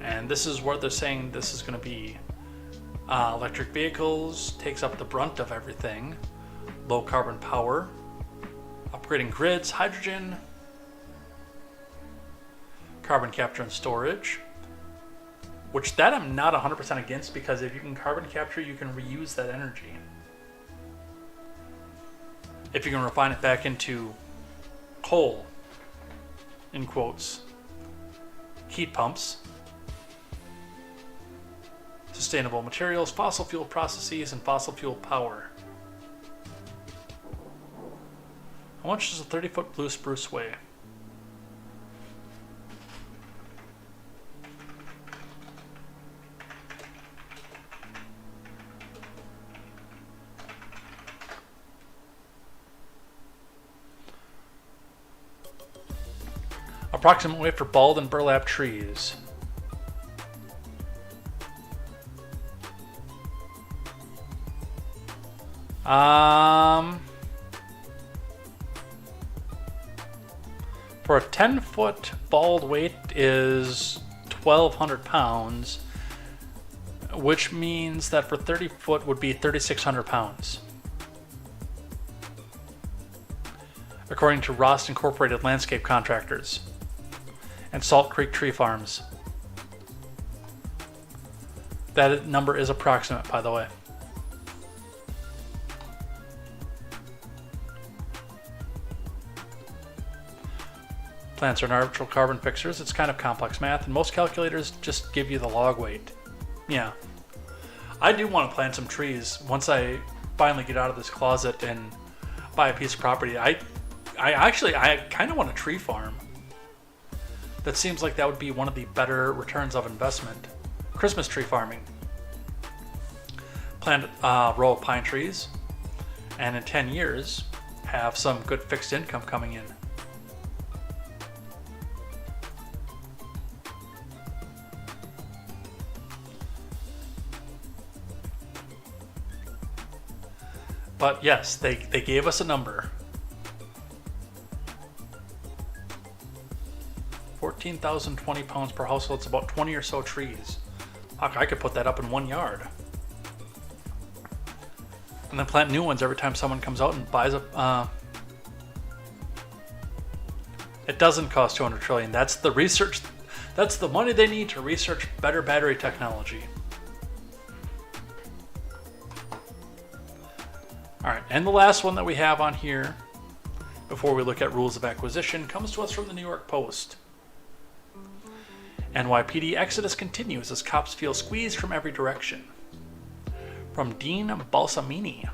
And this is where they're saying this is going to be. Electric vehicles takes up the brunt of everything. Low carbon power. Upgrading grids, hydrogen. Carbon capture and storage. which that I'm not 100% against, because if you can carbon capture, you can reuse that energy. If you can refine it back into coal, in quotes, heat pumps, sustainable materials, fossil fuel processes, and fossil fuel power. How much does a 30-foot blue spruce weigh? Approximate weight for bald and burlap trees. For a 10-foot bald weight is 1,200 pounds, which means that for 30 foot would be 3,600 pounds. According to Rost Incorporated Landscape Contractors and Salt Creek Tree Farms. That number is approximate, by the way. Plants are natural carbon fixers. It's kind of complex math, and most calculators just give you the log weight. Yeah. I do want to plant some trees once I finally get out of this closet and buy a piece of property. I kind of want a tree farm. That seems like that would be one of the better returns of investment. Christmas tree farming. Plant a row of pine trees, and in 10 years, have some good fixed income coming in. But yes, they gave us a number. 14,020 pounds per household. It's about 20 or so trees. Fuck, I could put that up in 1 yard. And then plant new ones every time someone comes out and buys a... It doesn't cost $200 trillion. That's the research. That's the money they need to research better battery technology. Alright, and the last one that we have on here, before we look at rules of acquisition, comes to us from the New York Post. NYPD exodus continues as cops feel squeezed from every direction. From Dean Balsamini.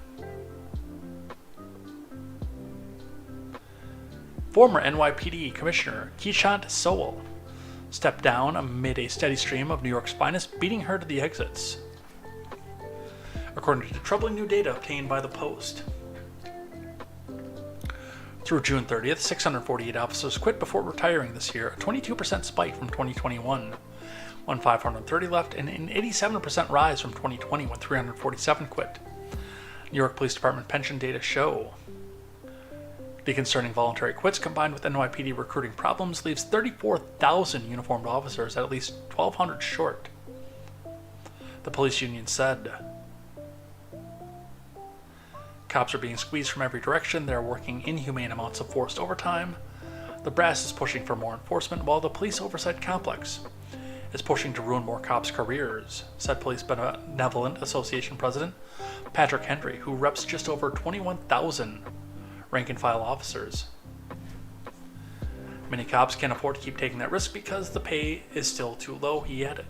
Former NYPD Commissioner Keechant Sowell stepped down amid a steady stream of New York's finest beating her to the exits, according to troubling new data obtained by the Post. Through June 30th, 648 officers quit before retiring this year, a 22% spike from 2021, when 530 left, and an 87% rise from 2020, when 347 quit. New York Police Department pension data show. The concerning voluntary quits combined with NYPD recruiting problems leaves 34,000 uniformed officers at least 1,200 short, the police union said. Cops are being squeezed from every direction. They're working inhumane amounts of forced overtime. The brass is pushing for more enforcement, while the police oversight complex is pushing to ruin more cops' careers, said Police Benevolent Association President Patrick Henry, who reps just over 21,000 rank-and-file officers. Many cops can't afford to keep taking that risk because the pay is still too low, he added.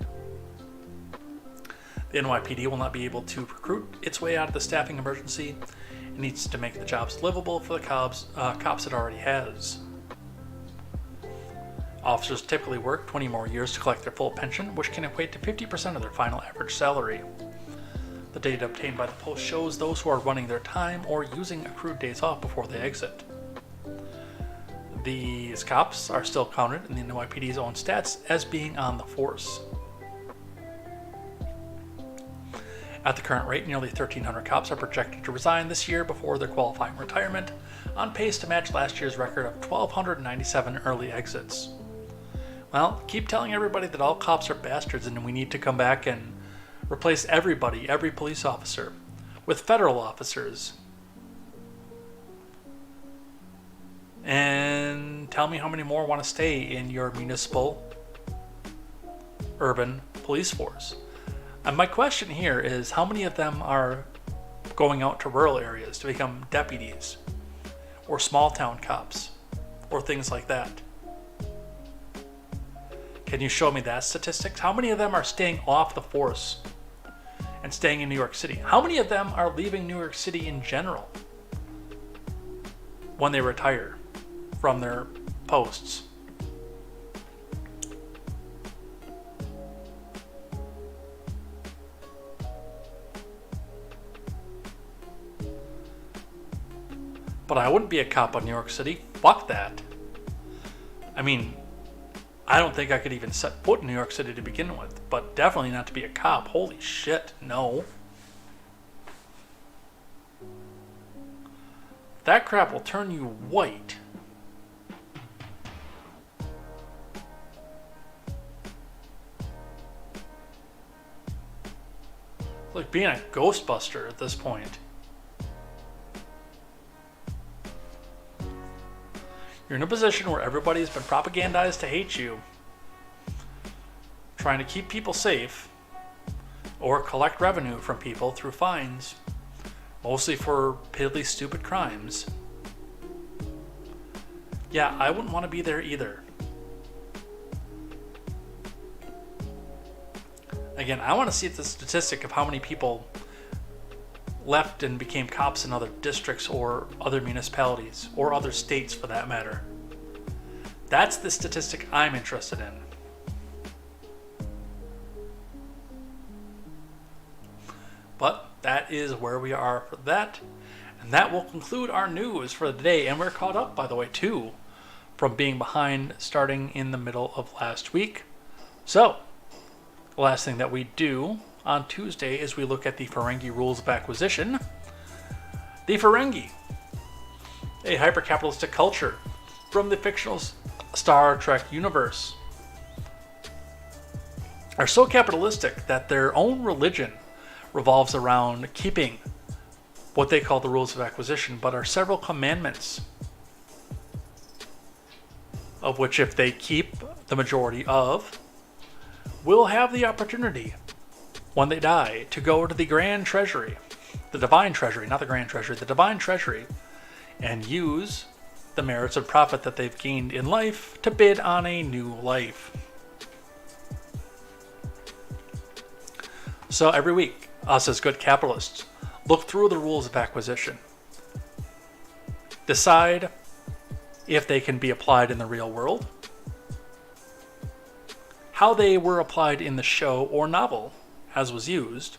The NYPD will not be able to recruit its way out of the staffing emergency. It needs to make the jobs livable for the cops it already has. Officers typically work 20 more years to collect their full pension, which can equate to 50% of their final average salary. The data obtained by the Post shows those who are running their time or using accrued days off before they exit. These cops are still counted in the NYPD's own stats as being on the force. At the current rate, nearly 1,300 cops are projected to resign this year before their qualifying retirement, on pace to match last year's record of 1,297 early exits. Well, keep telling everybody that all cops are bastards and we need to come back and replace everybody, every police officer, with federal officers. And tell me how many more want to stay in your municipal, urban, police force. And my question here is, how many of them are going out to rural areas to become deputies or small town cops or things like that? Can you show me that statistics? How many of them are staying off the force and staying in New York City? How many of them are leaving New York City in general when they retire from their posts? But I wouldn't be a cop in New York City. Fuck that. I mean, I don't think I could even set foot in New York City to begin with, but definitely not to be a cop. Holy shit, no. That crap will turn you white. It's like being a Ghostbuster at this point. You're in a position where everybody's been propagandized to hate you, trying to keep people safe, or collect revenue from people through fines, mostly for piddly stupid crimes. Yeah, I wouldn't want to be there either. Again, I want to see the statistic of how many people left and became cops in other districts or other municipalities, or other states for that matter. That's the statistic I'm interested in. But that is where we are for that. And that will conclude our news for the day. And we're caught up, by the way, too, from being behind starting in the middle of last week. So, the last thing that we do on Tuesday is we look at the Ferengi rules of acquisition. The Ferengi, a hyper-capitalistic culture from the fictional Star Trek universe, are so capitalistic that their own religion revolves around keeping what they call the rules of acquisition, but are several commandments, of which if they keep the majority of, will have the opportunity when they die to go to the Grand Treasury, the Divine Treasury, not the Grand Treasury, the Divine Treasury, and use the merits and profit that they've gained in life to bid on a new life. So every week, us as good capitalists look through the rules of acquisition, decide if they can be applied in the real world, how they were applied in the show or novel as was used,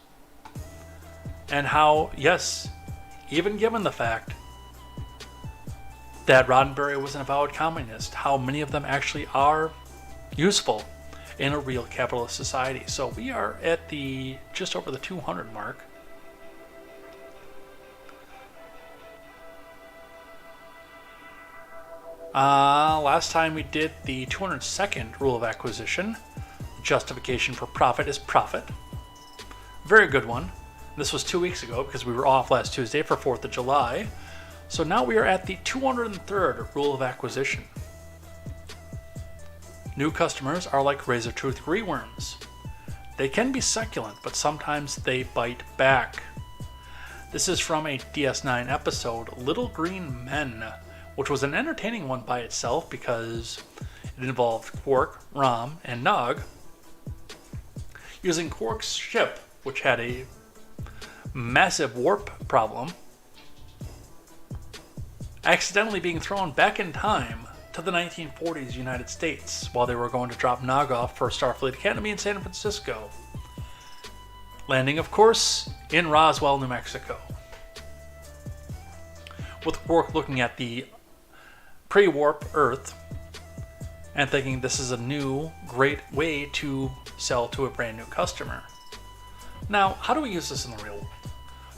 and how, yes, even given the fact that Roddenberry was an avowed communist, how many of them actually are useful in a real capitalist society. So we are at the just over the 200 mark. Last time we did the 202nd rule of acquisition. Justification for profit is profit. Very good one. This was 2 weeks ago because we were off last Tuesday for 4th of July. So now we are at the 203rd rule of acquisition. New customers are like razor-toothed greenworms. They can be succulent, but sometimes they bite back. This is from a DS9 episode, Little Green Men, which was an entertaining one by itself because it involved Quark, Rom, and Nog using Quark's ship, which had a massive warp problem, accidentally being thrown back in time to the 1940s United States while they were going to drop Nog off for Starfleet Academy in San Francisco. Landing, of course, in Roswell, New Mexico. With Quark looking at the pre-warp Earth and thinking this is a new, great way to sell to a brand new customer. Now, how do we use this in the real world?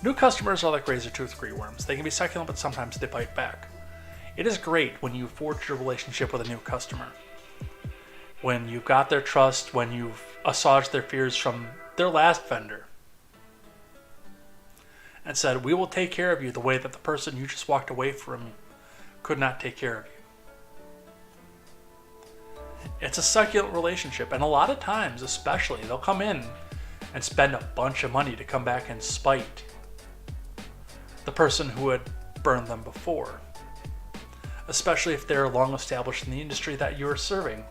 New customers are like razor-toothed greenworms. They can be succulent, but sometimes they bite back. It is great when you forge a relationship with a new customer. When you've got their trust, when you've assuaged their fears from their last vendor. And said, we will take care of you the way that the person you just walked away from could not take care of you. It's a succulent relationship, and a lot of times, especially, they'll come in and spend a bunch of money to come back and spite the person who had burned them before. Especially if they're long established in the industry that you're serving.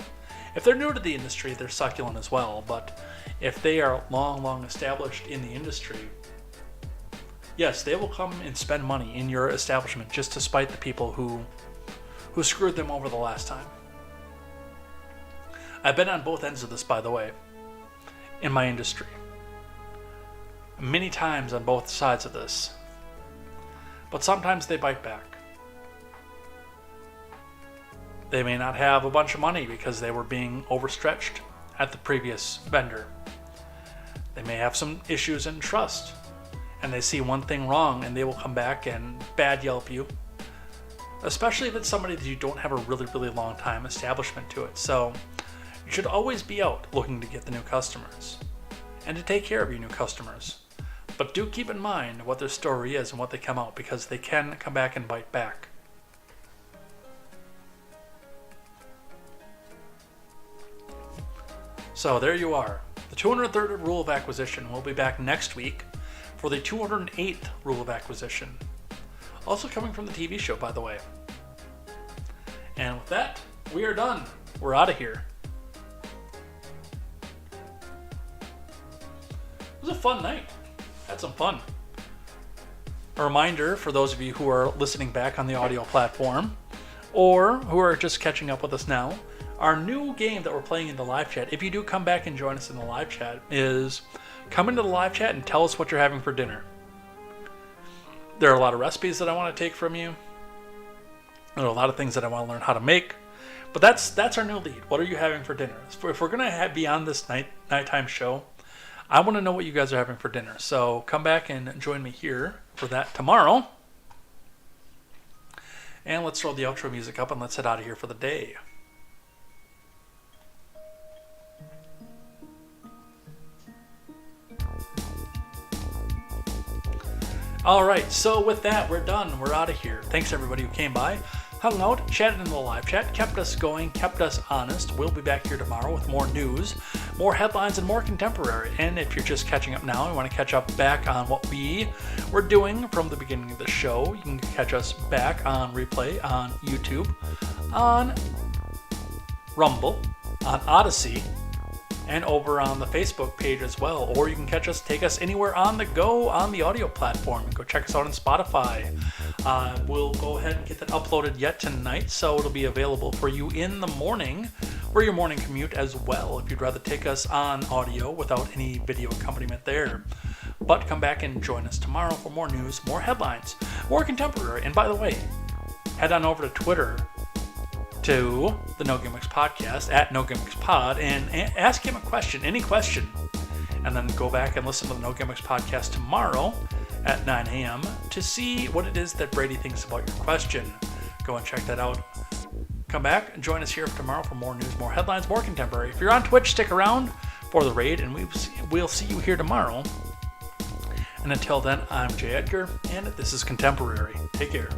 If they're new to the industry, they're succulent as well, but if they are long established in the industry, yes, they will come and spend money in your establishment just to spite the people who screwed them over the last time. I've been on both ends of this, by the way, in my industry. Many times on both sides of this. But sometimes they bite back. They may not have a bunch of money because they were being overstretched at the previous vendor. They may have some issues in trust, and they see one thing wrong and they will come back and bad yelp you. Especially if it's somebody that you don't have a really long time establishment to it. So you should always be out looking to get the new customers and to take care of your new customers. But do keep in mind what their story is and what they come out, because they can come back and bite back. So there you are. The 203rd rule of acquisition. We'll be back next week for the 208th rule of acquisition. Also coming from the TV show, by the way. And with that, we are done. We're out of here. It was a fun night. Had some fun. A reminder for those of you who are listening back on the audio platform, or who are just catching up with us now, our new game that we're playing in the live chat, if you do come back and join us in the live chat, is come into the live chat and tell us what you're having for dinner. There are a lot of recipes that I want to take from you. There are a lot of things that I want to learn how to make. But that's our new lead. What are you having for dinner? If we're going to be on this nighttime show, I want to know what you guys are having for dinner. So come back and join me here for that tomorrow. And let's throw the outro music up and let's head out of here for the day. Alright, so with that, we're done. We're out of here. Thanks everybody who came by, hung out, chatted in the live chat, kept us going, kept us honest. We'll be back here tomorrow with more news, more headlines, and more contemporary. And if you're just catching up now and want to catch up back on what we were doing from the beginning of the show, you can catch us back on replay on YouTube, on Rumble, on Odyssey, and over on the Facebook page as well. Or you can take us anywhere on the go on the audio platform. Go check us out on Spotify. We'll go ahead and get that uploaded yet tonight, so it'll be available for you in the morning for your morning commute as well, if you'd rather take us on audio without any video accompaniment there. But come back and join us tomorrow for more news, more headlines, more contemporary. And by the way, head on over to Twitter to the No Gimmicks Podcast, at No Gimmicks Pod, and ask him a question, any question. And then go back and listen to the No Gimmicks Podcast tomorrow at 9 a.m. to see what it is that Brady thinks about your question. Go and check that out. Come back and join us here tomorrow for more news, more headlines, more contemporary. If you're on Twitch, stick around for the raid, and we'll see you here tomorrow. And until then, I'm Jay Edgar, and this is Contemporary. Take care.